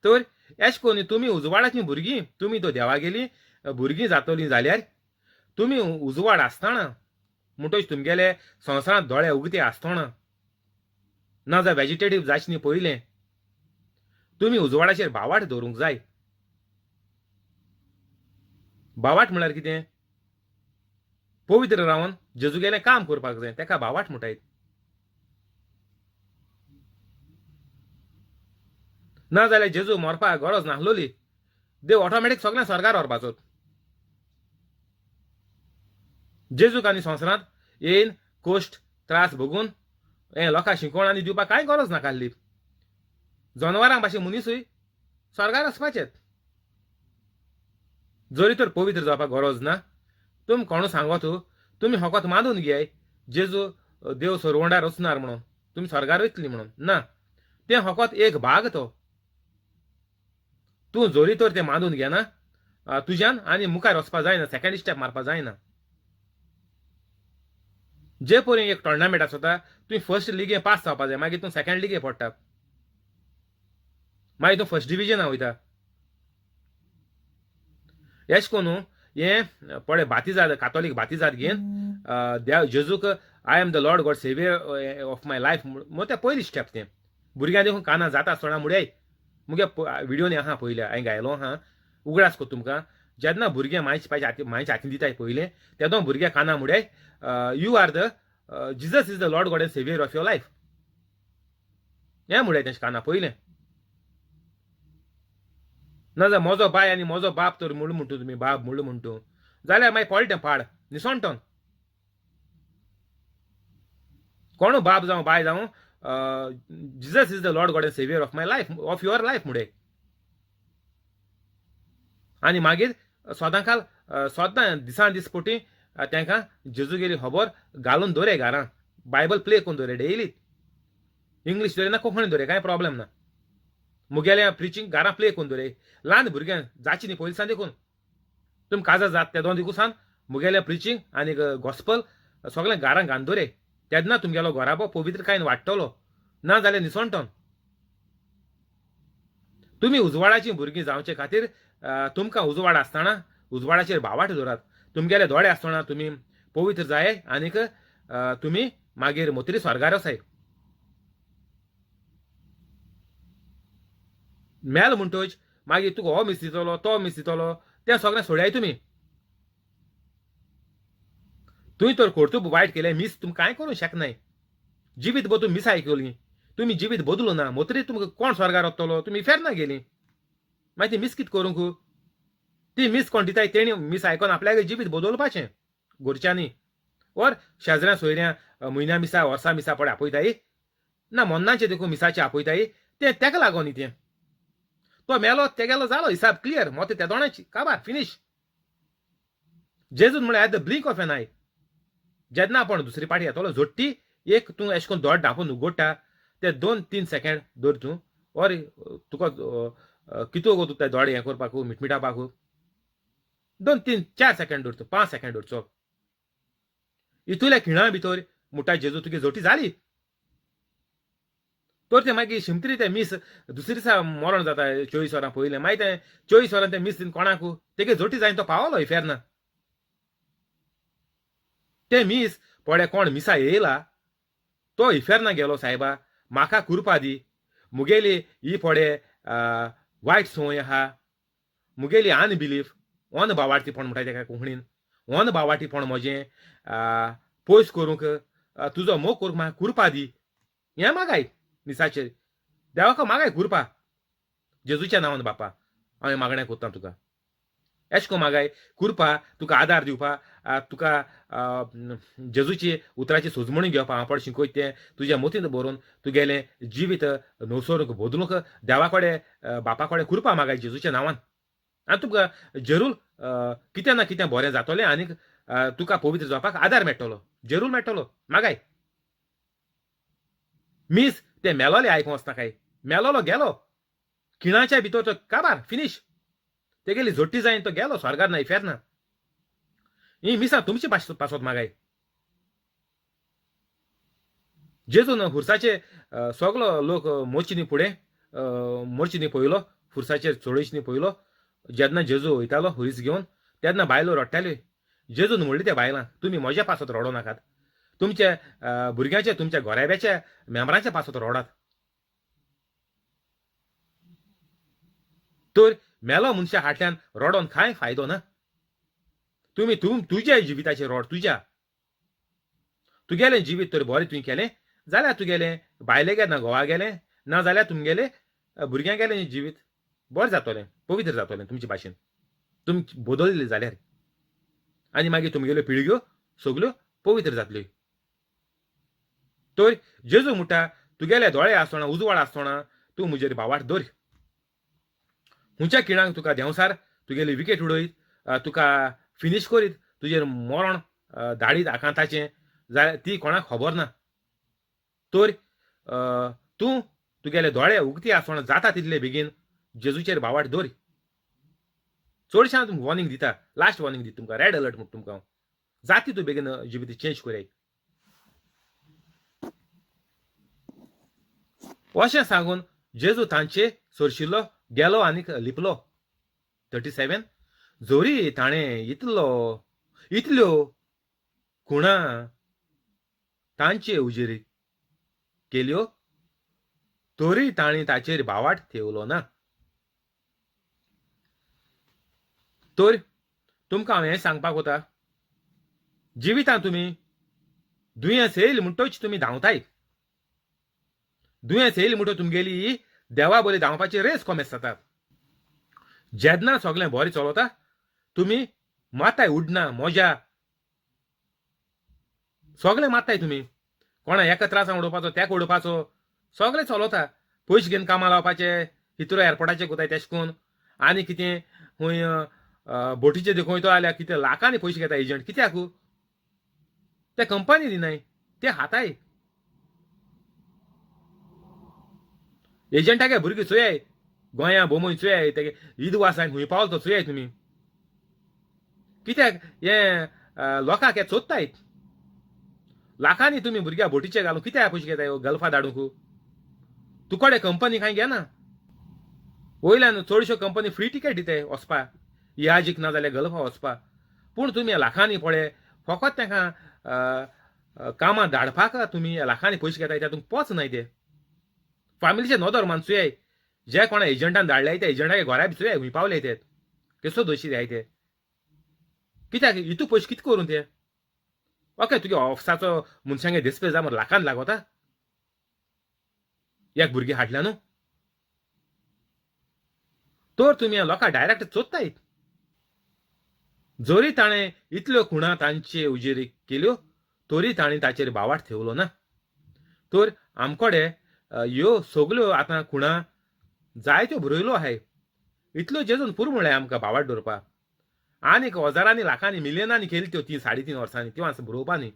तर एश कोन्नी तुमी उजवाडाची भुरगीं तुमी तो देवा गेली भुरगीं जातलीं जाल्यार तुमी उजवाड आसतना म्हणटच तुमगेले संवसारांत दोळे उगते आसतना ना जाल्यार वेजिटेटीव जायचे न्ही पयलें तुमी उजवाडाचेर भावाट दवरूंक जाय भावाट म्हळ्यार कितें पवित्र रावन जेजूगेलें काम करपाक जाय ताका भावाट म्हणटात ना जाल्यार जेजू मरपाक गरज नासलोली देव ऑटोमॅटीक सगळें स्वर्गार व्हरपाचो जेजूक आनी संवसारांत येयन कोश्ट त्रास भोगून हें लोकांक शिकवण आनी दिवपाक कांय गरज नाकाल्ली जनावरांक भाशेन मनीसूय स्वर्गार वचपाचेत जरी तर पवित्र जावपाक गरज ना तुमी कोण सांगोत तुमी फकत मानून घेयाय जेजू देव सरवंडार वचनार म्हणून तुमी स्वर्गार वयतली म्हणून ना तें फकत एक भाग तो तूं जोरी तर तें मानून घेना तुज्यान आनी मुखार वचपा जायना सेकंड स्टेप मारपा जायना जे परेन एक टोर्नामेंट आसता तुवें फर्स्ट लिगे पास जावपा जाय मागीर तूं सेकंड लिगे पडटा मागीर तूं फर्स्ट डिविजनाक वयता एश कोन्नू हें पळय बातिजाद कातोलीक बातिजाद घेवन देव जेजूक I am the Lord God saviour of my life म्हणून तें पयलीं स्टेप तें भुरग्यां देखून काना जाता आसतना मुडे मुगे व्हिडिओनी आहा पयलीं हांवें गायलो आहा उगडास को तुमकां जेन्ना भुरगे मायचे पायचे मायचे हातीन दिताय पयलें तेदो भुरगे काना मुडे you are the Jesus is the Lord God and saviour of your life हें मुडे तेंचे काना पयलें ना जाल्यार म्हजो बाय आनी म्हजो बाप तर म्हणटू तुमी बाप म्हणटू जाल्यार मागीर पळटें पाड निसोणटोन कोण बाप जावं बाय जावं Jesus is the Lord God and saviour of my life, of your life मुडे. आनी मागीर सोदां दिसान दीस पोटी तांकां जेजू गेली खबर घालून दवरे घरां, बायबल प्ले करून दवरे डेली. इंग्लीश दवरे ना कोंकणी दवरे, कांय प्रॉब्लेम ना. मुगेल्या प्रिचींग घरां प्ले करून दवरे. ल्हान भुरग्यां जाची न्ही पयलीं सान देखून तुमी काजार जात ते दोन दिवसान मुगेल्या प्रिचींग आनी गॉस्पल सगळें घरां घालून दवरे. तेन्ना तुमगेलो घोराबो पवित्रकायेन वाडटलो, ना जाल्यार निसणटोन. तुमी उजवाडाची भुरगीं जावचे खातीर तुमकां उजवाड आसतना उजवाडाचेर भावाट दवरात. तुमगेले दोळे आसतना तुमी पवित्र जाय आनीक तुमी मागीर मोतरी स्वर्गार वसाय. मेल म्हणटोच मागीर तुका हो मीस दितलो तो मीस दितलो तें सगळें सोड्याय तुमी. तुवें तर कर्तूब वायट केलें, मीस तुमी कांय करूंक शकनाय. जिवीत बदून मिस आयकली, तुमी जिवीत बदलू ना, मोतरी तुमकां कोण स्वर्गार वतलो, तुमी फेरना गेली. मागीर ती मीस कितें करूंक? ती मीस कोण दिताय तेणी मीस आयकोन आपल्याक जिवीत बदलपाचें घरच्यांनी. ओर शेजऱ्या सोयऱ्या म्हयन्या मिसा वर्सा मिसा पळय आपयताय ना, मोन्नाचे देखून मिसाचे आपयताय, तें तेका लागोन तें. तो मेलो तेगेलो जालो हिसाब क्लियर, मोते त्या दोणाची काबार फिनीश. जेजून म्हळ्यार at the blink of an eye. जेन्ना आपण दुसरी पाटी येतलो जोडटी एक तूं अशें करून दोळ धांपून उगडटा ते 2-3 सेकंड दवर तूं. ओर तुका कितू गो तूं ते दोळे हें करपाक मिटमिटापाक 2-3-4 सेकंड दवर, 5 सेकंड दवरचो. इतुल्या खिणा भितर मुठा जेजू तुगे जोटी जाली. तर ते मागीर शिमतरी ते मीस दुसरे दिसा मरण जाता 24 वरां पयलें. मागीर ते 24 वरां ते मीस दिन कोणाक तेगे जोटी जायन तो पावलो इफेरना. ते मीस पळे कोण मिसा येयला तो इफेरना गेलो, सायबा म्हाका कुरपा दी. मुगेली ही पळे वायट संवय आहा, मुगेली अनबिलीफ, ओन बावाटीपण म्हणटाय तेका कोंकणीन. ओन बावाटीपण म्हजें पयस करूंक तुजो मोग करूंक म्हाका कुरपा दी. हें मागाय मिसाचेर, देवाको मागाय कुरपा जेजूच्या नांवान बापा हांवें मागणें कोत्ता तुका. एशें को मागाय कुरपा तुका आदार दिवपा, तुका जेजूची उतराची सोजमणी घेवपा हांव पड शिकोयत तें तुज्या मोतीन बरोवन तुगेलें जिवीत न्हवसरूंक बदलूंक देवा कडेन बापा कडेन कुरपा मागाय जेजूच्या नांवान. आनी तुका जरूर कितें ना कितें बरें जातलें आनीक तुका पवित्र जावपाक आदार मेळटलो, जरूर मेळटलो. मागाय मीस ते मेलोले आयकूं वचनाकाय. मेलोलो गेलो खिणाच्या भितर तो काबार फिनीश. तेगेली जोट्टी जायन तो गेलो स्वर्गार ना इफेरना. ही मिसां तुमची पासत मागाय. जेजून हुर्साचे सगलो लोक मोर्ची न्ही फुडें मोर्ची न्ही पयलो, हुर्साचेर चोडयच न्ही पयलो. जेन्ना जेजू वयतालो हुरीस घेवन तेन्ना बायलो रडटाल्यो. जेजून म्हणली त्या बायलांक तुमी म्हज्या पासत रडो नाकात, तुमच्या भुरग्याच्या तुमच्या घोराब्याच्या मेंबरांच्या पासत रडात. तर मेलो मनशा फाटल्यान रडोन कांय फायदो ना. तुमी तुज्या जिविताचेर रड. तुगेलें जिवीत तर बरें तुवें केलें जाल्यार तुगेलें बायले ना घोवा गेलें, ना जाल्यार तुमगेलें भुरग्यां गेलें जिवीत बरें जातलें, पवित्र जातलें तुमचे भाशेन तुमी बदलले जाल्यार. आनी मागीर तुमगेल्यो पिळग्यो सगल्यो पवित्र जातल्यो. तर जेजू म्हणटा तुगेले दोळे आसतना उजवाड आसतना तूं म्हजेर भावाट दवर. हुंच्या खिणाक तुका देंवसार तुगेली विकेट उडयत, तुका फिनीश करीत, तुजेर मरण धाडीत आकांताचें जाल्यार ती कोणाक खबर ना. तर तूं तुगेले दोळे उगती आसतना जाता तितले बेगीन जेजूचेर भावाट दवर. चडशें हांव तुमकां वॉर्निंग दिता, लास्ट वॉर्निंग दिता तुमकां, रेड अलर्ट म्हणटा तुमकां. जाती तूं बेगीन जिवीत चेंज कोराय. अशें सांगून जेजू तांचे सरशिल्लो गेलो आनीक लिपलो. 37 जोरी ताणें इतल्यो खुणा तांचे उजेरी केल्यो तोरी तांणी ताचेर भावाट थेवलो ना. तर तुमकां हांव हें सांगपाक वता, जिवितांत तुमी दुयेंस येयली म्हणटच तुमी धांवताय. दुयेंस येयली म्हणटच तुमगेली देवा बरी धांवपाची रेस कोमेस जाता. जेन्ना सगळें बरें चलता तुमी माताय उडना मोज्या सगळें मात्ताय. तुमी कोणा एका त्रासान उडोवपाचो तेका उडोवपाचो सगळें चलता पयशे घेवन कामां लावपाचे हितरो एअरपोर्टाचेर कोताय तेश कोन आनी कितें खूंय बोटीचे देखून वयतो जाल्यार कितें लाखांनी पयशे घेता एजंट कित्याक ते कंपनी दिनाय ते हाताय एजंटागे भुरगीं चोयाय गोंया बोमोय चोयाय तेगे ईद वासान खूंय पावल तो चोयाय तुमी कित्याक हे लोकांक हे चोदताय लाखांनी तुमी भुरग्या बोटीचे घालून कित्याक पयशे घेताय गल्फा धाडूंक तुकोडे कंपनी कांय घेना वयल्यान चडश्यो कंपनी फ्री टिकेट दिताय वचपा याजीक ना जाल्यार गल्फा वचपा पूण तुमी लाखांनी पळय फकत तांकां कामां धाडपाक तुमी लाखांनी पयशे घेताय तातूंत पोच न्हय ते फॅमिलीचे नोदर मानसुयाय जे कोणा एजंटान धाडल्याय ते एजंटाचे घरा भितरूय खूंय पावले ते केसो दोशी जाय ते कित्याक हितू पयशे कितें करून ते ओके तुगे ऑफिसाचो मनशांगे दिसपे जा मरे लाखान लागोता एक भुरगी हाडल्या न्हू तर तुमी लोकांक डायरेक्ट चोदताय जोरी ताणें इतल्यो खुणा तांचे उजेरी केल्यो तोरी ताणें ताचेर बावाट थेवलो ना तर आमकोडे ह्यो सगल्यो आतां खुणा जायत्यो बरयलो आहाय इतल्यो जेजून पुरो म्हळ्यार आमकां बावाट दवरपा आनीक हजारांनी लाखांनी मिलियनांनी केली त्यो 3.5 वर्सांनी त्यो आसा बरोवपा न्ही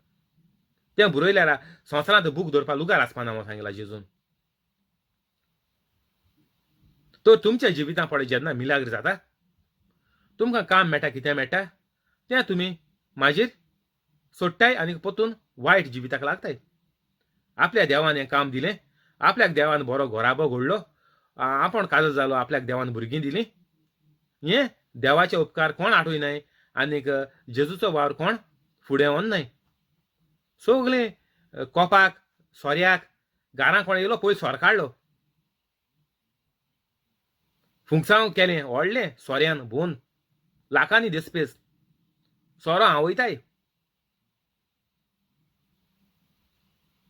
तें बरयल्यार संवसारांत बूक दवरपा लुगार आसपाना म्हूण सांगला जेजून तो तुमच्या जिवितां पळय जेन्ना मिलाग्र जाता तुमकां काम मेळटा कितें मेळटा तें तुमी मागीर सोडटाय आनी परतून वायट जिविताक लागताय आपल्या देवान हें काम दिलें आपल्याक देवान बरो घोराबो घडलो आपण काजो जालो आपल्याक देवान भुरगीं दिलीं हें देवाचे उपकार कोण आठयनाय आनीक जेजूचो वावर कोण फुडें व्हरनाय सगळें कोपाक सोऱ्याक घरां कोण येयलो पयस सोर काडलो फुंगसांव केलें व्हडलें सोऱ्यान भोवन लाखांनी दिसपेस सोरो हांव वयताय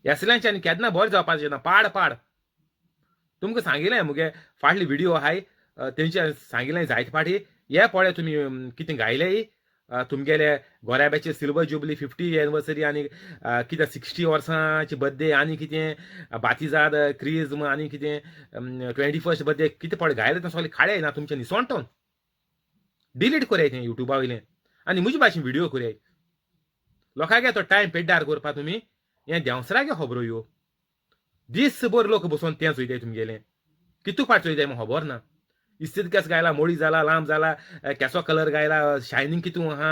येसल्यांच्यानी केन्ना बरें जावपाचें ना पाड पाड तुमकां सांगिल्लें मुगे फाटली व्हिडिओ आहाय तेंचे सांगिल्लें जायते फाटी हे पळय तुमी कितें गायलेय तुमगेले गोऱ्याब्याचे सिल्वर जुबली 50 एनिवर्सरी आनी कितें 60 वर्सांची बर्थडे आनी कितें बातिजाद क्रिज्म आनी कितें 21st बर्थडे कितें पळय गायलें तें सगळें खाडे ना तुमचें निसोणटोन डिलीट कोराय तें युट्यूबा वयलें आनी म्हजे भाशेन व्हिडिओ कोराय लोकांगे तो टायम पेड्डार करपा तुमी हें देंवसरागे खबरो ह्यो दिसभर लोक बसून तें चोयताय तुमगेलें कितू पाट चोयताय म्हूण खबर ना इस्तीत केस गायला मोडी जाला लांब जाला केसो कलर गायला शायनींग कितू आहा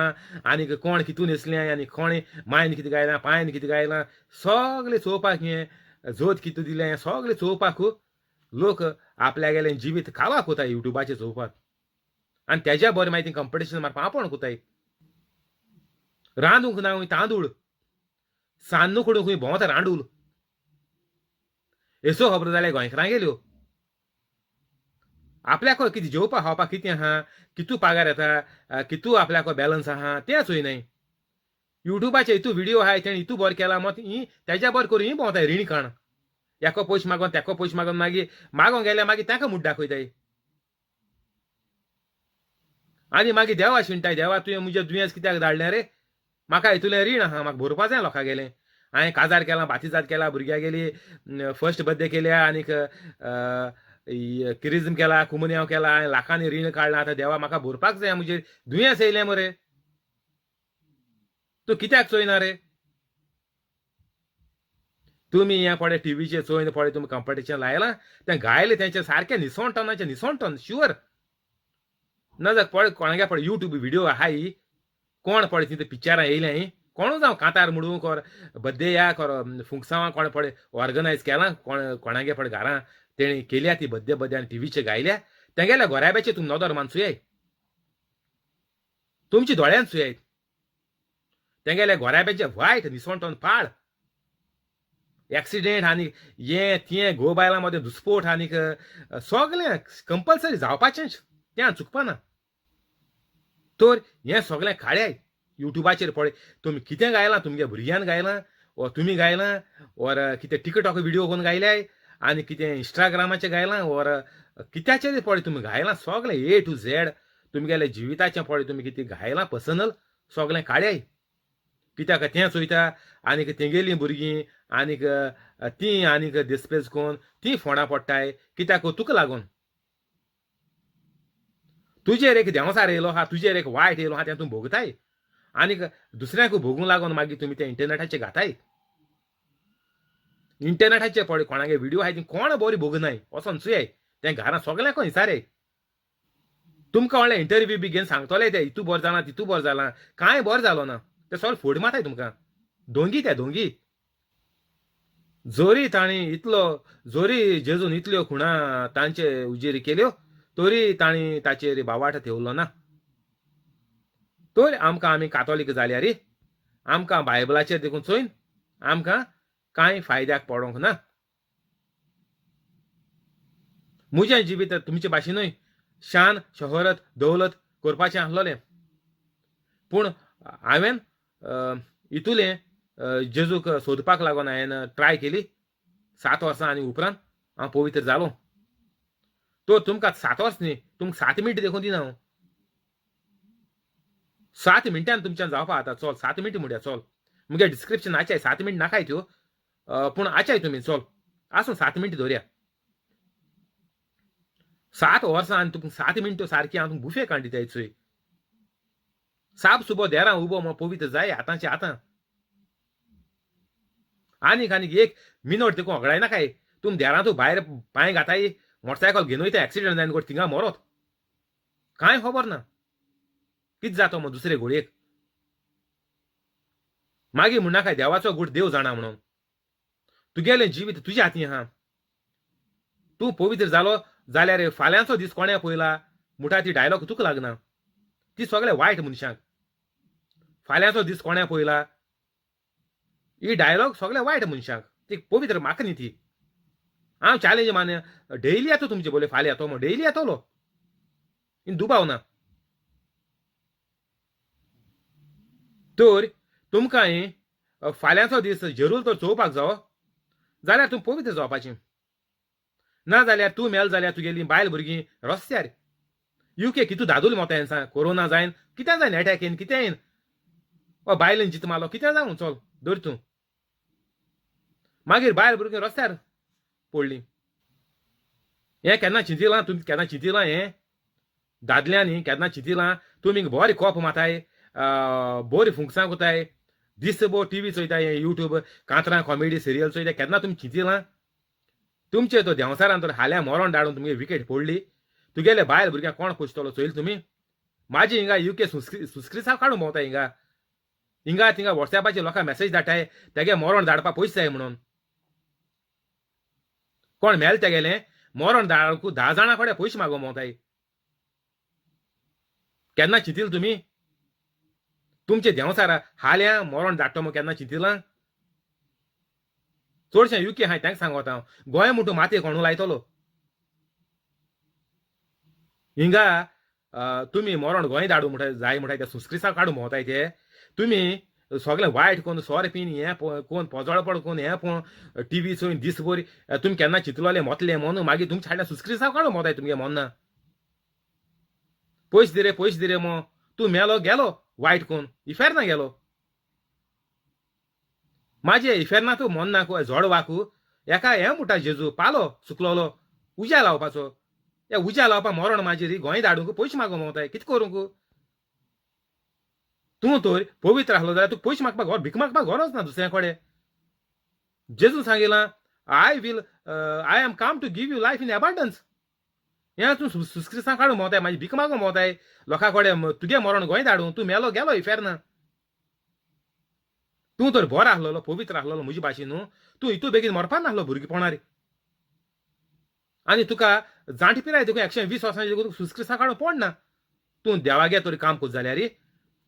आनीक कोण कितू न्हेसलें आनी कोण मायन कितें गायलां पायन कितें गायलां सगळें चोवपाक हें जोत कितू दिलें सगळें चोवपाक लोक आपल्या गेलें जिवीत खावा कोताय युट्यूबाचेर चोवपाक आनी तेज्या बरें मागीर कंपिटिशन मारपा आपण कोताय रांदूंक ना तांदूळ सान्नू कडून खंय भोंवता रांडूल एसो खबर जाल्यार गोंयकारां गेल्यो आपल्याक कितें जेवपा खावपाक कितें आहा कितू पागार येता कितू आपल्याक बॅलन्स आहा तें चोयनाय युट्यूबाचेर हितू व्हिडिओ आहाय तेणें हितू बरें केला मत ही तेज्या बरें करून ही भोंवताय रीण काण एको पयशे मागोन तेको पयशे मागोन मागीर मागोंक गेल्यार मागीर ताका मुड्ड दाखयताय आनी मागीर देवा शिंटाय देवा तुवें म्हजे दुयेंस कित्याक धाडलें रे म्हाका हितूलें रीण आहा म्हाका भरपा जाय लोकां गेलें हांवें काजार केलां बातिजाद केला भुरग्यां गेली फर्स्ट बर्थडे केल्या आनीक क्रिज्म केला कुमन्यांव केला हांवें लाखांनी रीण काडलां आतां देवा म्हाका भरपाक जाय म्हजेर दुयेंस येयलें मरे तूं कित्याक चोयना रे तुमी हें पळय टीव्हीचेर चोयन पळय तुमी कंपिटिशन लायलां तें गायलें तेंचें सारकें निसोणटनाचें निसोणटन शुअर नाजाल्यार पळय कोणागे पळय युट्यूब व्हिडिओ आहाय कोण पळय तितूं पिक्चरां येयलें कोणू जावं कांतार म्हणूंक और बड्डे याक और फुंगसांवां कोण पळय ऑर्गनायज केलां कोणागे पळय घरां तेणी केल्या ती बड्डे आनी टीव्हीचेर गायल्या तेंगेल्या गोऱ्याब्याचेर तुमी नदर मानसुयाय तुमची दोळ्यान चुयात तेंगेल्या गोऱ्याब्याचें वायट निसोणटोन पाड एक्सिडेंट आनी हें तें घोव बायलां मदें दुस्फोट आनीक सगळें कंपल्सरी जावपाचेंच तें चुकपा ना तर हें सगळें खाड्याय युट्यूबाचेर पळय तुमी कितें गायलां तुमगे भुरग्यान गायलां वो तुमी गायलां और कितें टिकटॉक व्हिडिओ कोन्न गायल्याय आनी कितें इंस्टाग्रामाचेर गायलां और कित्याचेर पळय तुमी गायलां सगळें A to Z तुमगेल्या जिविताचें पळय तुमी कितें गायलां पर्सनल सगळें काड्याय कित्याक तें चोयता आनीक तेंगेलीं भुरगीं आनीक तीं आनीक डिस्प्लेस कोन्न तीं फोंडां पडटाय कित्याक तुका लागून तुजेर एक देंवसार येयलो आहा तुजेर एक वायट येयलो आहा तें तूं भोगताय आनीक दुसऱ्याक भोगूंक लागून मागीर तुमी ते इंटरनेटाचेर घाताय इंटरनेटाचेर पळय कोणागे व्हिडिओ आहाय ती कोण बरी भोगनाय वचोन चुयाय तें घरां सगल्यांक हिसारे तुमकां व्हडले इंटरव्यू बी घेवन सांगतले ते हितू बरें जालां तितू बरें जालां कांय बरें जालो ना ते सगळे फोड मारताय तुमकां दोंगी त्या दोंगी जोरी ताणी इतलो जोरी जेजून इतल्यो खुणा तांचे उजेरी केल्यो तोरी ताणी ताचेर बावाट थेवलो ना तर आमकां आमी कातोलीक जाल्यार आमकां बायबलाचेर देखून चोयन आमकां कांय फायद्याक पडोंक ना म्हजें जिवीत तुमचे भाशेनूय शान शोहरत दौलत करपाचें आसलोलें पूण हांवें इतुलें जेजूक सोदपाक लागून हांवें ट्राय केली 7 वर्सां आनी उपरांत हांव पवित्र जालो तो तुमकां 7 वर्स न्ही तुमकां 7 मिनट देखून दिना हांव 7 मिनटान तुमच्यान जावपा जाता चल 7 मिनट म्हणया चल मुगे डिस्क्रिप्शन आचाय 7 मिनट नाकाय त्यो पूण आचाय तुमी चल आसूं 7 मिनट धरया 7 वर्सां आनी तुमकां 7 मिनट सारकी हांव तुमकां बुफे काडून दिताय चोय साप सुबो देरां उबो म्हण पवित्र जाय आतांचे आतां आनीक एक मिनट देखून वगडाय नाकाय तुम देरां तूं भायर पांय घाताय मोटरसायकल घेवन वयता एक्सिडेंट जायन कोण थिंगा मरोत कांय खबर ना कितें जातो म्हण दुसरे घोडयेक मागीर म्हणनाकाय देवाचो गूट देव जाणा म्हणून तुगेलें जिवीत तुज्या हातीं आहा तूं पवित्र जालो जाल्यार फाल्यांचो दीस कोणें पयला मुठा ती डायलॉग तुका लागना ती सगळे वायट मनशांक फाल्यांचो दीस कोणें पयला ही डायलॉग सगळे वायट मनशांक ती पवित्र म्हाका न्ही ती हांव चॅलेंज मान्य डेली येतो तुमचे बोले फाल्यां येतो म्हण डेली येतलो इन दुबाव ना तर तुमकां फाल्यांचो दीस जरूर तर चोवपाक जावो जाल्यार तूं पवित्र जावपाचें ना जाल्यार तूं मेल जाल्यार तुगेलीं बायल भुरगीं रस्त्यार यूके कितू दादूल मोता हें सांग कोरोना जायन कितें जायन एटॅक येन कितें येन बायलेन जित मारलो कितें जावं चल धर तूं मागीर बायल भुरगीं रस्त्यार पडलीं हें केन्ना चिंतिलां तुमी केन्ना चिंतिलां हें दादल्यांनी केन्ना चिंतिलां तुमी बरें कोप माताय बरी फुंकसां कोताय दिसभर टीव्ही चोयताय यूट्यूब कांतरां कॉमेडी सिरियल चोयताय केन्ना तुमी चिंतिलां तुमचे तो देंवसारान तर हाल्या मरण धाडून तुमगे विकेट पडली तुगेले बायल भुरग्यांक कोण पोसतलो चोयल तुमी म्हाजी हिंगा यूके सुस्क्रिसांव काडून भोंवताय हिंगा थिंगा वॉट्सॅपाचेर लोकां मॅसेज धाडटाय तेगे मरण धाडपा पयस जाय म्हणून कोण मेल तेगेलें मरण धाडकू 10 जाणां कडेन पयशे मागो भोंवताय केन्ना चिंतिल तुमी तुमचे देंवसारा हाल्या मरण धाडटो म्हूण केन्ना चिंतिलां चडशें यूके हांवें तांकां सांगोता हांव गोंय म्हणटू मातये कोणू लायतलो हिंगा तुमी मरण गोंय धाडू म्हणटाय जाय म्हणटाय त्या सुस्क्रिसांव काडून भोंवताय ते तुमी सगळें वायट कोन्न सोर पिन हें कोण पोजोळपण कोन्न हें पळोवन टीव्ही चोयन दिसभर तुमी केन्ना चिंतलोले मोतले म्हणून मागीर तुमच्या हाडल्या सुस्क्रिसांव काडून भोंवताय तुमगे मोन्ना पयशे दिरे मो तूं मेलो गेलो वायट कोन्न इफेर ना गेलो म्हाजे इफेर ना तूं मोन नाकू जोड वाकू एका हें म्हणटा जेजू पालो सुकलोलो उज्या लावपाचो या उज्या लावपा मरण म्हाजेर गोंय धाडूंक पयशे मागो भोंवताय कितें करूंक तूं तर पवित्र आसलो जाल्यार तुका पयशे मागपाक भीक मागपाक गरज ना दुसऱ्या कडेन जेजू सांगिलां I am come to give you life in abundance हें तूं सुस्क्रिसांव काडून भोंवताय म्हाजी भीक मागून भोंवताय लोकां कडेन तुगे मरण गोंय धाडूं तूं मेलो गेलो इफेर ना तूं तर बरो आसलोलो पवित्र आसलोलो म्हजी भाशेन न्हू तूं हितू बेगीन मरपा नासलो भुरगेपणार आनी तुका जाणटी पिराय देखून 120 वर्सांची देखून सुस्क्रिसांव काडून पडना तूं देवागे तरी काम कोत जाल्यार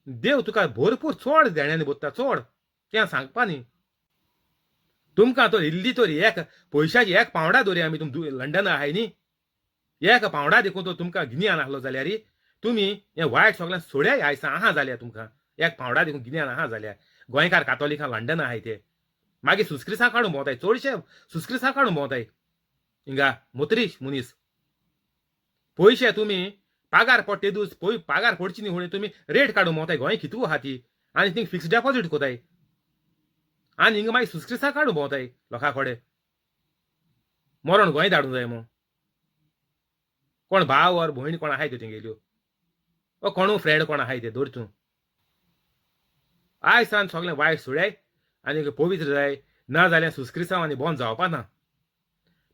देव तुका भरपूर चड देण्यांनी बोत्ता चड तें सांगपा न्ही तुमकां तर इल्ली तरी एक पयशाची 1 पावंडा धरी आमी तुमी लंडना आहाय न्ही 1 पावंडा देखून तो तुमकां गिन्यान आसलो जाल्यार तुमी हें वायट सगळें सोड्याय आयसां आहा जाल्यार तुमकां 1 पावंडा देखून गिन्यान आहा जाल्यार गोंयकार कातोलिकां लंडन आहाय ते मागीर सुस्क्रिसांव काडून भोंवताय चडशे सुस्क्रिसांव काडून भोंवताय हिंगा मोत्रीश मुनीस पयशे तुमी पागार पडटे दीस पगार पडची न्ही म्हणून तुमी रेट काडून भोंवताय गोंय कितू आहा ती आनी थिंग फिक्स डेपॉजीट कोताय आनी हिंगा मागीर सुस्क्रिसां काडूं भोंवताय लोकां कडेन मरण गोंय धाडूं जाय मग कोण भाव और भयण कोण आहाय त्यो थिंगेल्यो ओ कोणू फ्रेंड कोण आहाय ते धर तूं आयज सान सगळें वायट सोड्याय आनी पवित्र जाय ना जाल्यार सुस्क्रिसांव आनी बोंद जावपा ना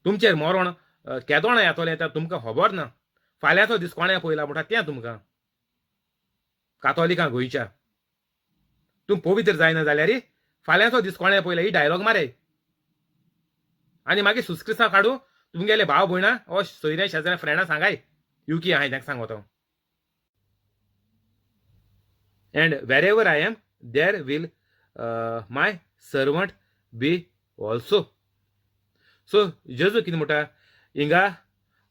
तुमचेर मरण केदोण येतोलें तें तुमकां खबर ना फाल्यांचो दीस कोणें पयला म्हणटा तें तुमकां कातोलिकां गोंयच्या तूं पवित्र जायना जाल्यार फाल्यांचो दीस कोणें पयला ही डायलॉग मारे आनी मागीर सुस्क्रिसां काडूं तुमगेले भाव भयणां ओ सोयऱ्या शेजाऱ्या फ्रेंडां सांगाय युकी आहाय तांकां सांगोतो and wherever I am there will my servant be also so जेजू कितें म्हणटा हिंगा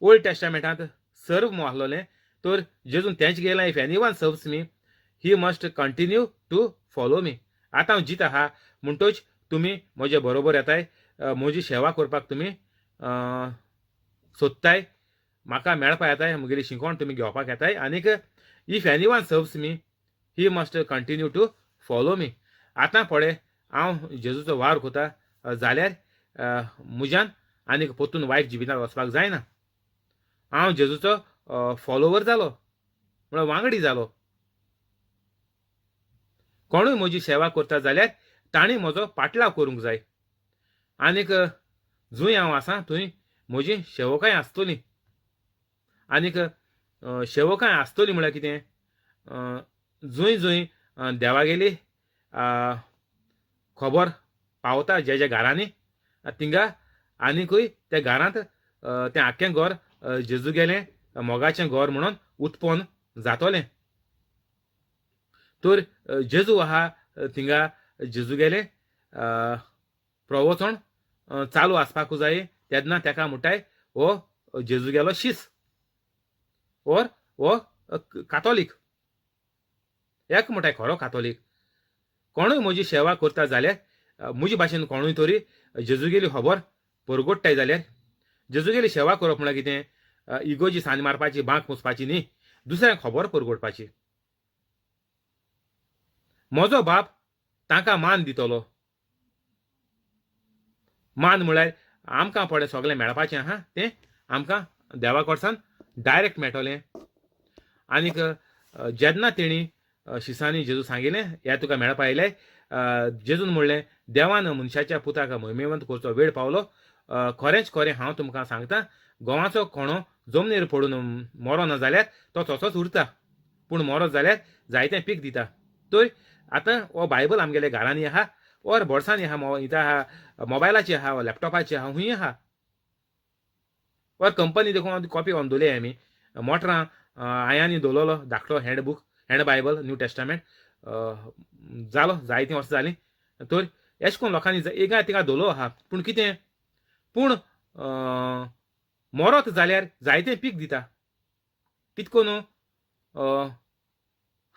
ओल्ड टेस्टामेंटांत सर्व म्हूण आहलोलें तर जेजून तेंच गेलां if anyone serves me he must continue to follow me आतां हांव जीत आहा म्हणटच तुमी म्हजे बरोबर येताय म्हजी सेवा करपाक तुमी सोदताय म्हाका मेळपा येताय म्हगेली शिकवण तुमी घेवपाक येताय आनीक if anyone serves me he must continue to follow me आतां पळय हांव जेजूचो वार कोता जाल्यार म्हज्यान आनीक परतून वायट जिवितांत वचपाक जायना हांव जेजूचो फॉलोवर जालो म्हळ्यार वांगडी जालो कोणूय म्हजी सेवा करता जाल्यार तांणी म्हजो पाटलाव करूंक जाय आनीक जूंय हांव आसां थंय म्हजी सेवकाय आसतली आनीक सेवकाय आसतली म्हळ्यार कितें जूंय जूंय देवागेली खबर पावता जे जे घरांनी थिंगा आनीकूय त्या घरांत तें आख्खें घर जेजू गेलें मोगाचें घर म्हणून उत्पन्न जातोलें तर जेजू आहा थिंगा जेजू गेले प्रवचन चालू आसपाकूच जाय तेन्ना तेका म्हणटाय हो जेजू गेलो शीस ओर हो कातोलीक एक म्हणटाय खरो कातोलीक कोणूय म्हजी सेवा करता जाल्यार म्हजे भाशेन कोणूय तरी जेजू गेली खबर परगोडटाय जाल्यार जेजू गेली सेवा करप म्हळ्यार कितें इगोजी सान्न मारपाची बांक पुसपाची न्ही दुसऱ्यांक खबर परगोडपाची म्हजो बाप तांकां मान दितलो मान म्हळ्यार आमकां पळय सगळें मेळपाचें आहा तें आमकां देवा कडच्यान डायरेक्ट मेळटलें आनीक जेन्ना तेणी शिसांनी जेजू सांगिल्लें हें तुका मेळपा येयलें जेजून म्हणलें देवान मनशाच्या पुताक महिमेवंत करचो वेळ पावलो खरेंच खरें हांव तुमकां सांगतां गोवाचो कोणो जमनीर पडून मरो ना जाल्यार तो तसोच उरता पूण मरो जाल्यार जायतें पीक दिता तर आतां हो बायबल आमगेल्या घरांनी आहा ओर बोर्सांनी आहा इथं आहा मोबायलाची आहा लॅपटॉपाची आहा हुंय आहा ओर कंपनी देखून कॉपी व्हरून दवरली आमी मोटरां आयांनी दवरलेलो धाकटो handbook hand Bible new testament जालो जायतीं वर्सां जालीं तर अशें करून लोकांनी एका तिका दवरलो आहा पूण कितें पूण मरत जाल्यार जायतें पीक दिता कितको न्हू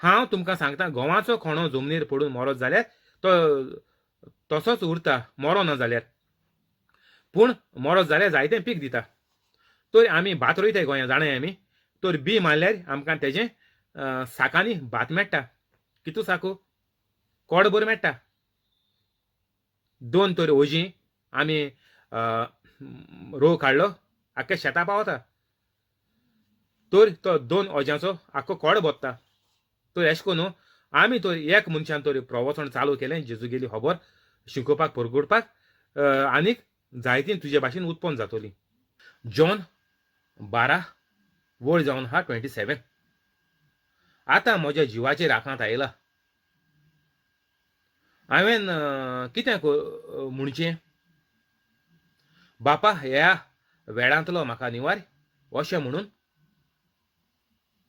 हांव तुमकां सांगता गोवाचो कोणो जमनीर पडून मरत जाल्यार तो तसोच उरता मरो ना जाल्यार पूण मरत जाल्यार जायतें पीक दिता तर आमी भात रोयताय गोंया जाणाय आमी तर बी मारल्यार आमकां तेजें साकांनी भात मेळटा कितू साकू कोडभर मेळटा दोन तर ओजीं आमी रोव काडलो आख्ख्या शेतां पावता तर तो दोन ओज्यांचो आख्खो कोड भोत्ता तर अशें करून आमी तर एक मनशान तर प्रवचन चालू केलें जेजू गेली खबर शिकोवपाक परगोडपाक आनीक जायतीं तुजे भाशेन उत्पन्न जातलीं जॉन 12 वळ जावन हा 27 आतां म्हज्या जिवाचेर आखांत आयला हांवें कितें म्हणचें बापा ह्या वेळांतलो म्हाका निवार अशें म्हणून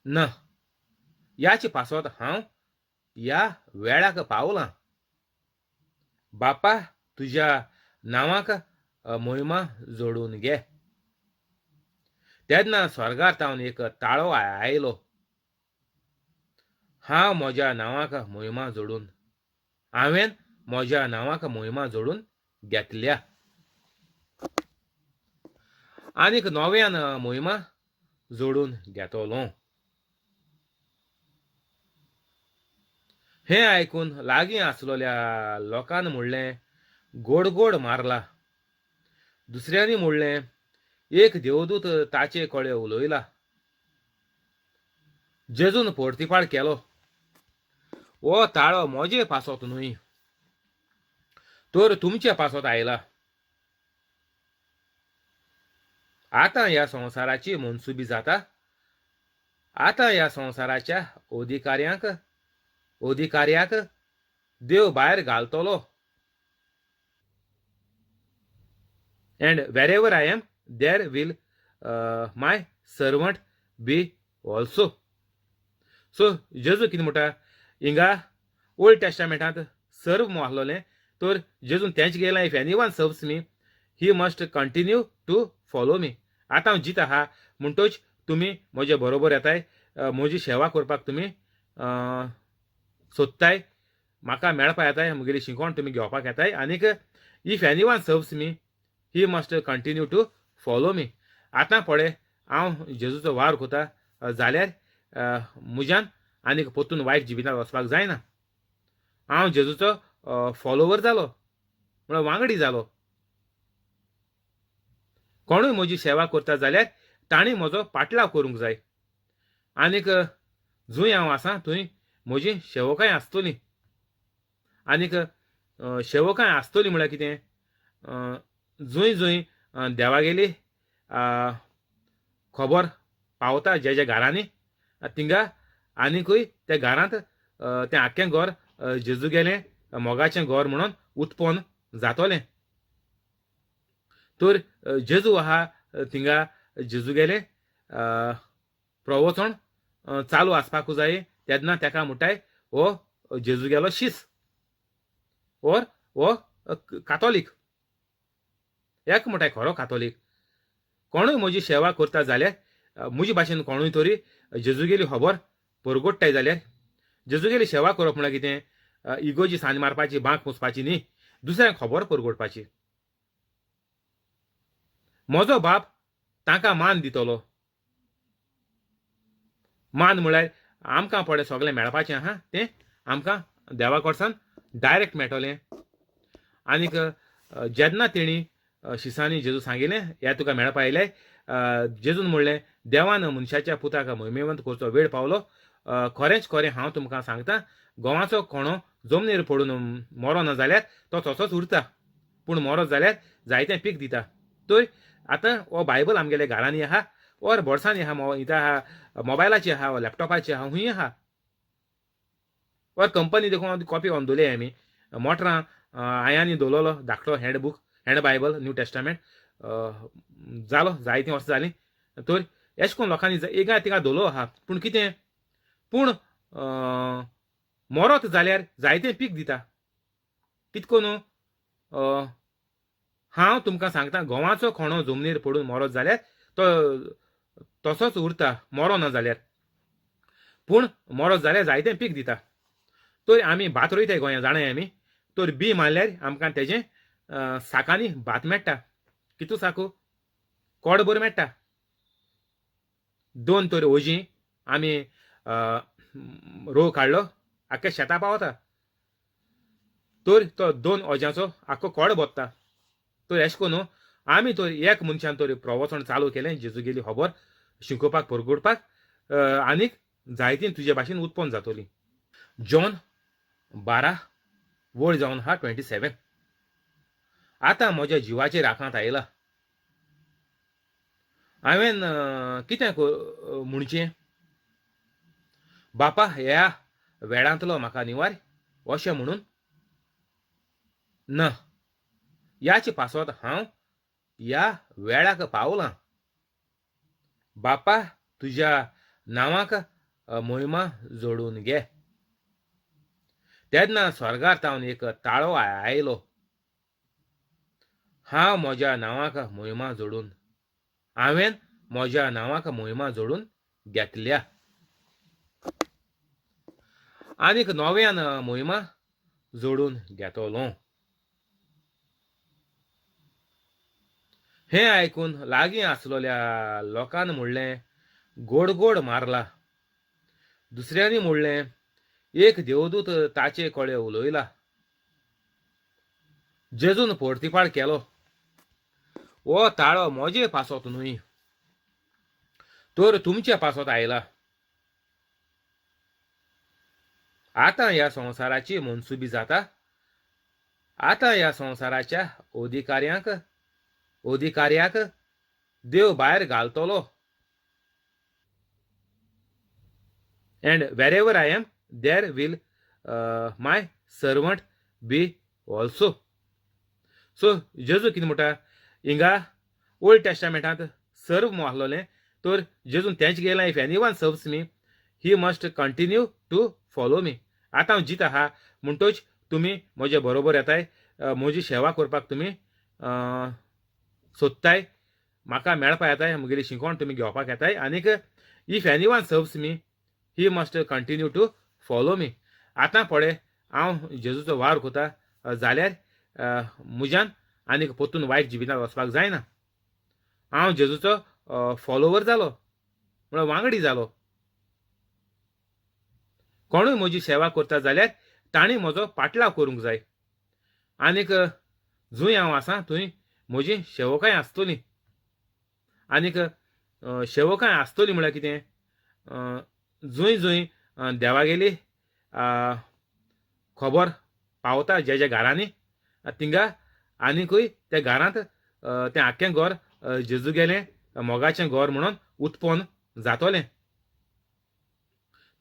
ना याची पासत हांव ह्या वेळाक पावलां बापा तुज्या नांवाक महिमा जोडून घे तेन्ना स्वर्गांतावन एक ताळो आयलो हांव म्हज्या नांवाक महिमा जोडून हांवें म्हज्या नांवाक महिमा जोडून घेतल्या आनीक नव्यान महिमा जोडून घेतलो हें आयकून लागीं आसलोल्या लोकान म्हणलें, गोड गोड मारला. दुसऱ्यांनी म्हणलें, एक देवदूत ताचे कळे उलयला. जेजून परतीपाड केलो. हो ताळो म्हजे पासोत न्हय, तर तुमच्या पासोत आयला. आतां ह्या संवसाराची मनसुबी जाता. आतां ह्या संवसाराच्या अधिकाऱ्याक देव भायर घालतलो. And wherever I am, there will my servant be also. So जेजू कितें म्हणटा हिंगा ओल्ड टेस्टामेंटांत सर्व मोहलोलें, तर जेजून तेंच गेलां, if anyone serves me he must continue to follow me. आतां हांव जीत आहा म्हणटच तुमी म्हजे बरोबर येताय, म्हजी सेवा करपाक तुमी सोदताय, म्हाका मेळपा येताय, म्हगेली शिकोण तुमी घेवपाक येताय. आनीक if anyone serves me he must continue to follow me. आतां पळय हांव जेजूचो वार कोता जाल्यार म्हज्यान आनीक परतून वायट जिवितांत वचपाक जायना. हांव जेजूचो फॉलोवर जालो, म्हळ्यार वांगडी जालो. कोणूय म्हजी सेवा करता जाल्यार तांणी म्हजो पाटलाव करूंक जाय. आनीक जंय हांव आसां थंय म्हजी सेवकाय आसतली. आनीक सेवकाय आसतली म्हळ्यार कितें, जंय जंय देवागेली खबर पावता ज्या ज्या घरांनी थिंगा आनीकूय त्या घरांत तें आख्खें घर जेजूगेलें मोगाचें घर म्हणून उत्पन्न जातलें. तर जेजू आहा थिंगा जेजूगेलें प्रवचन चालू आसपाकूच जाय. तेन्ना तेका म्हणटाय हो जेजूगेलो शीस ओर हो कातोलीक. एक म्हणटाय खरो कातोलीक. कोणूय म्हजी सेवा करता जाल्यार म्हजे भाशेन कोणूय तरी जेजूगेली खबर परगडटाय जाल्यार जेजूगेली सेवा करप म्हळ्यार कितें, इगोजी सान्न मारपाची, बांक पुसपाची न्ही, दुसऱ्यांक खबर परगडपाची. म्हजो बाप तांकां मान दितलो. मान म्हळ्यार आमकां पळय सगळें मेळपाचें आहा तें आमकां देवा कडच्यान डायरेक्ट मेळटलें. आनीक जेन्ना तेणी शिसांनी जेजू सांगिल्लें हें तुका मेळपा आयलें, जेजून म्हणलें देवान मनशाच्या पुताक महिमेवंत करचो वेळ पावलो. खरेंच खरें हांव तुमकां सांगतां, गोवाचो कोणो जमनीर पडून मरो ना जाल्यार तो तसोच उरता, पूण मरो जाल्यार जायतें पीक दिता. तर आतां हो बायबल आमगेल्या घरांनी आहा, ओर बोर्सांनी आहा, इथं आहा, मोबायलाची आहा, वा लॅपटॉपाची आहा, हूंय आहा. ओर कंपनी देखून कॉपी व्हरून दवरल्या आमी. मोटरां आयांनी दवरलेलो धाकटो handbook, hand Bible, new testament जालो जायतीं वर्सां जालीं. तर अशें करून लोकांनी एका तिका दवरलो आहा. पूण कितें, पूण मरोत जाल्यार जायतें पीक दिता. कितको न्हू, हांव तुमकां सांगता, गोवाचो कोणो जमनीर पडून मरोत जाल्यार तो तसोच उरता, मरो ना जाल्यार, पूण मरोत जाल्यार जायतें पीक दिता. तर आमी भात रोयताय गोंया जाणाय आमी. तर बी मारल्यार आमकां तेजें साकांनी भात मेळटा. कितू साकू, कोडभर मेळटा. 2 तर ओजीं आमी रोव काडलो आख्ख्या शेता पावता. तर तो 2 ओज्यांचो आख्खो कोड भोत्ता. तर अशें करून आमी तर एक मनशान तर प्रवचन चालू केलें जेजूगेली खबर शिकोवपाक परगडपाक, आनीक जायतीं तुजे भाशेन उत्पन्न जातलीं. जॉन 12 वळ जावन आहा 27. आतां म्हज्या जिवाचेर आकांत आयला. हांवें कितें म्हणचें, बापा ह्या वेळांतलो म्हाका निवार अशें म्हणून ना, याचे पासत हांव ह्या वेळाक पावलां. बापा तुज्या नांवाक महिमा जोडून घे. तेन्ना स्वर्गांतावन एक ताळो आयलो. हांव म्हज्या नांवाक महिमा जोडून, हांवें म्हज्या नांवाक महिमा जोडून घेतल्या. आनीक नव्यान महिमा जोडून घेतलो. हें आयकून लागीं आसलोल्या लोकान म्हणलें, गोड गोड मारला. दुसऱ्यांनी म्हणलें, एक देवदूत ताचे कळे उलोयला. जेजून परतीपाड केलो. ओ ताळो मोजे पासोत न्हय, तर तुमच्या पासोत आयला. आतां ह्या संवसाराची मनसुबी जाता. आतां ह्या संवसाराच्या अधिकाऱ्याक देव भायर घालतलो. And wherever I am, there will my servant be also. So जेजू कितें म्हणटा हिंगा ओल्ड टेस्टामेंटांत सर्व आहलोलें, तर जेजून तेंच गेलां. If anyone serves me, he must continue to follow me. आतां हांव जीत आहा म्हणटच तुमी म्हजे बरोबर येताय, म्हजी सेवा करपाक तुमी सोदताय, म्हाका मेळपा येताय, म्हगेली शिकवण तुमी घेवपाक येताय. आनीक if anyone serves me, he must continue to follow me. आतां पळय हांव जेजूचो वार कोता जाल्यार म्हज्यान आनीक परतून वायट जिवितांत वचपाक जायना. हांव जेजूचो फॉलोवर जालो, म्हळ्यार वांगडी जालो. कोणूय म्हजी सेवा करता जाल्यार तांणी म्हजो पाटलाव करूंक जाय. आनीक जूंय हांव आसां थंय म्हजी सेवकाय आसतली. आनीक सेवकाय आसतली म्हळ्यार कितें, जूंय जूंय देवागेली खबर पावता ज्या ज्या घरांनी, थिंगा आनीकूय त्या घरांत तें आख्खें घर जेजू गेलें मोगाचें घर म्हणून उत्पन्न जातोलें.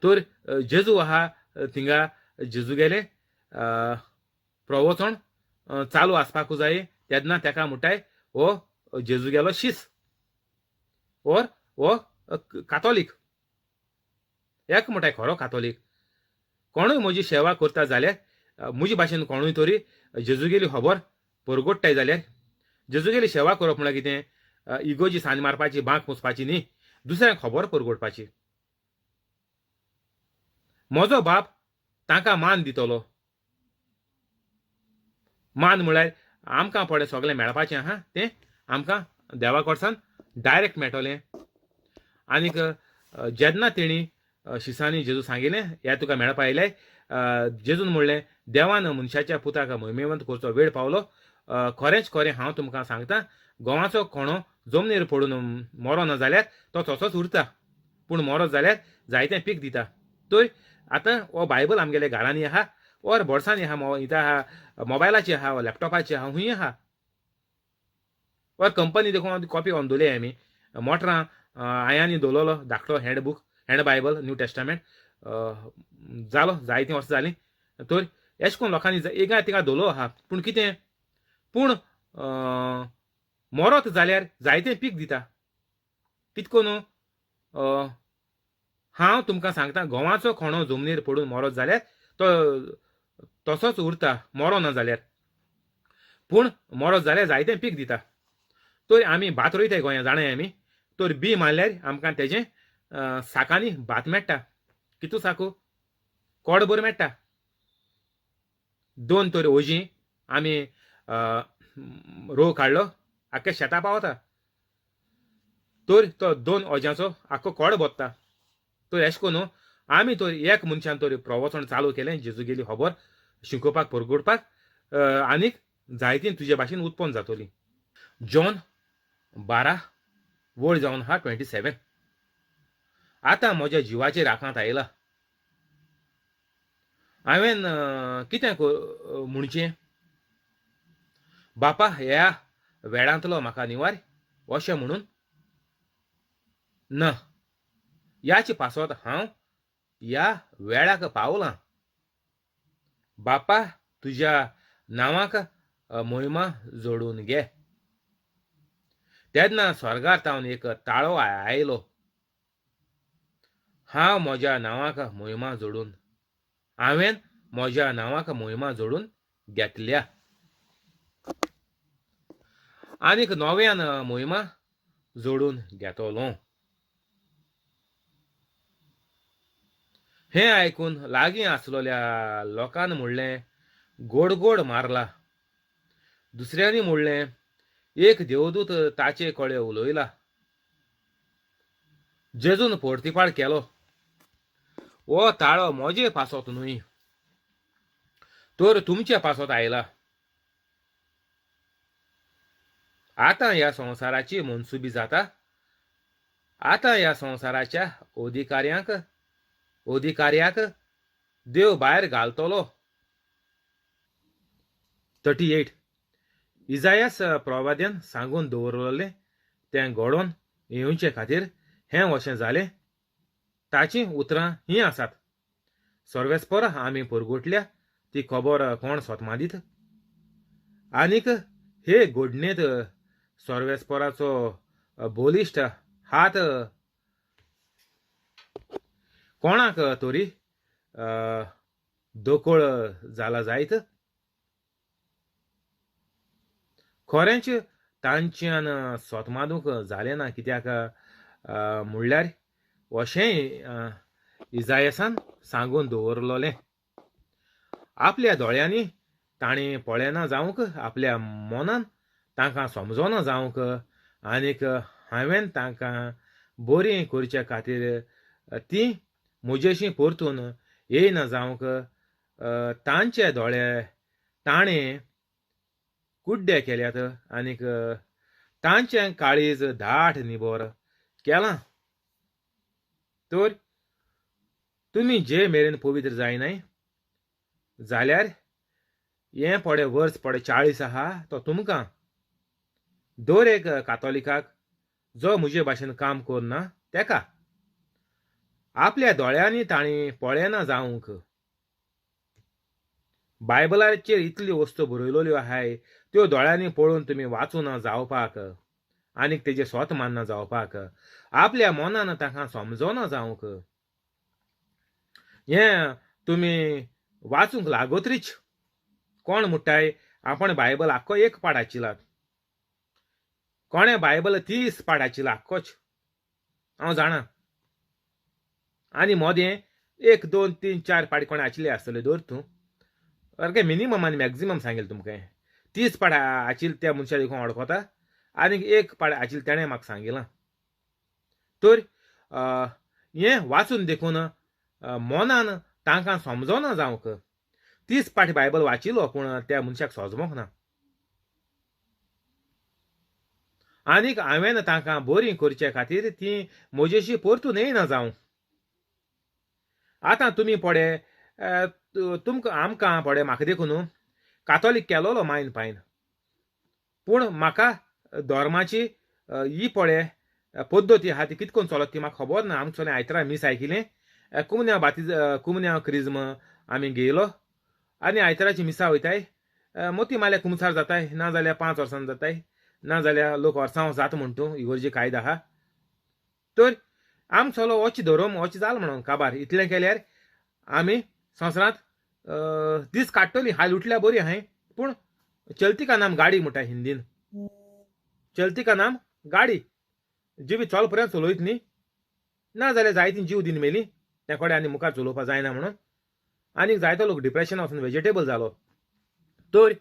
तर जेजू आहा थिंगा जेजू गेलें प्रवचन चालू आसपाकूच जाय. तेन्ना तेका म्हणटाय हो जेजू गेलो शीस, ओर हो कातोलीक. एक म्हणटाय खरो कातोलीक. कोणूय म्हजी सेवा करता जाल्यार म्हजे भाशेन कोणूय तरी जेजूगेली खबर परगोडटाय जाल्यार, जेजूगेली सेवा करप म्हळ्यार कितें, इगोजी सान्न मारपाची, बांक पुसपाची न्ही, दुसऱ्यांक खबर परगोडपाची. म्हजो बाप तांकां मान दितलो. मान म्हळ्यार आमकां पळय सगळें मेळपाचें आहा तें आमकां देवा कडच्यान डायरेक्ट मेळटलें. आनीक जेन्ना तेणी शिसांनी जेजू सांगिल्लें हें तुका मेळपा आयलें, जेजून म्हणलें देवान मनशाच्या पुताक महिमेवंत करचो वेळ पावलो. खरेंच खरें हांव तुमकां सांगतां, गोवाचो कोणो जमनीर पडून मरो ना जाल्यार तो तसोच उरता, पूण मरो जाल्यार जायतें पीक दिता. तर आतां हो बायबल आमगेल्या घरांनी आहा, ओर बोर्सांनी आहा, इथं आहा, मोबायलाची आहा, वा लॅपटॉपाची आहा, हुंय आहा. ओर कंपनी देखून कॉपी व्हरून दवरली आमी. मोटरां आयांनी दवरलेलो धाकटो हँड बायबल न्यू टेस्टामेंट जालो जायतीं वर्सां जालीं. तर अशें करून लोकांनी एका तिका दवरलो आहा. पूण कितें, पूण मरोत जाल्यार जायतें पीक दिता. कितको न्हू, हांव तुमकां सांगता, गोवाचो कोणो जमनीर पडून मरोत जाल्यार तो तसोच उरता मरो ना जाल्यार, पूण मरोत जाल्यार जायतें पीक दिता. तर आमी भात रोयताय गोंया जाणाय आमी. तर बी मारल्यार आमकां तेजें साकांनी भात मेळटा. कितू साकू, कोडभर मेळटा. 2 तर ओजीं आमी रोव काडलो आख्ख्या शेता पावता. तर तो 2 ओज्याचो आख्खो कोड भोत्ता. तर अशें करून आमी तर एक मनशान तर प्रवचन चालू केलें जेजूगेली खबर शिकोवपाक परगोडपाक, आनीक जायतीं तुजे भाशेन उत्पन्न जातलीं. जॉन 12 वळ जावन हा 27. आतां म्हज्या जिवाचेर आकांत आयला. हांवें कितें म्हणचें, बापा ह्या वेळांतलो म्हाका निवार अशें म्हणून ना, याचे पासत हांव ह्या वेळाक पावलां. बापा तुज्या नांवाक महिमा जोडून घे. तेन्ना स्वर्गांतावन एक ताळो आयलो. हांव म्हज्या नांवाक महिमा जोडून, हांवें म्हज्या नांवाक महिमा जोडून घेतल्या. आनीक नव्यान महिमा जोडून घेतलो. हें आयकून लागीं आसलोल्या लोकान म्हणलें गोड गोड मारला. दुसऱ्यांनी म्हणलें एक देवदूत ताचे कळे उलयला. जेजून परतीपाड केलो. वो ताळो मोजे पासोत न्हय, तर तुमच्या पासोत आयला. आता ह्या संसाराची मनसुबी जाता. आता ह्या संसाराच्या अधिकार्याक देव भायर घालतलो. 38 इजायास प्रवाद्यान सांगून दवरलेले तें घडोवन येवचे खातीर हें वशें जालें. ताची उतरां हीं आसात. सर्वेस्पर आमी परगोटल्या ती खबर कोण सोतमा दीत. आनीक हे घडणेंत सर्वेस्पराचो बोलिश्ट हात कोणाक तरी दोकोळ जाला जायत. खरेंच तांच्यान सोतमादूंक जालें ना, कित्याक म्हणल्यार अशेंय इजायासान सांगून दवरलोलें. आपल्या दोळ्यांनी ताणें पळयना जावंक, आपल्या मनान तांकां समजोना जावंक, आनीक हांवें तांकां बरीं करचे खातीर तीं म्हजेशी परतून येयना जावंक तांचे दोळे ताणें कुड्डे केल्यात, आनीक तांचें काळीज धाट निबोर केलां. तर तुमी जे मेरेन पवित्र जायनाय जाल्यार हें पडे वर्स पडे 40 आहा तो तुमकां, दर एक कातोलिकाक जो म्हजे भाशेन काम करना तेका आपल्या दोळ्यांनी ताणी पळयना जावंक, बायबलाचेर इतल्यो वस्तू बरयलोल्यो आहाय त्यो दोळ्यांनी पळोवन तुमी वाचून जावपाक, आनीक तेजे स्वत मानना जावपाक, आपल्या मनान तांकां समजोना जावंक, हें तुमी वाचूंक लागोत्रीच. कोण म्हणटाय आपण बायबल आख्खो एक पाठ आचिलात, कोणे बायबल 30 पाठ आचिला आख्खोच, हांव जाणा. आनी मोदें 1 2 3 4 पाठ कोणे आचिल्ले आसतले दर तूं, सारकें मिनिमम आनी मॅक्झिमम सांगेल तुमकां. 30 पाठ आचिल्ले त्या मनशा देखून वळखता, आनीक 1 पाठ आचिल्ले तेणें म्हाका सांगिलां. तर हें वाचून देखून मनान तांकां समजोना जावंक 30 पाठ बायबल वाचिलो पूण त्या मनशाक सोजमोंक ना. आनीक हांवें तांकां बरीं करचे खातीर तीं म्हजेशी परतून येयना जावं. आतां तुमी पडे तुमकां आमकां पडे म्हाका देखून कातोलीक केलोलो मायन पायन, पूण म्हाका धर्माची ही पडे पद्दती आहा ती कितकोन चलत ती म्हाका खबर ना. आमचो आयतारा मीस आयकिलें, कुमन्या क्रिज्म आमी घेयलो आनी आयताराची मिसा वयताय, मोती माल्या कुमसार जाताय, ना जाल्यार 5 वर्सां जाताय, ना जाल्यार लोक वर्सां जाता म्हण तूं इगोर्जी कायदो आहा. तर आमचो होच धर्म होच जाल म्हणून काबार. इतलें केल्यार आमी संवसारांत दीस काडटलीं. हाल उठल्या बरी आहाय, पूण चलती का नाम गाडी म्हणटा हिंदीन. चलती का नाम गाडी, जी बी चल पर्यंत चलयत न्ही, ना जाल्यार जायतीं जीव दिन मेली त्या कडेन आनी मुखार चलोवपा जायना म्हणून. आनीक जायतो लोक डिप्रेशना वचून वेजिटेबल जालो. तर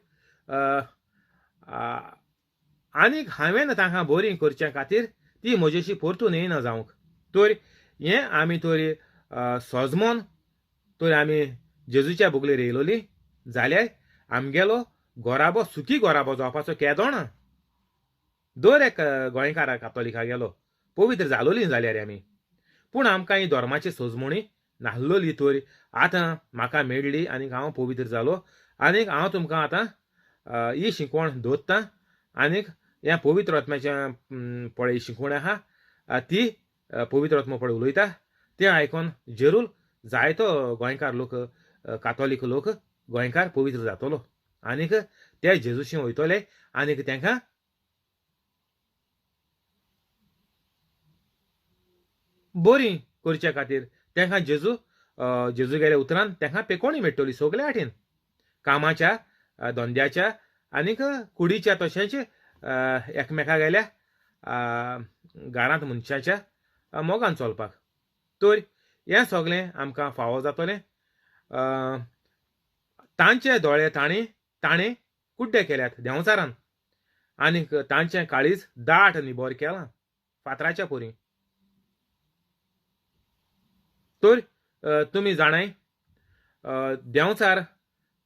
आनीक हांवें तांकां बरीं करचे खातीर ती म्हजेशी परतून येयना जावंक. तर हें आमी तर सोजमोन तर आमी जेजूच्या बोगलेर येयलोली जाल्यार आमगेलो गोराबो सुखी गोराबो जावपाचो केदो ना. दर एक गोंयकारा कातोलिकागेलो पवित्र जालोलीं जाल्यार आमी, पूण आमकां ही धर्माची सोजमणी नाहलोली. तर आतां म्हाका मेळ्ळी आनीक हांव पवित्र जालो, आनीक हांव तुमकां आतां ही शिकवण दवरतां. आनीक ह्या पवित्र आत्म्याचें पळय शिकवण आहा ती पवित्र आत्मो पळय उलयता तें आयकोन जरूर जायतो गोंयकार लोक, कातोलीक लोक गोंयकार पवित्र जातलो, आनीक ते जेजूशी वयतले, आनीक तांकां बरीं करचे खातीर तांकां जेजूगेल्या उतरान तांकां पेकोवणी मेळटली सगल्या वाटेन, कामाच्या, धंद्याच्या, आनीक कुडीच्या, तशेंच एकमेकागेल्या घरांत मनशाच्या मोगान चलपाक. तर हें सगळें आमकां फावो जातलें. तांचे दोळे ताणें कुड्डे केल्यात देंवचारान, आनीक तांचें काळीज दाट निबोर केलां फातराच्या पोरी. तर तुमी जाणाय देंवचार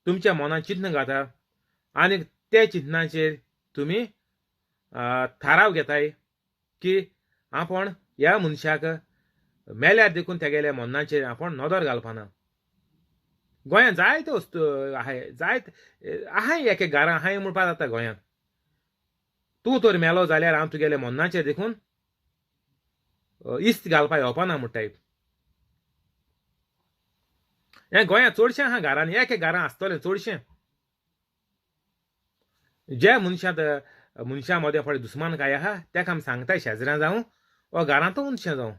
तुमच्या मनात चिन्ह घाता आनी त्या चिन्हाचेर तुमी थाराव घेताय की आपण ह्या मनशाक मेल्यार देखून तेगेल्या मनाचेर आपण नदर घालपाना. गोंयांत जायत्यो वस्तू आहाय आहाय एक एक घरां आहाय म्हणपा जाता गोंयांत. तूं तर मेलो जाल्यार हांव तुगेल्या मनाचेर देखून इस्त घालपा येवपाना म्हणटाय. हें गोंयांत चडशें आहा घरांनी एक एक घरां आसतलें चडशें. जे मनशा मदें पळय दुस्मानकाय आहा तेका आमी सांगताय शेजऱ्यां जावं वा घरांतू मनशां जावं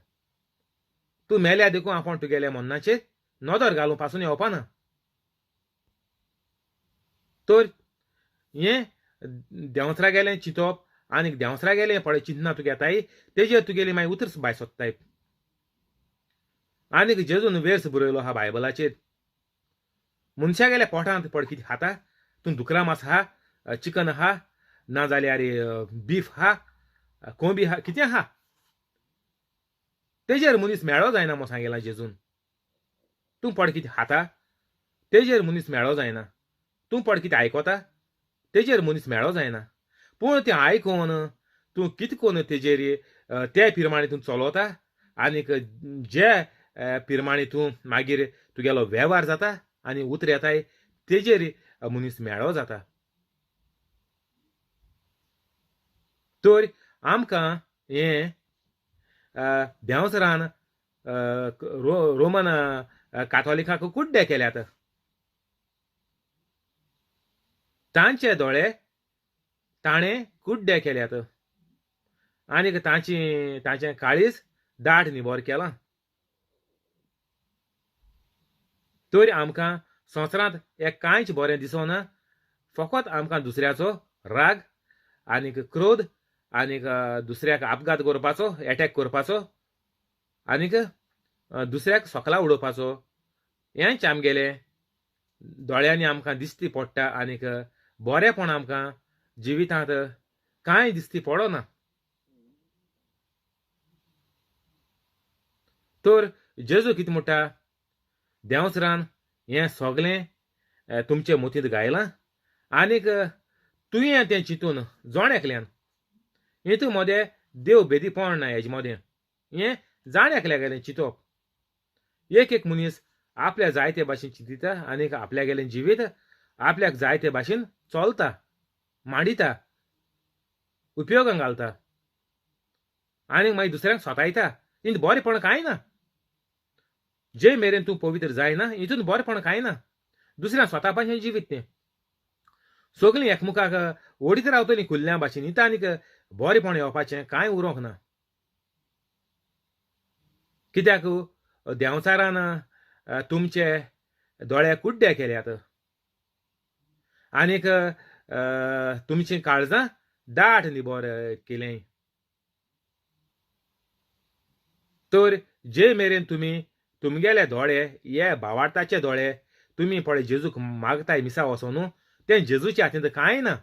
तूं मेल्या देखून आपण तुगेल्या मनाचेर नदर घालूं पासून येवपाना. तर हें देंवसरा गेलें चिंतप आनी देंवसरा गेलें पळय चिन्ह तूं घेताय तेजेर तुगेली मागीर उतर भायर सोदताय. आनीक जेजून वेर्स बरयलो आहा बायबलाचेर मनशा गेल्या पोटांत पळय कितें खाता तूं दुकरा मांस आहा चिकन आहा नाजाल्यार बीफ आहा कोंबी आहा कितें आहा तेजेर मनीस मेळो जायना म्हूण सांगलां जेजून. तूं पड कितें खाता तेजेर मनीस मेळो जायना. तूं पड कितें आयकोता तेजेर मनीस मेळो जायना. पूण तें आयकून तूं कितें कोन्न तेजेर ते प्रमाणे तूं चलोता आनीक जे प्रमाणे तूं मागीर तुगेलो वेव्हार जाता आनी उतर येताय तेजेर मनीस मेळो जाता. तर आमकां हें देंवसरान रोमन काथोलिकाक कुड्डे केल्यात. तांचे दोळे ताणें कुड्डे केल्यात आनीक ताचें काळीज दाट निबोर केलां. तर आमकां संवसारांत एक कांयच बरें दिसोना. फकत आमकां दुसऱ्याचो राग आनीक क्रोध आनीक दुसऱ्याक आपघात करपाचो एटॅक करपाचो आनीक दुसऱ्याक सोकला उडोवपाचो हेंच आमगेलें दोळ्यांनी आमकां दिश्टी पडटा आनीक बरेंपण आमकां जिवितांत कांय दिश्टी पडना. तर जेजू कितें म्हणटा देंवसरान हें सगलें तुमचे मतींत घायलां आनीक तुवें तें चिंतून जोण एकल्यान हितू मदें देव बेदीपण ना हेजे मदें हें जाण एकल्यागेलें चिंतप. एक मनीस आपल्या जायते भाशेन चिंतिता आनीक आपल्यागेलें जिवीत आपल्याक जायते भाशेन चलता मांडिता उपयोगाक घालता आनीक मागीर दुसऱ्यांक सोतायता. हिंत बरेंपण कांय ना. जे मेरेन तूं पवित्र जायना हितून बरेंपण कांय ना. दुसऱ्यांक स्वता भाशेन जिवीत तें सगळीं एकमुखाक ओडीत रावतलीं खुल्ल्या भाशेन हिता आनीक बरेंपण येवपाचें कांय उरोंक ना. कित्याक देंवचारान तुमचे दोळे कुड्डे केल्यात आनीक तुमचीं काळजां दाट निबोर केलें. तर जे मेरेन तुमी तुमगेले दोळे हे भावार्थाचे दोळे तुमी पळय जेजूक मागताय मिसा वचोन तें जेजूच्या हातींत कांय ना.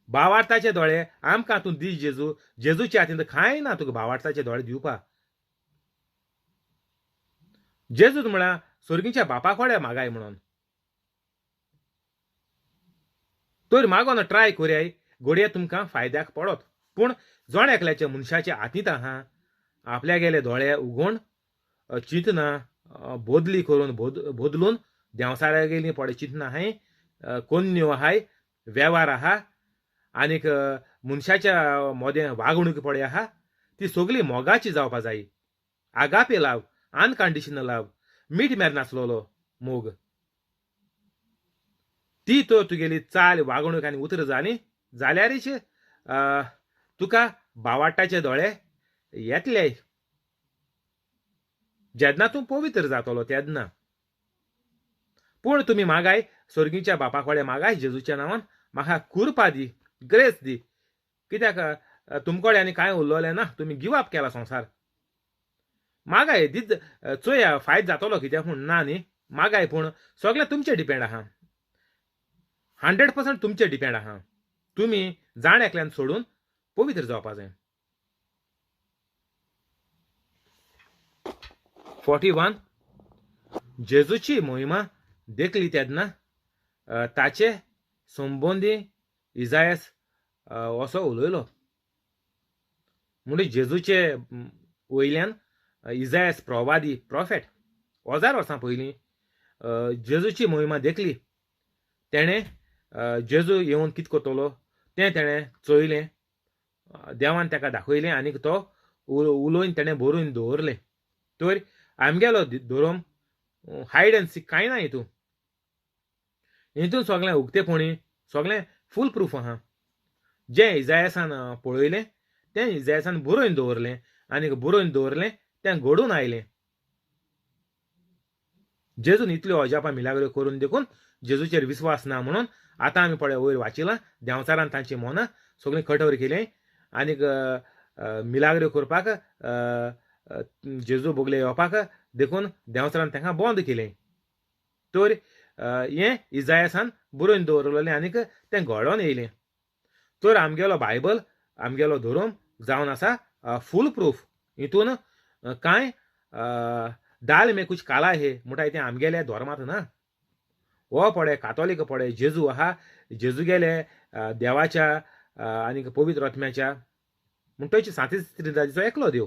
भावार्थाचे दोळे आमकां तूं दी जेजू जेजूच्या हातींत कांय ना तुका भावार्थाचे दोळे दिवपा. जेजूच म्हळ्यार सर्गीच्या बापा कडेन मागाय म्हणून. तर मागोन ट्राय कोरयाय घडये तुमकां फायद्याक पडत. पूण जोण एकल्याच्या मनशाच्या हातींत आहा आपल्यागेले दोळे उगोवन चिंतना बोदली करून बोदलून देंवसारा गेलीं पळय चिंतना आहाय कोन्यो आहाय वेव्हार आहा आनीक मनशाच्या मोदें वागणूक पळय आहा ती सगळी मोगाची जावपा जायी. आगापे लाव अनकंडिशनल लाव मीठ मेर नासलोलो मोग ती तर तुगेली चाल वागणूक आनी उतर जाली जाल्यारच तुका भावार्थाचे दोळे येतले जेन्ना तूं पवित्र जातलो तेन्ना. पूण तुमी मागाय सर्गीच्या बापा कडेन मागाय जेजूच्या नांवान म्हाका कृपा दी ग्रेस दी कित्याक तुमचे कडेन आनी कांय उरलोलें ना. तुमी गिव अप केला संवसार. मागाय दीत चोया फायद जातलो कित्याक म्हूण ना न्ही मागाय पूण सगळें तुमचेर डिपेंड आहा. 100% तुमचेर डिपेंड आहा. तुमी जाण एकल्यान सोडून पवित्र जावपा जाय. 41 जेजूची मोहिमा देखली तेन्ना ताचे संबंदी इजायास असो उलयलो. म्हणजे जेजूचे वयल्यान इजायास प्रवादी प्रॉफेट 1000 वर्सां पयलीं जेजूची मोहिमा देखली. तेणें जेजू येवन कितें करतलो तें तेणें चोयलें, देवान ताका दाखयलें आनी तो उलोवन तेणें बरोवन दवरलें. तर आमगेलो धोरम हायड एंड सीक कांय ना हितून. हितून सगळें उक्तेपणी सगळें फूल प्रूफ आहा. जें इजायासान पळयलें तें इजायासान बरोवन दवरलें आनी बरोवन दवरलें तें घडून आयलें. जेजून इतल्यो अजापा मिलाग्रो करून देखून जेजूचेर विस्वास ना म्हणून आतां आमी पळय वयर वाचिलां देंवचारान तांची मनां सगळीं कठोर केलीं आनीक मिलाग्रो करपाक जेजू बोगले येवपाक देखून देंवचारान तांकां बंद केलें. तर हें इजायासान बरोवन दवरलेलें आनीक तें घडोवन येयलें. तर आमगेलो बायबल आमगेलो धोरम जावन आसा फूल प्रूफ. हितून कांय दाल में कुछ काला है म्हणटा तें आमगेल्या धर्मांत ना. हो पळय कातोलीक पळय जेजू आहा, जेजू गेले देवाच्या आनीक पवित्र आत्म्याच्या म्हणटच सातीच त्रिदादीचो एकलो देव,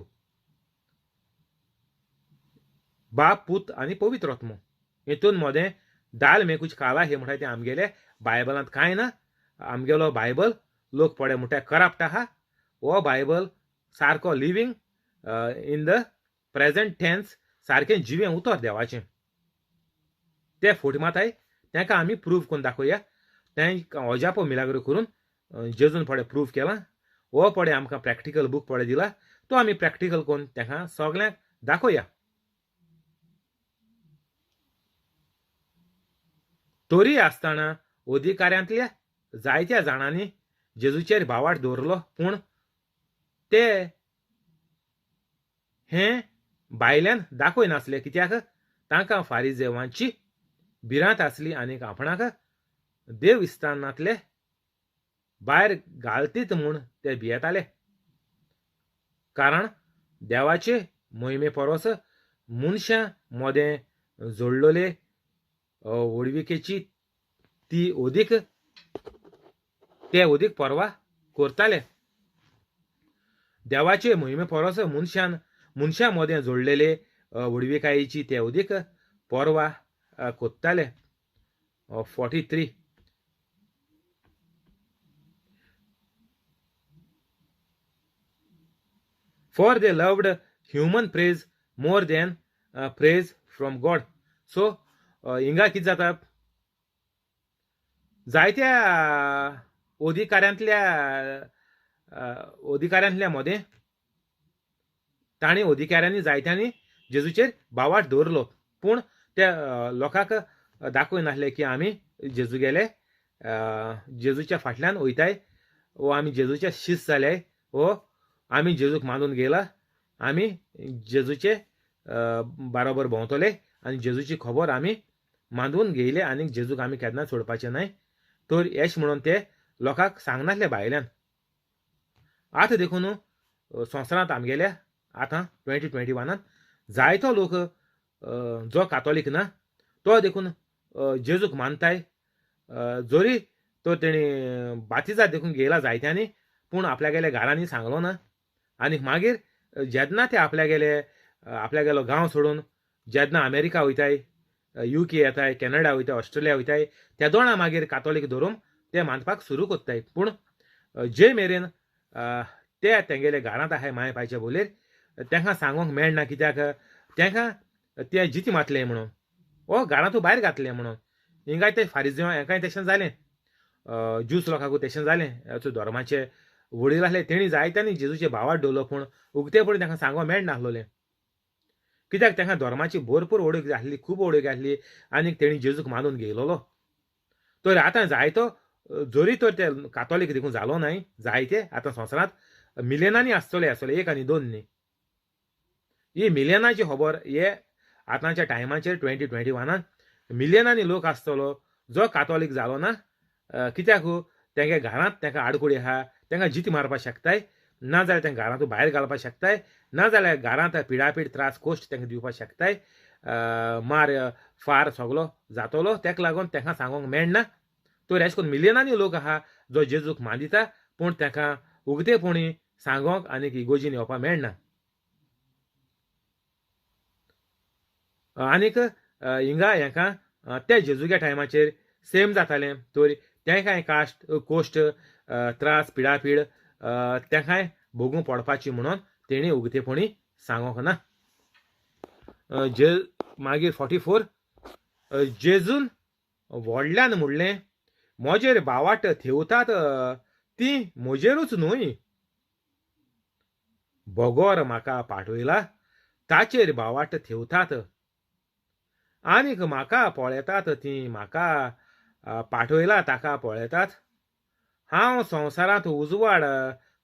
बाप पूत आनी पवित्र आत्मो. हितून मोदें दाल में कुछ काला हे म्हणटा तें आमगेले बायबलांत कांय ना. आमगेलो बायबल लोक पळय म्हणटा करप्ट आहा. हो बायबल सारको living in the present tense सारकें जिवें उतर देवाचें. ते फोटमाताय तांकां आमी प्रूव करून दाखोवया. तें अजापो मिलाग्रो करून जेजून पळय प्रूव केलां. हो पळय आमकां प्रॅक्टिकल बूक पळय दिला, तो आमी प्रॅक्टिकल करून तांकां सगळ्यांक दाखोवया. तरी आसतना अधिकाऱ्यांतल्या जायत्या जाणांनी जेजूचेर भावार्थ दवरलो, पूण ते हें भायल्यान दाखयनासले, कित्याक तांकां फारिजेवांची भिरांत आसली आनीक आपणाक देव इस्तानांतले भायर घालतीत म्हूण ते भियेताले. कारण देवाचे मोहिमे परस मनशां मोदें जोडलोले वडविकेची ते अदीक परवा करताले. देवाचे मोहिमे परस मनशां मोदें जोडलेले वडविकायेची ते अदीक परवा कोत्ताले. 43 For they loved human praise more than praise from God. So हिंगा कितें जाता, जायत्या अधिकाऱ्यांतल्या मोदें तांणी अधिकाऱ्यांनी जायत्यांनी जेजूचेर भावार्थ दवरलो, पूण त्या लोकांक दाखयनासले की आमी जेजू गेले जेजूच्या फाटल्यान वयताय, वो आमी जेजूचे शिश्य जाल्याय, वो आमी जेजूक मानून गेला, आमी जेजूचे बरोबर भोंवतले आनी जेजूची खबर आमी मानून घेयले आनी जेजूक आमी केन्ना सोडपाचें न्हय. तर एश म्हणून ते लोकांक सांगनासले भायल्यान. आतां देखून संवसारांत आमगेल्या आतां 2021 जायतो लोक जो कातोलीक ना तो देखून जेजूक मानताय. जोरी तो तेणी बातिजात देखून गेला जायत्यांनी, पूण आपल्या गेल्या घरांनी सांगलो ना. आनी मागीर जेन्ना ते आपल्यागेलो गांव सोडून जेन्ना अमेरिका वयताय, UK येताय, कॅनडा वयताय, ऑस्ट्रेलिया वयताय, त्या दोळा मागीर कातोलीक धरून ते मानपाक सुरू कोत्ताय. पूण जे मेरेन ते तेंगेले घरांत आहाय माय पायच्या बोलेर तांकां सांगोंक मेळना, कित्याक तांकां ते जिती मातले म्हणून वो घरांतूं भायर घातलें म्हणून. हिंगाय ते फारिजेव हेंकाय तशें जालें, ज्यूस लोकांकूय तशें जालें. धर्माचे वडील आसले तेणी जायत्यांनी जेजूचे भावार्थ दवरलो, पूण उक्तेपणी तांकां सांगोंक मेळनासलोलें, कित्याक तांकां धर्माची भरपूर ओळख आसली, खूब ओळख आसली आनीक तेणी जेजूक मानून घेयलोलो. तर आतां जायतो जोरी तर ते कातोलीक देखून जालो न्हय, जायते आतां संवसारांत मिलियनांनी आसतले 1 आनी 2 न्ही. ही मिलियनाची खबर हे आतांच्या टायमाचेर 2021 मिलियनांनी लोक आसतलो जो कातोलीक जालो ना. कित्याक तेंगे घरांत तांकां आडकुडी आहा, तांकां जिती मारपाक शकताय, नाजाल्यार तांकां घरांतूं भायर घालपाक शकताय, नाजाल्यार घरांत पिडापीड त्रास कोश्ट तांकां दिवपाक शकताय. मार फार सगलो जातलो तेका लागून ताका सांगूंक मेळना. तर अशें करून मिलियनांनी लोक आहा जो जेजूक मानिता पूण ताका उगतेपणी सांगोंक आनी इगोजीन येवपाक मेळना. आनीक हिंगा हेका त्या जेजूच्या टायमाचेर सेम जातालें. तर तेंकाय कोश्ट त्रास पिडापीड तेंकाय भोगूं पडपाची म्हणून तेणी उगतेपणी सांगोंक ना. जे मागीर 44 जेजून व्हडल्यान म्हणलें म्हजेर भावाट थेवतात ती म्हजेरूच न्हय, बोगोर म्हाका पाठयला ताचेर भावाट थेवतात. आनीक म्हाका पळयतात ती म्हाका पाठयला ताका पळयतात. हांव संवसारांत उजवाड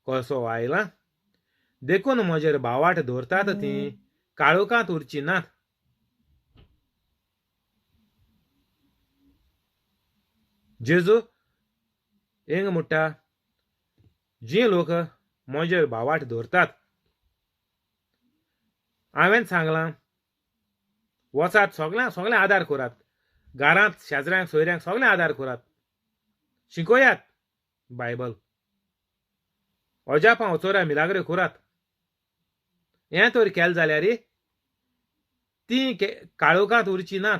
कसो आयलां देखून म्हजेर भावाट दवरतात ती काळोखांत उरची नात. जेजू हिंग म्हणटा जी लोक म्हजेर भावाट दवरतात हांवें सांगलां वचात सगळ्यांक आदार करात, घरांत शेजऱ्यांक सोयऱ्यांक सगळ्यांक आदार करात, शिकोयात बायबल, अजापां वचोऱ्या मिलाग्रे करात. हें तर केलें जाल्यार ती काळोखांत उरची नात.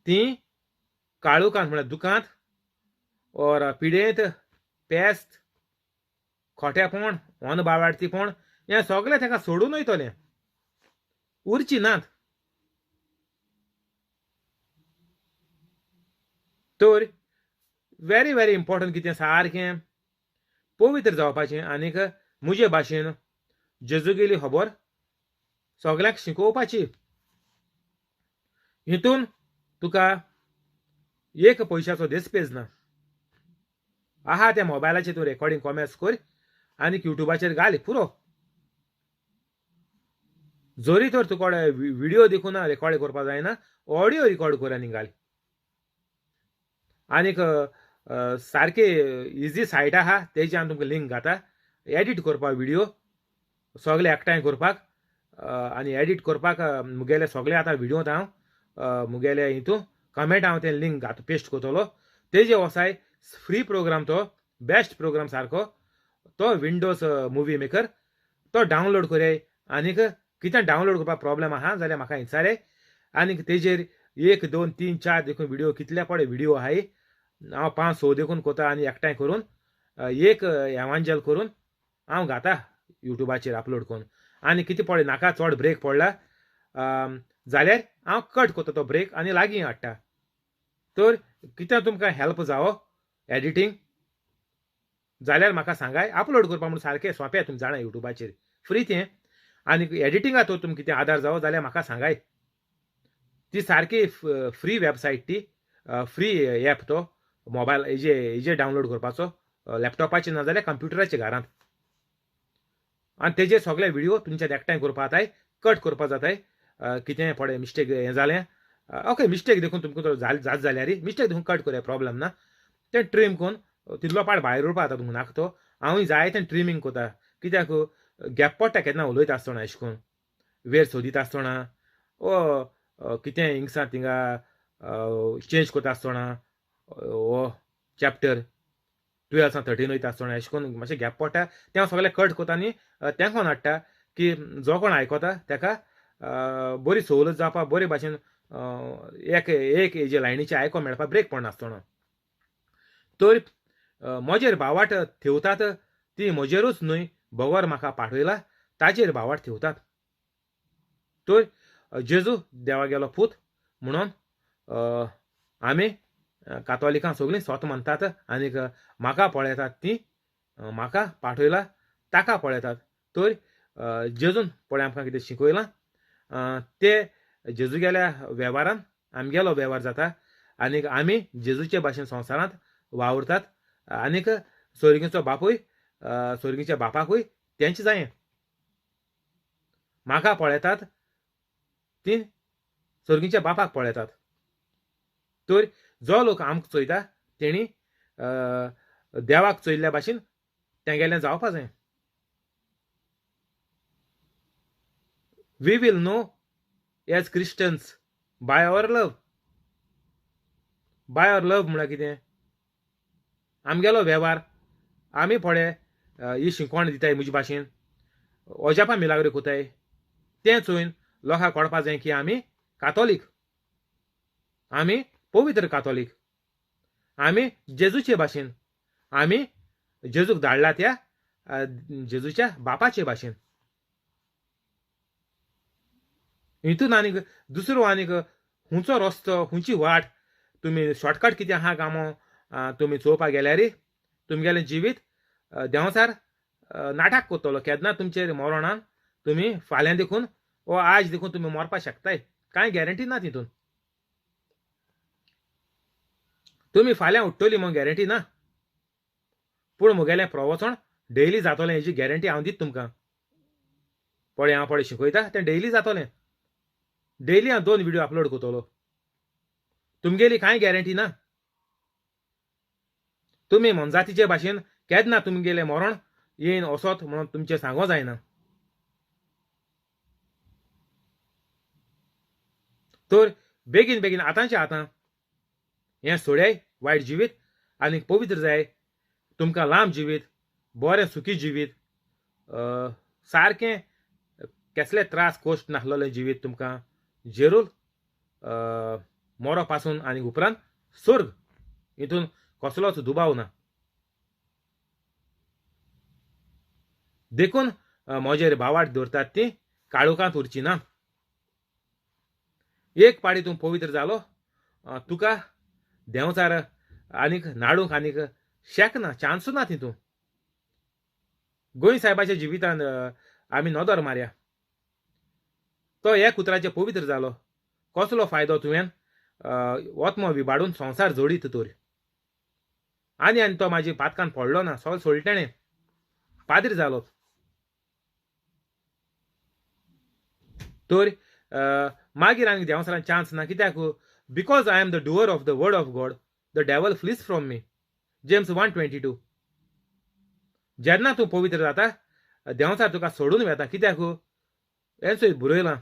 ती काळोखांत म्हळ्यार दुखांत और पिडेंत पेस्त खोटेपण अनबावार्थीपण हें सगळें ताका सोडून वयतलें, उरची नात. तर व्हेरी व्हेरी इम्पॉर्टंट कितें सारकें पवित्र जावपाचें. आनीक म्हजे भाशेन जेजूगेली खबर सगळ्यांक शिकोवपाची. हितून तुका एक पयशाचो देस्पेज ना. आहा त्या मोबायलाचेर तूं रेकॉर्डिंग कॉमेर्स कर आनीक युट्यूबाचेर घाल पुरो. जरी तर तुका व्हिडिओ देखून रेकॉर्ड करपाक जायना, ऑडियो रेकॉर्ड कर आनी घाल. आनीक सारके इजी सायट आहा तेजी हांव तुमकां लिंक घाता. एडीट करपाक व्हिडिओ सगळे एकठांय करपाक आनी एडीट करपाक मुगेले सगळे आतां व्हिडिओत हांव मुगेले हितून कमेंट हांव तें लिंक घात पेस्ट करतलो. तेजे वसाय फ्री प्रोग्राम तो बेस्ट प्रोग्राम सारको तो विंडोज मुवी मेकर तो डावनलोड कराय. आनीक कितें डावनलोड करपाक प्रॉब्लेम आहा जाल्यार म्हाका विचाराय. आनीक तेजेर 1 2 3 4 देखून व्हिडिओ कितले पडे व्हिडिओ आहाय हांव 5 6 देखून कोता आनी एकठांय करून एक एवांजल करून हांव घाता युट्यूबाचेर अपलोड करून. आनी कितें पडे नाका चड ब्रेक पडला जाल्यार हांव कट करता तो ब्रेक आनी लागीं हाडटा. तर कितें तुमकां हेल्प जावो एडिटींग जाल्यार म्हाका सांगाय. अपलोड करपाक म्हूण सारकें सोंपें तुमी जाणा युट्यूबाचेर फ्री तें. आनी एडिटिंगा तो तुमकां कितें आदार जावो जाल्यार म्हाका सांगाय. ती सारकी फ्री वेबसायट ती फ्री एप तो मोबायल हेजेर डावनलोड करपाचो लॅपटॉपाचेर ना जाल्यार कंप्युटराचेर घरांत. आनी तेजे सगळे व्हिडिओ तुमच्या एकठांय करपा जाताय, कट करपा जाताय. कितें पडे मिस्टेक हें जालें ओके मिस्टेक देखून तुमकां जात जाल्यार मिस्टेक देखून कट करया प्रॉब्लेम ना. तें ट्रीम करून तितलो पार्ट भायर उरपा जाता तुमकां नाका तो. हांवूय जाय तें ट्रिमींग कोता कित्याक गॅप पडटा केन्ना उलयता आसतना अशें करून वेळ सोदीत आसतना ओ कितें हिंगसा थिंगा चेंज करता आसतना ओ चॅप्टर 12 सावन 13 वयता आसतना अशें करून मातशें गॅप पडटा तें हांव सगळें कट कोता आनी तेंका हाडटा की जो कोण आयकोता ताका बरी सवलत जावपाक बरे भाशेन एक हेजे लायनीचे आयको मेळपाक ब्रेक पडना आसतना. तर म्हजेर भावाट थेवतात ती म्हजेरूच न्हय, बोगोर म्हाका पाठयला ताचेर भावाट थेवतात. तर जेजू देवा गेलो पूत म्हणून आमी कातोलिकां सगळीं स्वत मानतात. आनीक म्हाका पळयतात ती म्हाका पाठयला ताका पळयतात. तर जेजून पळय आमकां कितें शिकयलां ते जेजूगेल्या वेव्हारान आमगेलो वेव्हार जाता. आनीक आमी जेजूचे भाशेन संवसारांत वावुरतात. आनीक स्वर्गीचो बापूय स्वर्गीच्या बापाकूय तेंचे जायें. म्हाका पळयतात ती स्वर्गीच्या बापाक पळयतात. तर जो लोक आमकां चोयता तेणी देवाक चोयल्ल्या भाशेन तेंगेलें जावपा जाय. We will know as Christians by our love म्हळ्यार कितें आमगेलो वेव्हार आमी थोडे ही शिकवण दिताय म्हजे भाशेन अजापा मिलाग्रे कोताय तें चोयन लोकांक कळपा जाय की आमी कातोलीक आमी पवित्र कातोलीक आमी जेजूचे भाशेन आमी जेजूक धाडला त्या जेजूच्या बापाचे भाशेन हितून आनीक दुसरो आनीक हुंचो रस्तो हुंची वाट तुमी शॉर्टकट कितें आहा कामो तुमी चोवपाक गेल्यार तुमगेलें जिवीत देंवचार नाटक कोत्तलो केन्ना तुमचेर मरोणान तुमी फाल्यां देखून वो आज देखून तुमी मरपाक शकताय कांय गॅरंटी ना तितून तुमी फाल्यां उठ्ठली म्हूण गॅरंटी ना पूण मुगेलें प्रवचन डेली जातलें हेजी गॅरंटी हांव दिता तुमकां पळय हांव पळय शिकयता तें डेली जातलें डेली हांव 2 व्हिडिओ अपलोड करतलो तुमगेली कांय गॅरंटी ना तुमी मनजातीचे भाशेन केन्ना तुमगेलें मरण येयन वसोत म्हणून तुमचें सांगो जायना तर बेगीन बेगीन आतांच्या आतां हें सोड्याय वायट जिवीत आनी पवित्र जाय तुमकां लांब जिवीत बरें सुखी जिवीत सारकें कसले त्रास कोश्ट नासलेलें जिवीत तुमकां जेरूल मोरो पासून आनी उपरांत स्वर्ग हितून कसलोच दुबाव ना देखून म्हजेर भावाट दवरतात ती काळोखांत उरची ना एक पाडी तूं पवित्र जालो तुका देंवचार आनीक नाडूंक आनीक शेकना चान्स ना तितून गोंय साहेबाच्या जिवितांत आमी नदर मारया तो एक उतराचे पवित्र जालो कसलो फायदो तुवें वतमो विबाडून संवसार जोडीत तर आनी आनी तो म्हाजी पातकान पडलो ना सगळें सोलटेणें पाद्री जालो तर मागीर आनीक देंवचारान चान्स ना कित्याक because I am the doer of the word of God the devil fleas from me James 1:22 जेन्ना तूं पवित्र जाता देंवचार तुका सोडून वेता कित्याक हें चोय बरयलां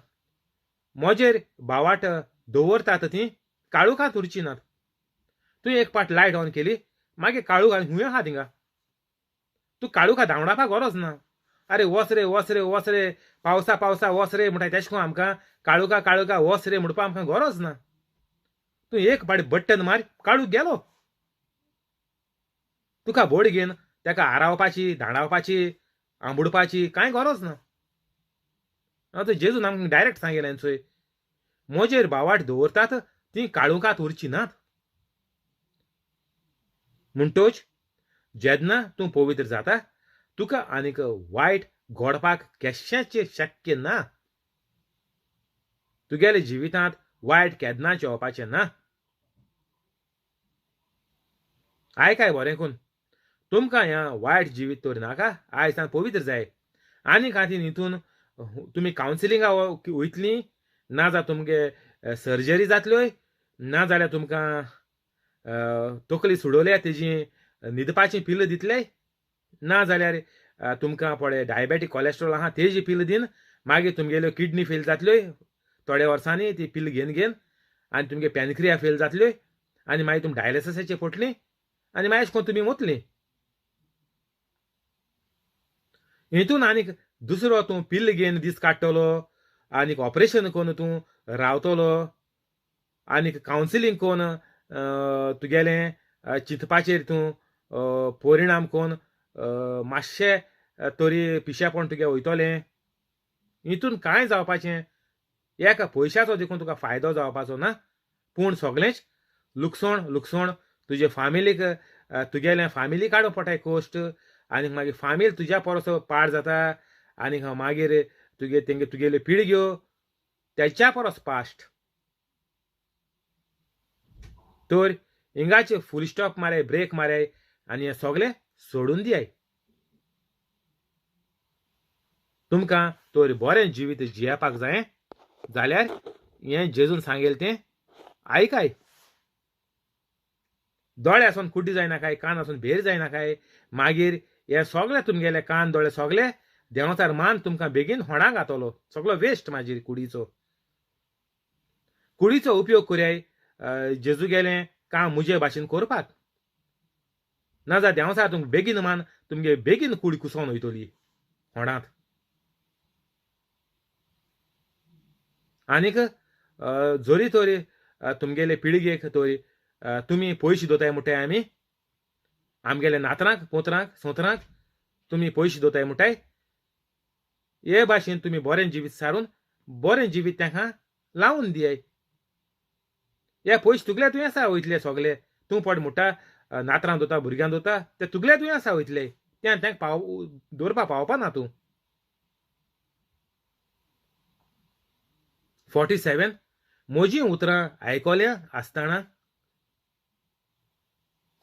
म्हजेर भावाट दवरतात ती काळोखांत उरची नात तुवें एक पाट लायट ऑन केली मागीर काळूख आनी हुंय आहा थिंगा तूं काळोखा धांवडावपाक गरज ना अरे वच रे वच रे वच रे पावसा पावसा वच रे म्हणटा तेश कोन्न आमकां काळोखा काळोखा वच रे म्हणपाक आमकां गरज ना तूं एक पाटी बट्टन मार काळूख गेलो तुका बोड घेवन तेका आरावपाची धांडावपाची आंबुडपाची कांय गरज ना आतां जेजून आमकां डायरेक्ट सांगलें चोय म्हजेर भावाट दवरतात ती काळोखांत उरची नात म्हणटोच जेन्ना तूं पवित्र जाता तुका आनीक वायट घडपाक केशेंच शक्य ना तुगेले जिवितांत वायट केन्नाच येवपाचें ना आयकाय बरें करून तुमकां ह्या वायट जिवीत तर नाका आयज पवित्र जाय आनी खातीर हितून तुमी कावन्सिलिंगा वयतलीं ना जाल्यार तुमगे सर्जरी जातल्योय ना जाल्यार तुमकां तकली सुडोवल्या तेजी न्हिदपाची पिल्ल दितले ना जाल्यार तुमकां पळय डायबेटीक कोलेस्ट्रॉल आहा तेजी पिल्ल दिन मागीर तुमगेल्यो किडनी फेल जातल्योय थोड्या वर्सांनी ती पिल्ल घेवन घेवन आनी तुमगे पॅनक्रिया फेल जातल्योय आनी मागीर तुमी डायलिसिसाचेर पडटलीं आनी मागीर कोण तुमी वतलीं हितून आनीक दुसरो तूं पिल्ल घेवन दीस काडटलो आनीक ऑपरेशन करून तूं रावतलो आनीक कावन्सिलींग करून तुगेलें चिंतपाचेर तूं परिणाम करून मातशें तरी पिशेपण तुगे वयतलें हितून कांय जावपाचें एका पयशाचो देखून तुका फायदो जावपाचो ना पूण सगळेंच लुकसण लुकसण तुजे फामिलीक तुगेलें फामिली काडूं पडटाय कोश्ट आनीक मागीर फामील तुज्या परसो पाड जाता आनीक मागीर तुगेल्यो पिळग्यो तेच्या परस पास्ट तर हिंगाचे फूल स्टॉप माराय ब्रेक माराय आनी हें सगळें सोडून दियाय तुमकां तर बरें जिवीत जियेवपाक जाय जाल्यार हें जेजून सांगेल तें आयकाय दोळे आसून कुड्डी जायनाकाय कान आसून भेर जायनाकाय मागीर हे सगळे तुमगेले कान दोळे सगळे देंवचार मान तुमकां बेगीन होणाक घातलो सगळो वेस्ट म्हाजी कुडीचो कुडीचो उपयोग करुयाय जेजू गेले काम मुजे भाशेन करपाक ना जाल्यार देंवसा तुमकां बेगीन मान तुमगे बेगीन कुडी कुसोन वयतली होणांत आनीक जोरी तोरी तुमगेले पिळगेक तोरी तुमी पयशे दोताय म्हणटाय आमी आमगेले नातरांक पोतरांक सोतरांक तुमी पयशे दोताय म्हणटाय हे भाशेन तुमी बरें जिवीत सारून बरें जिवीत तांकां लावन दियाय हे पयशे तुगले तुवें आसा वयतले सगळे तूं पड म्हणटा नातरां दोता भुरग्यां दोता ते तुगले तुवें आसा वयतले तें तांकां दवरपा पावपा ना तूं 47 म्हजीं उतरां आयकल्या आसतना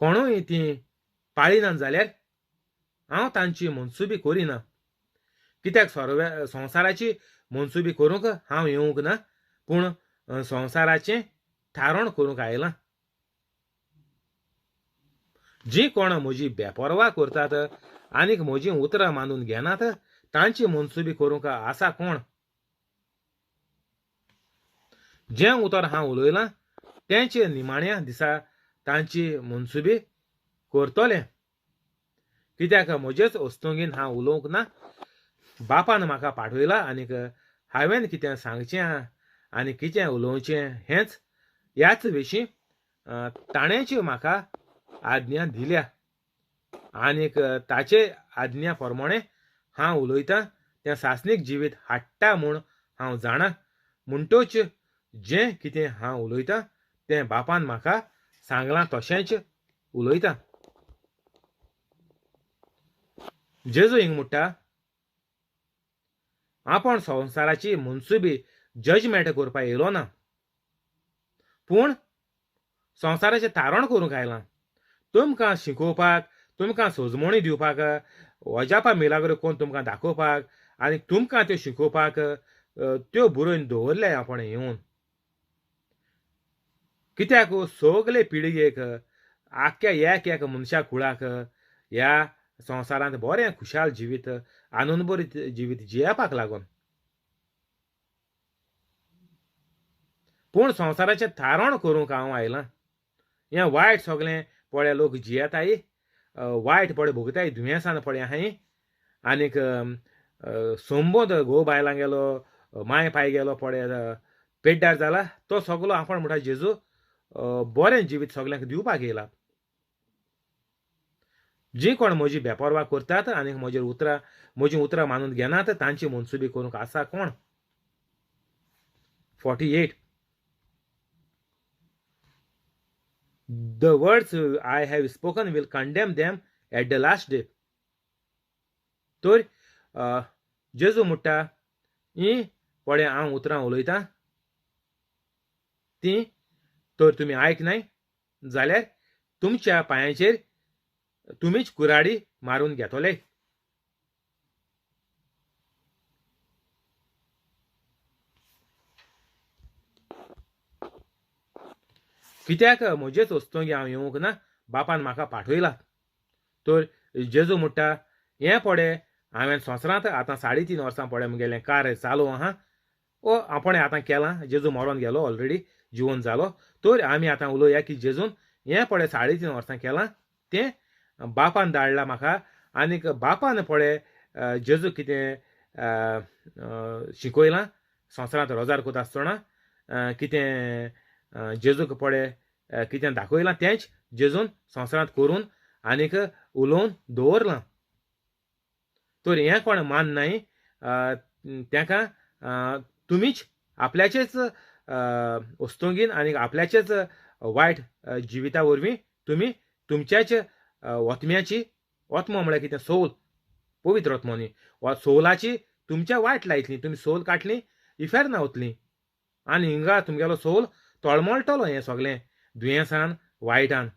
कोणूय ती पाळिनात जाल्यार हांव तांची मनसुबी करिना कित्याक संवसाराची मनसुबी करूंक हांव येवंक ना पूण संवसाराचें थारोण करूंक आयलां जीं कोण म्हजी बेपरवा करतात आनीक म्हजीं उतरां मानून घेनात तांची मनसुबी करूंक आसा कोण जें उतर हांव उलयलां तेंचे निमाण्या दिसा तांची मनसुबी करतलें कित्याक म्हजेच वस्तुंगेन हांव उलोवंक ना बापान म्हाका पाठयला आनीक हांवें कितें सांगचें आनी कितें उलोवचें हेंच ह्याच विशीं ताणेंची म्हाका आज्ञा दिल्या आनीक ताचे आज्ञा प्रमाणे हांव उलयतां तें सासणीक जिवीत हाडटा म्हूण हांव जाणा म्हणटूच जें कितें हांव उलयतां तें बापान म्हाका सांगलां तशेंच उलयतां जेजू हिंग म्हणटा आपण संवसाराची मनसुबी जजमेंट करपाक येयलो ना पूण संवसाराचें तारण करूंक आयलां तुमकां शिकोवपाक तुमकां सोजमणी दिवपाक वजापा मिलाग्रो कोन्न तुमकां दाखोवपाक आनी तुमकां त्यो शिकोवपाक त्यो बरोवन दवरल्या आपण येवन कित्याक सगले पिळगेक आख्या एक मनशा कुळाक ह्या संवसारांत बरें खुशाल जिवीत आनंदभरीत जिवीत जियेवपाक लागून पूण संवसाराचें थारोण करूंक हांव आयलां हें वायट सगळें पळय लोक जियेताय वायट पळय भोगताय दुयेंसान पळय आहाय आनीक संबंद घोव बायलां गेलो माय पाय गेलो पळय पेड्ड्यार जाला तो सगळो आपण म्हणटा जेजू बरें जिवीत सगळ्यांक दिवपाक येयला जीं कोण म्हजी बेपरवा करतात आनीक म्हजीं उतरां मानून घेनात तांची मनसुबी करूंक आसा कोण 48 The words I have spoken will condemn them at the last day. तर जेजू म्हणटा ही पळय हांव उतरां उलयतां ती तर तुमी आयकनाय जाल्यार तुमच्या पांयांचेर तुमीच कुराडी मारून घेतले कित्याक म्हजेच वस्तूंक हांव येवंक ना बापान म्हाका पाठयला तर जेजू म्हणटा हें पळय हांवें संवसारांत आतां 3.5 वर्सां पळय म्हगेलें कार्य चालू आहा ओ आपण आतां केलां जेजू मरोन गेलो ऑलरेडी जिवन जालो तर आमी आतां उलोवया की जेजून हें पळय 3.5 वर्सां केलां तें बापान धाडलां म्हाका आनीक बापान पळय जेजू कितें शिकयलां संवसारांत रोजार कोता आसतना कितें जेजूक पळय कितें दाखयलां तेंच जेजून संवसारांत करून आनीक उलोवन दवरलां तर हें कोण माननाय तांकां तुमीच आपल्याचेच वस्तुंगेन आनीक आपल्याचेच वायट जिविता वरवीं तुमी तुमच्याच वतम्याची वत्म म्हळ्यार कितें सोल पवित्र वत्म न्ही वा सोलाची तुमच्या वायट लायतली तुमी सोल काडली इफेर ना वतली आनी हिंगा तुमगेलो सोल तळमळटलो हें सगळें दुयेंसान वायटान